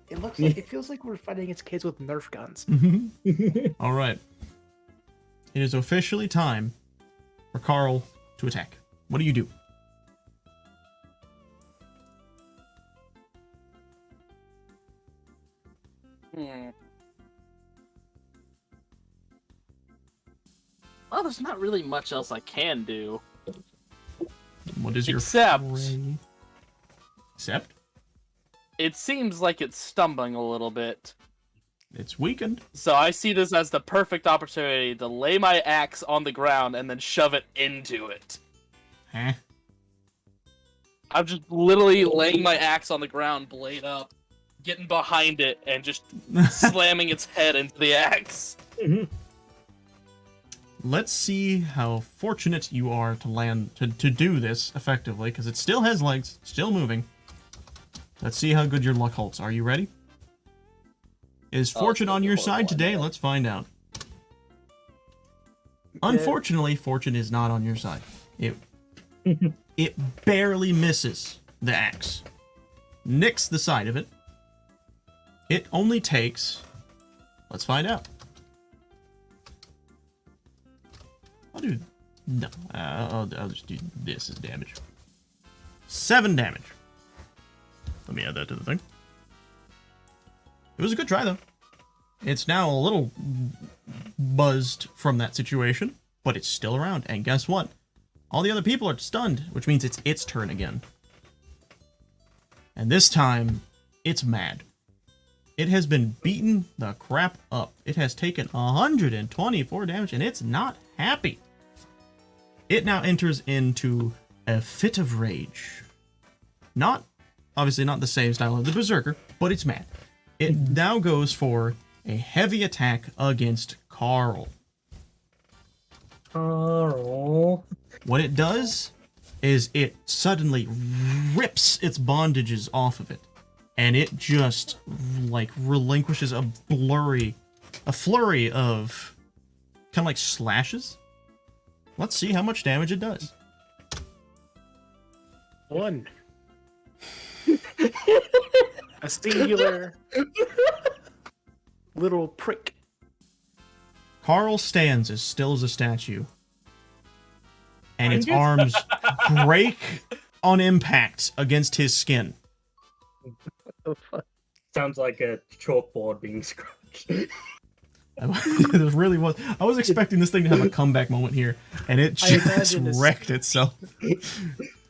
It looks like, it feels like we're fighting against kids with Nerf guns. All right. It is officially time for Carl to attack. What do you do? Well, there's not really much else I can do. What is your Except- fray? Except? It seems like it's stumbling a little bit. It's weakened. So I see this as the perfect opportunity to lay my axe on the ground and then shove it into it. Huh? I'm just literally laying my axe on the ground, blade up, getting behind it, and just slamming its head into the axe. Let's see how fortunate you are to land to do this effectively, because it still has legs, still moving. Let's see how good your luck holds. Are you ready? Is fortune on your side today? Let's find out. Unfortunately, fortune is not on your side. It barely misses the axe. Nicks the side of it. It only takes... Let's find out. I'll do... No. I'll just do this as damage. 7 damage. Let me add that to the thing. It was a good try, though. It's now a little buzzed from that situation, but it's still around. And guess what? All the other people are stunned, which means it's its turn again. And this time, it's mad. It has been beaten the crap up. It has taken 124 damage, and it's not happy. It now enters into a fit of rage. Obviously not the same style of the Berserker, but it's mad. It now goes for a heavy attack against Carl. Carl. What it does is it suddenly rips its bondages off of it, and it just like relinquishes a flurry of kind of like slashes. Let's see how much damage it does. 1. A singular little prick. Carl stands as still as a statue, and its arms break on impact against his skin. Sounds like a chalkboard being scratched. It really was. I was expecting this thing to have a comeback moment here, and it just wrecked itself.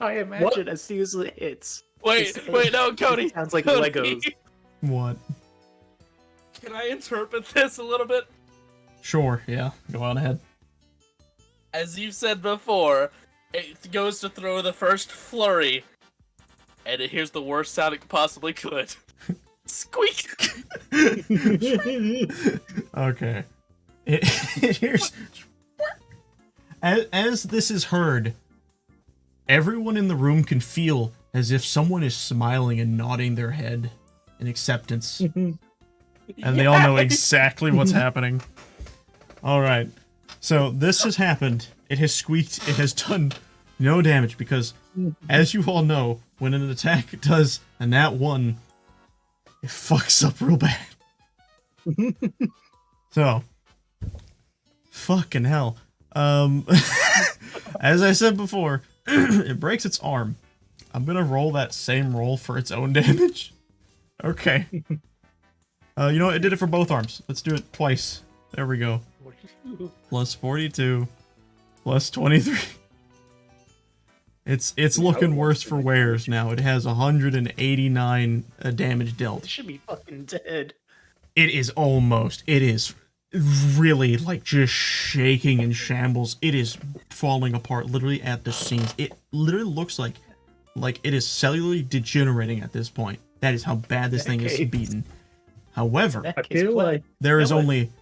I imagine as soon as it hits. Wait, no, Cody. It sounds like Cody. Legos. What? Can I interpret this a little bit? Sure, yeah. Go on ahead. As you said before, it goes to throw the first flurry, and it hears the worst sound it possibly could. Squeak! Okay. It hears... As this is heard, everyone in the room can feel as if someone is smiling and nodding their head in acceptance. And they all know exactly what's happening. Alright. So this has happened. It has squeaked. It has done no damage because, as you all know, when an attack does a nat 1, it fucks up real bad. So, fucking hell. As I said before, it breaks its arm. I'm gonna roll that same roll for its own damage. Okay. You know what? It did it for both arms. Let's do it twice. There we go. Plus 42. Plus 23. It's looking worse for wears now. It has 189 damage dealt. It should be fucking dead. It is almost. It is really like just shaking in shambles. It is falling apart literally at the seams. It literally looks like it is cellularly degenerating at this point. That is how bad this thing is beaten. However, I feel like there is only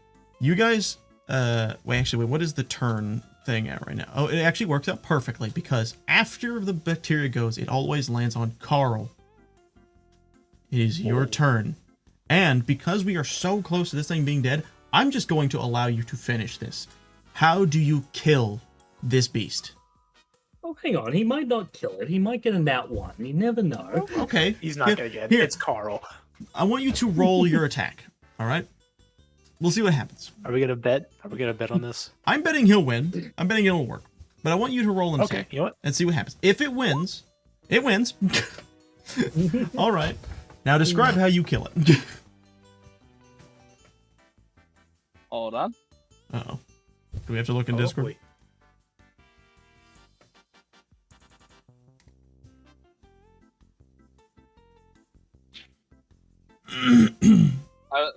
you guys. Wait, what is the turn thing at right now? Oh, it actually works out perfectly because after the bacteria goes, it always lands on Carl. It is your turn. And because we are so close to this thing being dead, I'm just going to allow you to finish this. How do you kill this beast? Oh, hang on. He might not kill it. He might get a nat 1. You never know. Okay. He's not gonna get it. It's Carl. I want you to roll your attack. All right? We'll see what happens. Are we gonna bet? Are we gonna bet on this? I'm betting he'll win. I'm betting it'll work. But I want you to roll an Okay, attack you know what? and see what happens. If it wins, it wins. All right. Now describe how you kill it. Hold on. Uh-oh. Do we have to look in Discord? Boy.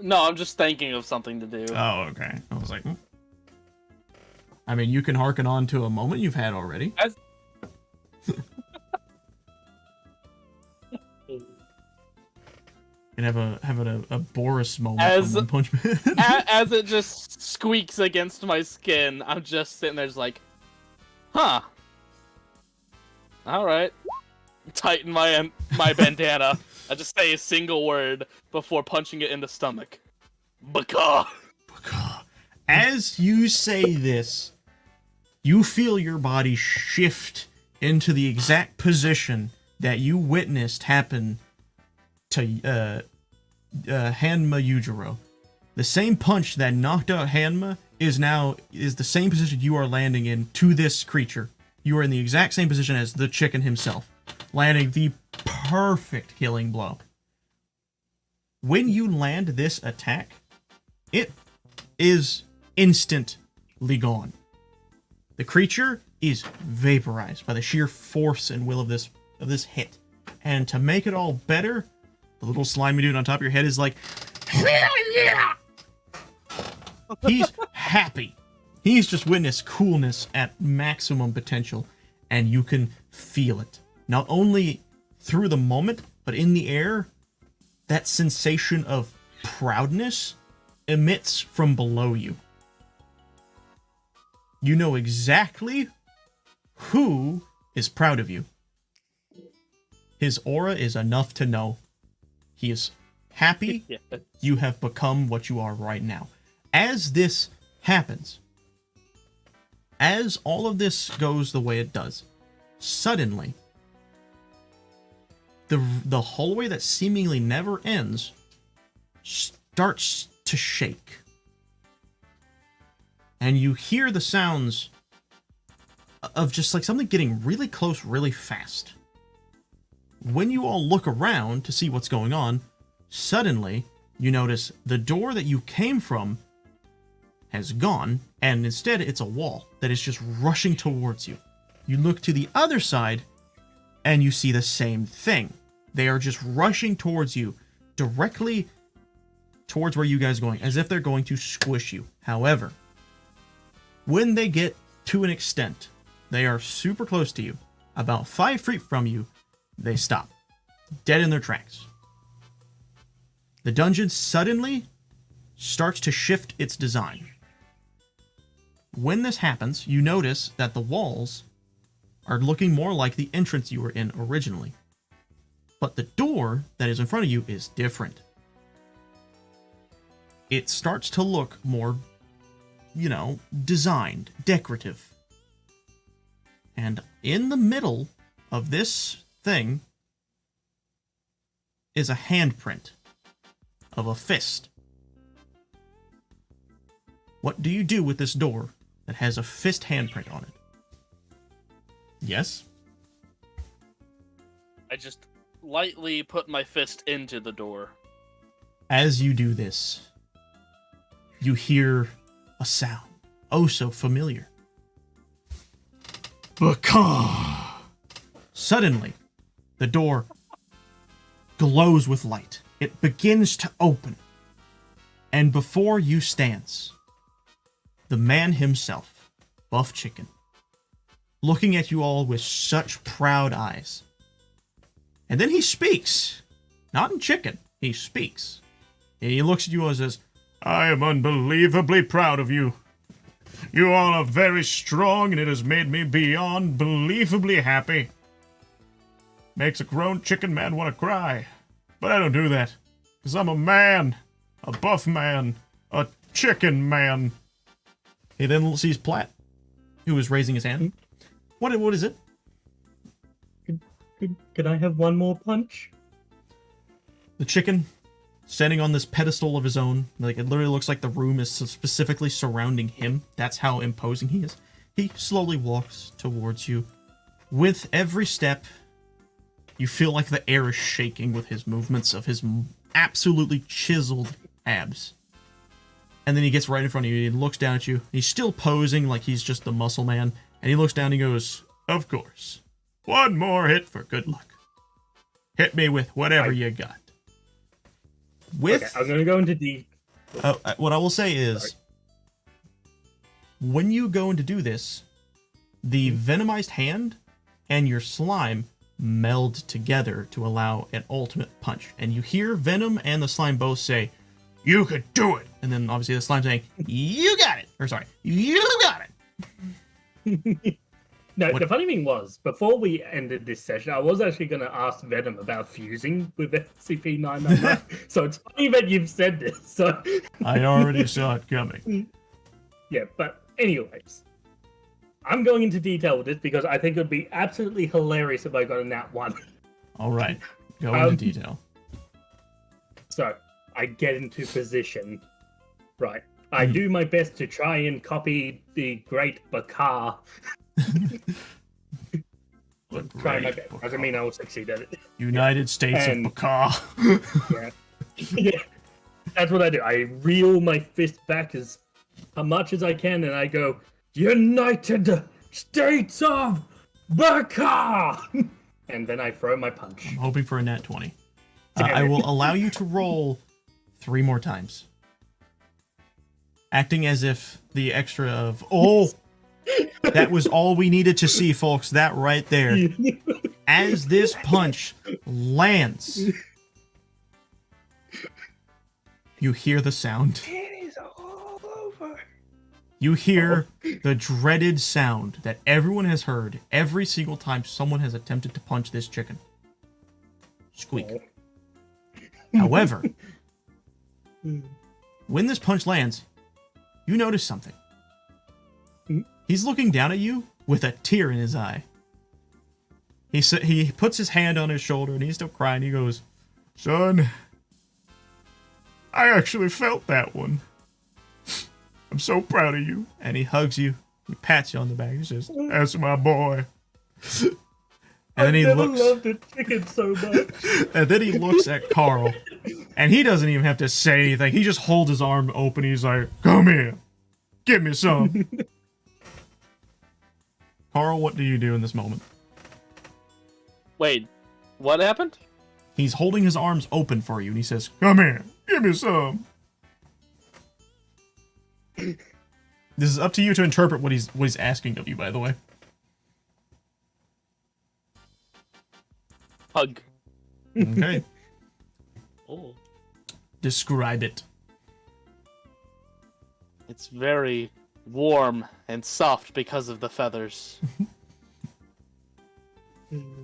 No, I'm just thinking of something to do. Oh, okay. I was like, I mean, you can hearken on to a moment you've had already. You can have a Boris moment As- from One Punch Man. As it just squeaks against my skin, I'm just sitting there just like, huh. Alright. Tighten my bandana. I just say a single word before punching it in the stomach. Baka. As you say this, you feel your body shift into the exact position that you witnessed happen to Hanma Yujiro. The same punch that knocked out Hanma is the same position you are landing in to this creature. You are in the exact same position as the chicken himself, landing the perfect killing blow. When you land this attack, it is instantly gone. The creature is vaporized by the sheer force and will of this hit. And to make it all better, the little slimy dude on top of your head is like, he's happy. He's just witnessed coolness at maximum potential, and you can feel it. Not only through the moment, but in the air, that sensation of proudness emits from below you. You know exactly who is proud of you. His aura is enough to know he is happy Yeah. you have become what you are right now. As this happens, as all of this goes the way it does, suddenly, the hallway that seemingly never ends starts to shake. And you hear the sounds of just like something getting really close really fast. When you all look around to see what's going on, suddenly you notice the door that you came from has gone, and instead it's a wall that is just rushing towards you. You look to the other side, and you see the same thing. They are just rushing towards you, directly towards where you guys are going, as if they're going to squish you. However, when they get to an extent, they are super close to you, about 5 feet from you, they stop, dead in their tracks. The dungeon suddenly starts to shift its design. When this happens, you notice that the walls are looking more like the entrance you were in originally. But the door that is in front of you is different. It starts to look more, designed, decorative. And in the middle of this thing is a handprint of a fist. What do you do with this door that has a fist handprint on it? Yes? I just lightly put my fist into the door. As you do this, you hear a sound, oh so familiar. Baka! Suddenly, the door glows with light. It begins to open. And before you stands the man himself, Buff Chicken, looking at you all with such proud eyes. And then he speaks. Not in chicken, he speaks. And he looks at you and says, I am unbelievably proud of you. You all are very strong, and it has made me beyond believably happy. Makes a grown chicken man want to cry. But I don't do that, because I'm a man. A buff man. A chicken man. He then sees Platt, who is raising his hand. What is it? Could I have one more punch? The chicken, standing on this pedestal of his own, like it literally looks like the room is specifically surrounding him. That's how imposing he is. He slowly walks towards you. With every step, you feel like the air is shaking with his movements of his absolutely chiseled abs. And then he gets right in front of you. He looks down at you. He's still posing like he's just the muscle man. And he looks down and he goes, of course. One more hit for good luck. Hit me with whatever you got. With... Okay, I'm going to go into deep. What I will say is, when you go in to do this, the venomized hand and your slime meld together to allow an ultimate punch. And you hear Venom and the slime both say, you could do it! And then obviously the slime saying, you got it! Or sorry, you got it! No, the funny thing was, before we ended this session, I was actually going to ask Venom about fusing with SCP-999. So it's funny that you've said this. So I already saw it coming. Yeah, but anyways, I'm going into detail with this because I think it would be absolutely hilarious if I got a nat 1. All right, go into detail. So I get into position. Right. I do my best to try and copy the great Bakar. Try my best. Doesn't mean I will succeed at it. United States of Bakar. Yeah. That's what I do. I reel my fist back as much as I can, and I go, United States of Bakar! And then I throw my punch. I'm hoping for a nat 20. I will allow you to roll 3 more times. Acting as if the extra of, that was all we needed to see, folks. That right there. As this punch lands, you hear the sound. It is all over. You hear the dreaded sound that everyone has heard every single time someone has attempted to punch this chicken. Squeak. However, when this punch lands, you notice something. He's looking down at you with a tear in his eye. He puts his hand on his shoulder and he's still crying. He goes, "Son, I actually felt that one. I'm so proud of you." And he hugs you. He pats you on the back. He says, "That's my boy." And then he looks. I loved the chicken so much. And then he looks at Carl, and he doesn't even have to say anything. He just holds his arm open. He's like, "Come here, give me some." Carl, what do you do in this moment? Wait, what happened? He's holding his arms open for you, and he says, "Come here, give me some." This is up to you to interpret what he's asking of you, by the way. Hug. Okay. Oh. Describe it. It's very warm and soft because of the feathers.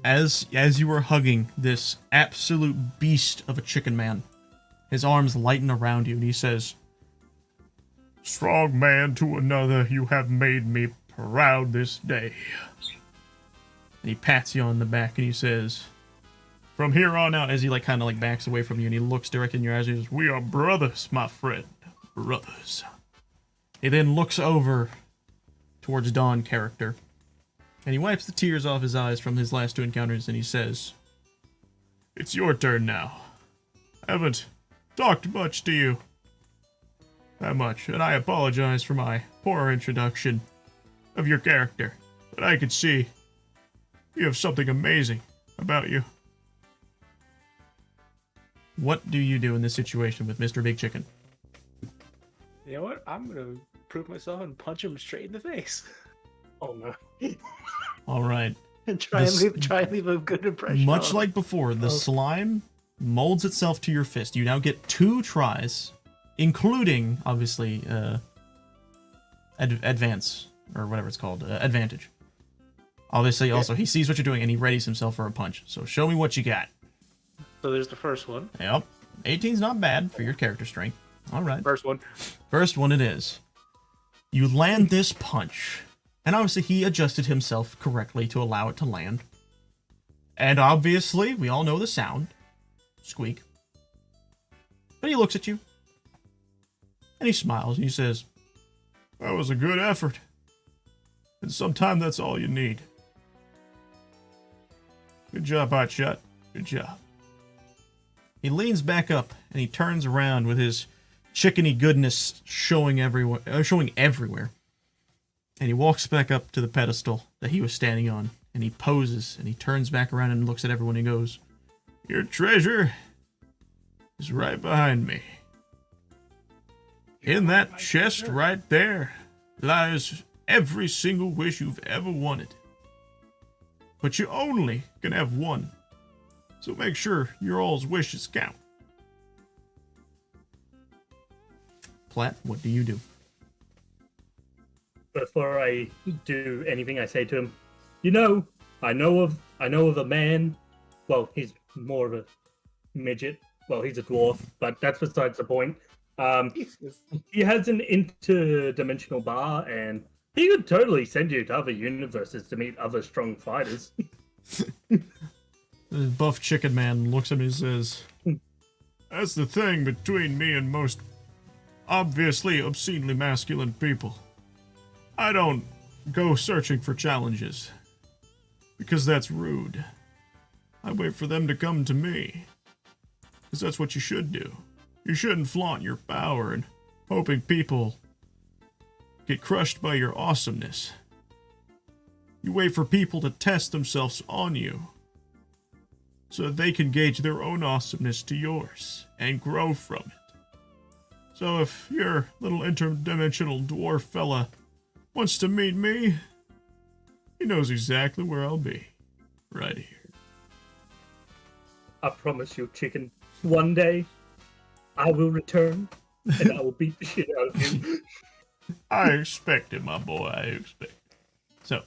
As you were hugging this absolute beast of a chicken man, his arms lighten around you, and he says, "Strong man to another, you have made me proud this day." And he pats you on the back, and he says, "From here on out," as he kind of backs away from you, and he looks directly in your eyes, and he says, "We are brothers, my friend, brothers." He then looks over towards Dawn character, and he wipes the tears off his eyes from his last two encounters, and he says, "It's your turn now. I haven't talked much to you. That much, and I apologize for my poor introduction of your character, but I could see you have something amazing about you." What do you do in this situation with Mr. Big Chicken? You know what? I'm gonna prove myself and punch him straight in the face. Oh no. All right. And try and leave a good impression. Much like before, the slime molds itself to your fist. You now get 2 tries, including, obviously, advance, or whatever it's called, advantage. Obviously, also, he sees what you're doing, and he readies himself for a punch. So show me what you got. So there's the first one. Yep. 18's not bad for your character strength. All right. First one. First one it is. You land this punch, and obviously he adjusted himself correctly to allow it to land. And obviously, we all know the sound. Squeak. But he looks at you, and he smiles, and he says, "That was a good effort. And sometimes that's all you need. Good job, Hotshot. Good job." He leans back up, and he turns around with his chickeny goodness showing everywhere. And he walks back up to the pedestal that he was standing on, and he poses, and he turns back around and looks at everyone and goes, "Your treasure is right behind me. In that chest right there lies every single wish you've ever wanted. But you only can have one. So make sure your all's wishes count." Platt, what do you do? Before I do anything, I say to him, I know of a man. Well, he's more of a midget. Well, he's a dwarf, but that's besides the point. He has an interdimensional bar, and he could totally send you to other universes to meet other strong fighters. The buff chicken man looks at me and says, "That's the thing between me and most obviously obscenely masculine people. I don't go searching for challenges, because that's rude. I wait for them to come to me, because that's what you should do. You shouldn't flaunt your power and hoping people get crushed by your awesomeness. You wait for people to test themselves on you, so that they can gauge their own awesomeness to yours and grow from it. So if your little interdimensional dwarf fella wants to meet me, he knows exactly where I'll be. Right here." I promise you, chicken, one day I will return and I will beat the shit out of you. I expected, my boy. I expected. So,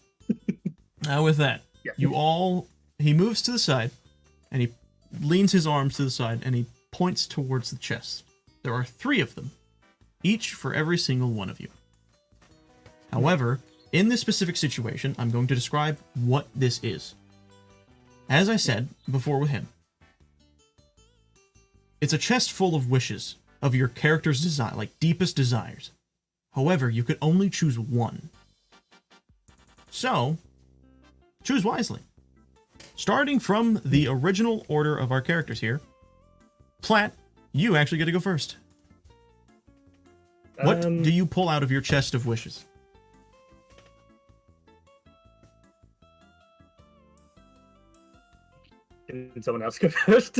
now with that, Yeah. he moves to the side, and he leans his arms to the side, and he points towards the chest. There are 3 of them, each for every single one of you. However, in this specific situation, I'm going to describe what this is. As I said before with him, it's a chest full of wishes of your character's desire, like deepest desires. However, you could only choose one. So, choose wisely. Starting from the original order of our characters here, Platt, you actually get to go first. What do you pull out of your chest of wishes? Can someone else go first?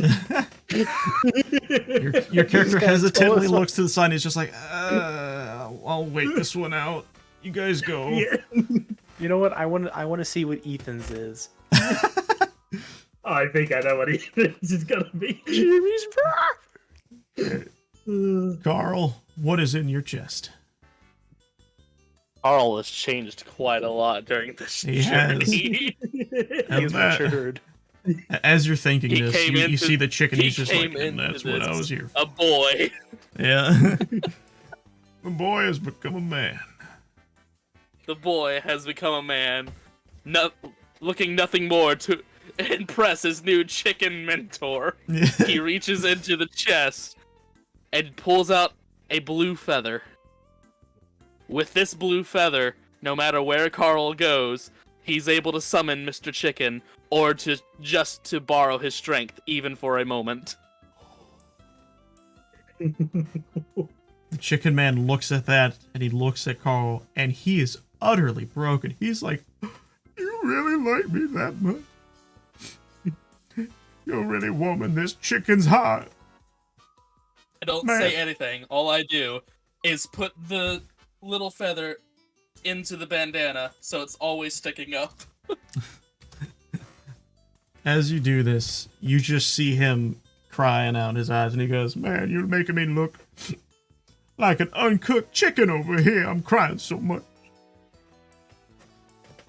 Your character hesitantly looks to the side and he's just like, I'll wait this one out. You guys go. Yeah. You know what? I want to see what Ethan's is. I think I know what this is gonna be. Jimmy's Carl, what is in your chest? Carl has changed quite a lot during this He has. journey. And that- as you're thinking He this, came you into- see the chicken. he He's just like, came and into that's what I this was here for. A boy. Yeah. The boy has become a man. The boy has become a man, looking nothing more to impress his new chicken mentor. He reaches into the chest and pulls out a blue feather. With this blue feather, no matter where Carl goes, he's able to summon Mr. Chicken, or to borrow his strength, even for a moment. The chicken man looks at that, and he looks at Carl, and he is utterly broken. He's like, you really like me that much? You really warming this chicken's heart. I don't Man. say anything. All I do is put the little feather into the bandana, so it's always sticking up. As you do this, you just see him crying out his eyes, and he goes, man, you're making me look like an uncooked chicken over here. I'm crying so much.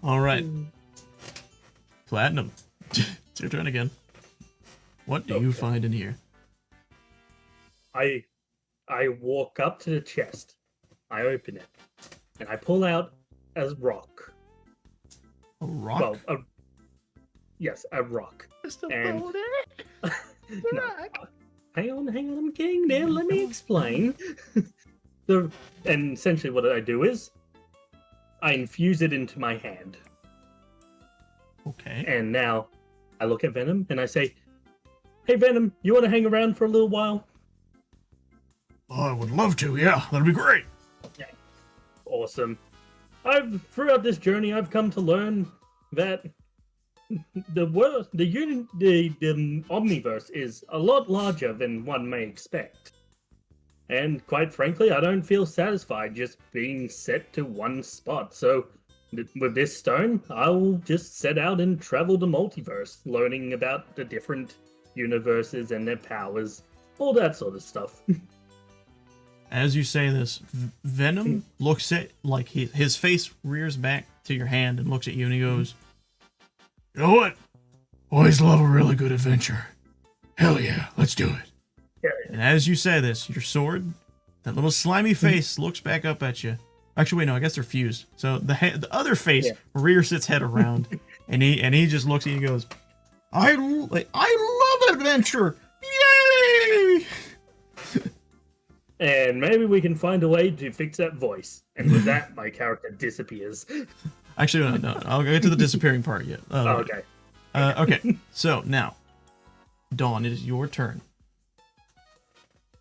All right. Platinum. It's your turn again. What do you find in here? I walk up to the chest. I open it, and I pull out a rock. A rock? Well, yes, a rock. Just a And- boulder. No, hang on, I'm getting there. Let me explain. And essentially, what I do is I infuse it into my hand, Okay. and now I look at Venom and I say, "Hey, Venom, you want to hang around for a little while?" Oh, I would love to, yeah. That'd be great. Awesome. Throughout this journey, I've come to learn that the omniverse is a lot larger than one may expect. And quite frankly, I don't feel satisfied just being set to one spot. So with this stone, I'll just set out and travel the multiverse, learning about the different universes and their powers, all that sort of stuff. As you say this, Venom looks at, like, his face rears back to your hand and looks at you, and he goes, you know what? Always love a really good adventure. Hell yeah, let's do it. Yeah. And as you say this, your sword, that little slimy face looks back up at you. Actually, wait, no, I guess they're fused. So the other face rears its head around, and he just looks at you and goes, I love adventure! Yay! And maybe we can find a way to fix that voice. And with that, my character disappears. Actually, no, I'll get to the disappearing part yet. Okay. Okay, so now, Dawn, it is your turn.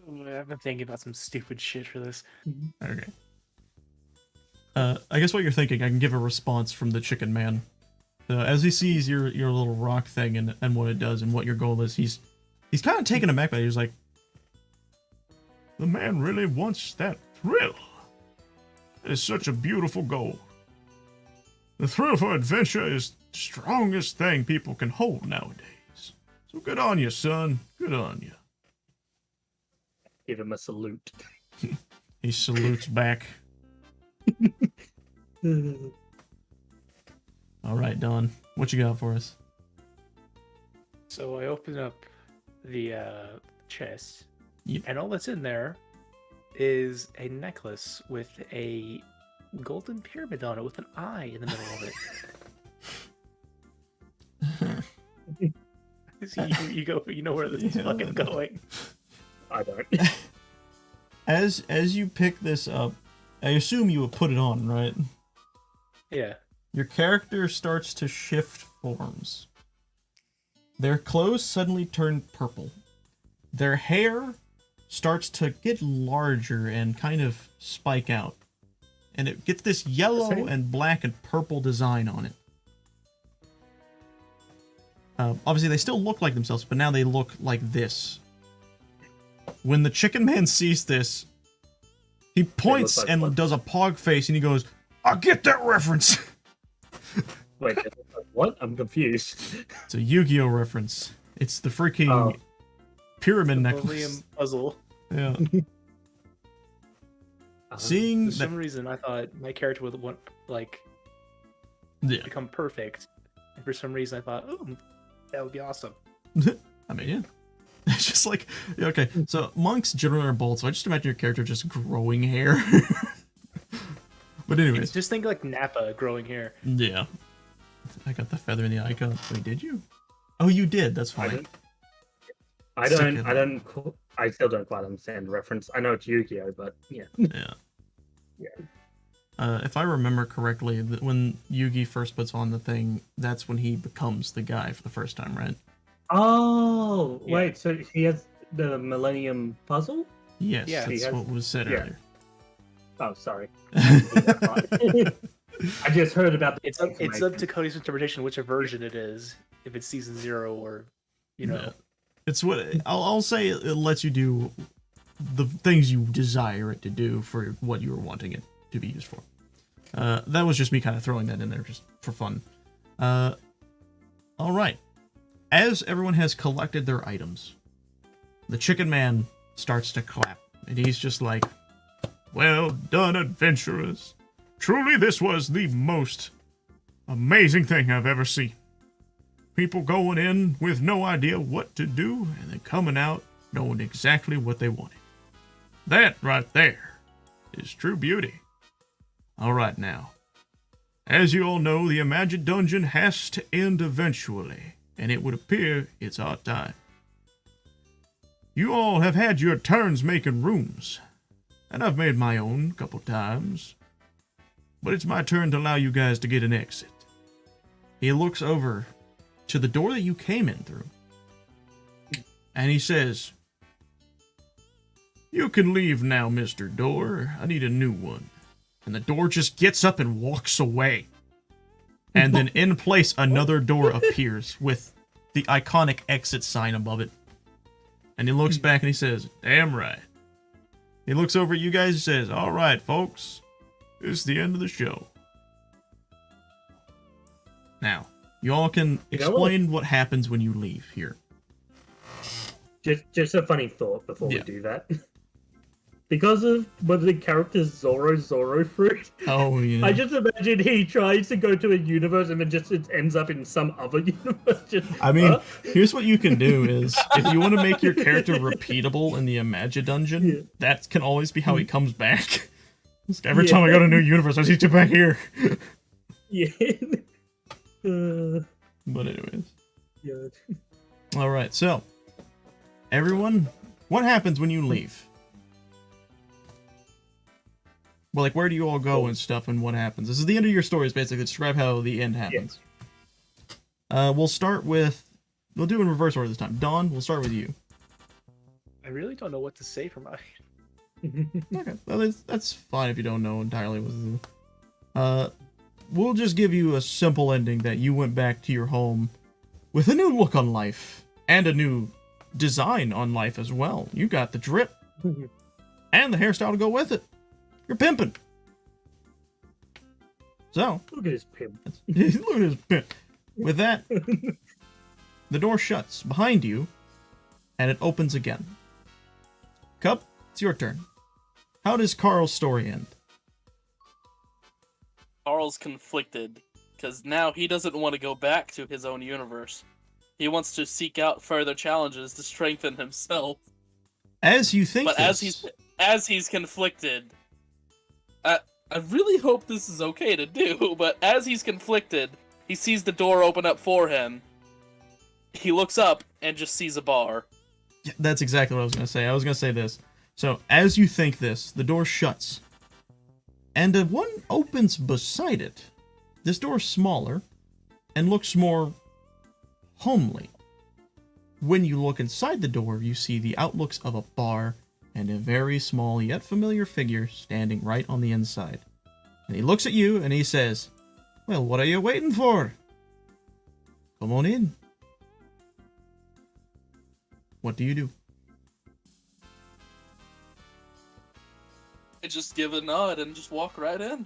I've been thinking about some stupid shit for this. Okay. I guess what you're thinking, I can give a response from the chicken man. As he sees your little rock thing and what it does and what your goal is, he's kind of taken aback by it. He's like, the man really wants that thrill. It is such a beautiful goal. The thrill for adventure is the strongest thing people can hold nowadays. So good on you, son. Good on you. Give him a salute. He salutes back. All right, Don, what you got for us? So I open up the chest, Yep. and all that's in there is a necklace with a golden pyramid on it with an eye in the middle of it. So you know where this is fucking going. I don't. As you pick this up, I assume you would put it on, right? Yeah. Your character starts to shift forms. Their clothes suddenly turn purple. Their hair starts to get larger and kind of spike out. And it gets this yellow and black and purple design on it. Obviously, they still look like themselves, but now they look like this. When the Chicken Man sees this, he points like and what? does a pog face, and he goes, "I get that reference." Wait, what? I'm confused. It's a Yu-Gi-Oh reference. It's the freaking pyramid necklace. Lilium puzzle. Yeah. Seeing For that, some reason, I thought my character would want yeah. become perfect, and for some reason, I thought, oh, that would be awesome. I mean, yeah. It's just like, yeah, okay. So monks generally are bald, so I just imagine your character just growing hair. But anyways, Just think like Nappa growing hair. yeah. I got the feather in the icon. Wait, did you? Oh, you did. That's fine. I still don't quite understand the reference. I know it's Yu-Gi-Oh, but yeah. Yeah. Yeah. If I remember correctly, when Yugi first puts on the thing, that's when he becomes the guy for the first time, right? Oh, Yeah. wait, so he has the Millennium Puzzle? Yes, Yeah. that's what was said Yeah. earlier. Oh, sorry. I just heard about the It's up to Cody's interpretation which version it is, if it's season 0 or, Yeah. It's what I'll say. It lets you do the things you desire it to do for what you were wanting it to be used for. That was just me kind of throwing that in there just for fun. All right. As everyone has collected their items, the Chicken Man starts to clap, and he's just like, "Well done, adventurers. Truly, this was the most amazing thing I've ever seen. People going in with no idea what to do, and then coming out knowing exactly what they wanted. That right there is true beauty. All right now. As you all know, the Imagi-Dungeon has to end eventually, and it would appear it's our time. You all have had your turns making rooms, and I've made my own a couple times. But it's my turn to allow you guys to get an exit." He looks over to the door that you came in through, and he says, "You can leave now, Mr. Door. I need a new one." And the door just gets up and walks away. And then in place, another door appears with the iconic exit sign above it. And he looks back and he says, "Damn right." He looks over at you guys and says, "All right, folks, it's the end of the show." Now, you all can explain what happens when you leave here. Just a funny thought before we Yeah. do that. Because of one of the characters Zoro Fruit, Oh, yeah. I just imagine he tries to go to a universe and then just it ends up in some other universe. I mean, here's what you can do is, if you want to make your character repeatable in the Imagi-Dungeon, Yeah. that can always be how he comes back. It's like, every time I go to a new universe, I see you back here. Yeah. But anyways. Yeah. Alright, so, everyone, what happens when you leave? Well, like, where do you all go and stuff, and what happens? This is the end of your stories, basically. Describe how the end happens. We'll start with... We'll do it in reverse order this time. Dawn, we'll start with you. I really don't know what to say for mine. Okay, well, that's fine if you don't know entirely what to do. We'll just give you a simple ending that you went back to your home with a new look on life, and a new design on life as well. You got the drip, and the hairstyle to go with it. You're pimping. So, Look at his pimp. look at his pimp. With that, the door shuts behind you, and it opens again. Cup, it's your turn. How does Carl's story end? Carl's conflicted because now he doesn't want to go back to his own universe. He wants to seek out further challenges to strengthen himself. As you think But this, as he's conflicted, I really hope this is okay to do, but as he's conflicted, he sees the door open up for him. He looks up and just sees a bar. Yeah, that's exactly what I was going to say. I was going to say this. So, as you think this, the door shuts. And one opens beside it. This door is smaller and looks more homely. When you look inside the door, you see the outlooks of a bar and a very small yet familiar figure standing right on the inside. And he looks at you and he says, "Well, what are you waiting for? Come on in." What do you do? I just give a nod and just walk right in.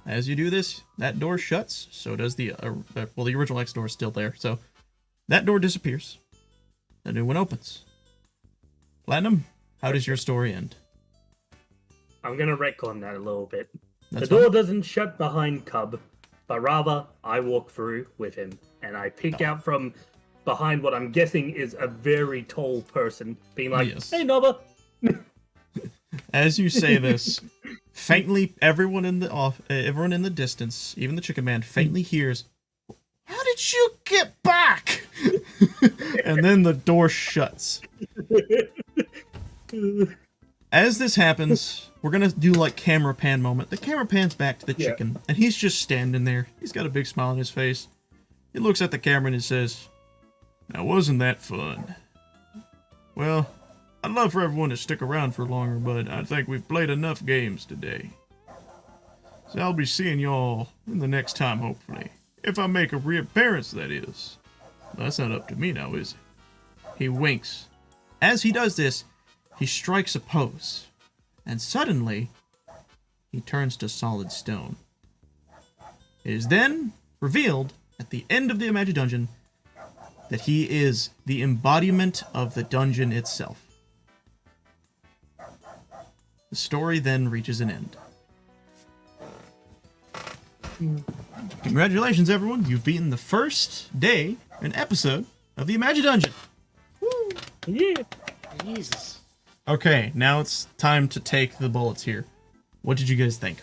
As you do this, that door shuts. So does the original X door is still there. So that door disappears. The new one opens. Platinum, how does your story end? I'm gonna retcon that a little bit. That's the door fine. doesn't shut behind Cub, but rather I walk through with him, and I peek out from behind what I'm guessing is a very tall person, being like, Yes. "Hey, Nova." As you say this, faintly, everyone in the distance, even the chicken man, faintly hears, "How did you get back?" And then the door shuts. As this happens, we're gonna do like camera pan moment. The camera pans back to the Yeah. chicken, and he's just standing there. He's got a big smile on his face. He looks at the camera and he says, "Now wasn't that fun? Well, I'd love for everyone to stick around for longer, but I think we've played enough games today. So I'll be seeing y'all in the next time, hopefully. If I make a reappearance, that is. That's not up to me now, is it?" He winks. As he does this, he strikes a pose, and suddenly, he turns to solid stone. It is then revealed at the end of the Imagi-Dungeon that he is the embodiment of the dungeon itself. The story then reaches an end. Congratulations, everyone! You've beaten the first day and episode of the Imagi-Dungeon. Yeah. Jesus. Okay, now it's time to take the bullets here. What did you guys think?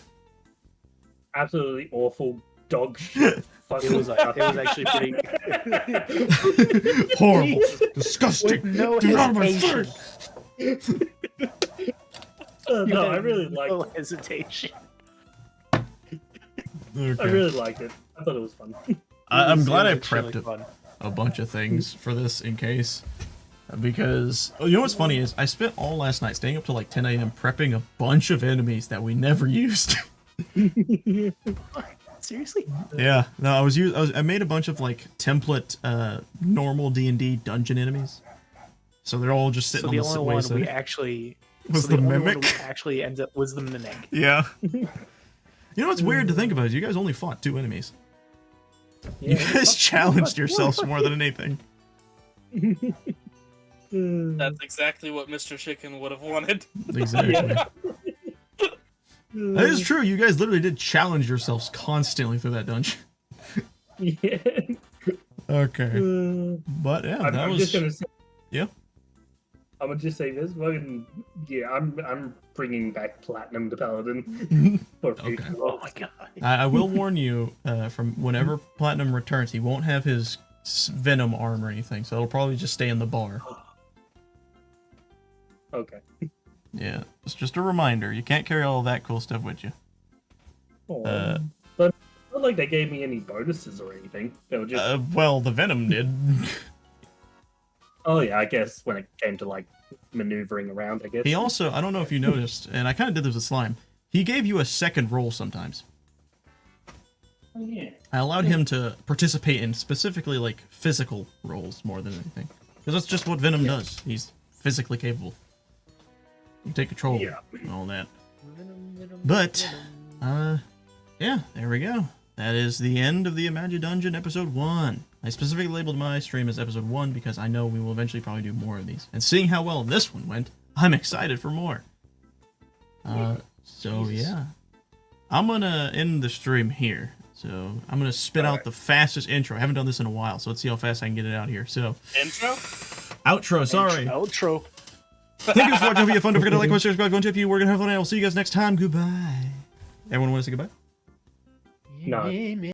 Absolutely awful dog shit. It was actually pretty. Horrible, disgusting. With no Get out of my hesitation. face. No, I really liked no it. hesitation. Okay. I really liked it. I thought it was fun. I'm It glad I was actually prepped fun. a bunch of things for this in case. Because, you know what's funny is, I spent all last night staying up till like 10 a.m. prepping a bunch of enemies that we never used. Seriously? Yeah, no, I made a bunch of like template, normal D&D dungeon enemies. So they're all just sitting So the on the only one wayside. we actually Was so the only one mimic? we actually ends up was the mimic. Yeah. You know what's weird to think about is you guys only fought 2 enemies. You Yeah. guys challenged yourselves more than anything. That's exactly what Mr. Chicken would have wanted. Exactly. That is true. You guys literally did challenge yourselves constantly through that dungeon. Yeah. Okay. But yeah, that I'm was... just gonna say. Yeah. I'm gonna just say this. Fucking yeah, I'm bringing back Platinum the Paladin for future. Okay. Oh my god. I will warn you, from whenever Platinum returns, he won't have his Venom arm or anything, so it'll probably just stay in the bar. Okay. Yeah, it's just a reminder. You can't carry all of that cool stuff with you. Aw. Uh, But it's not like they gave me any bonuses or anything. They were just. Well, the Venom did. Oh yeah, I guess when it came to like maneuvering around, I guess. He also, I don't know if you noticed, and I kind of did this with Slime, he gave you a second roll sometimes. Oh, yeah. I allowed him to participate in specifically like physical roles more than anything. Because that's just what Venom does. He's physically capable. You take control Yeah. and all that. But, yeah, there we go. That is the end of the Imagi-Dungeon episode 1. I specifically labeled my stream as episode 1 because I know we will eventually probably do more of these. And seeing how well this one went, I'm excited for more. So yeah. I'm gonna end the stream here. So I'm gonna spit out the fastest intro. I haven't done this in a while, so let's see how fast I can get it out here. So Intro? outro. Sorry. Outro. Thank you for watching. Hope you had fun. Don't forget to like, comment, share, subscribe, go and tip you. We're gonna have fun. I will see you guys next time. Goodbye. Everyone want to say goodbye? No.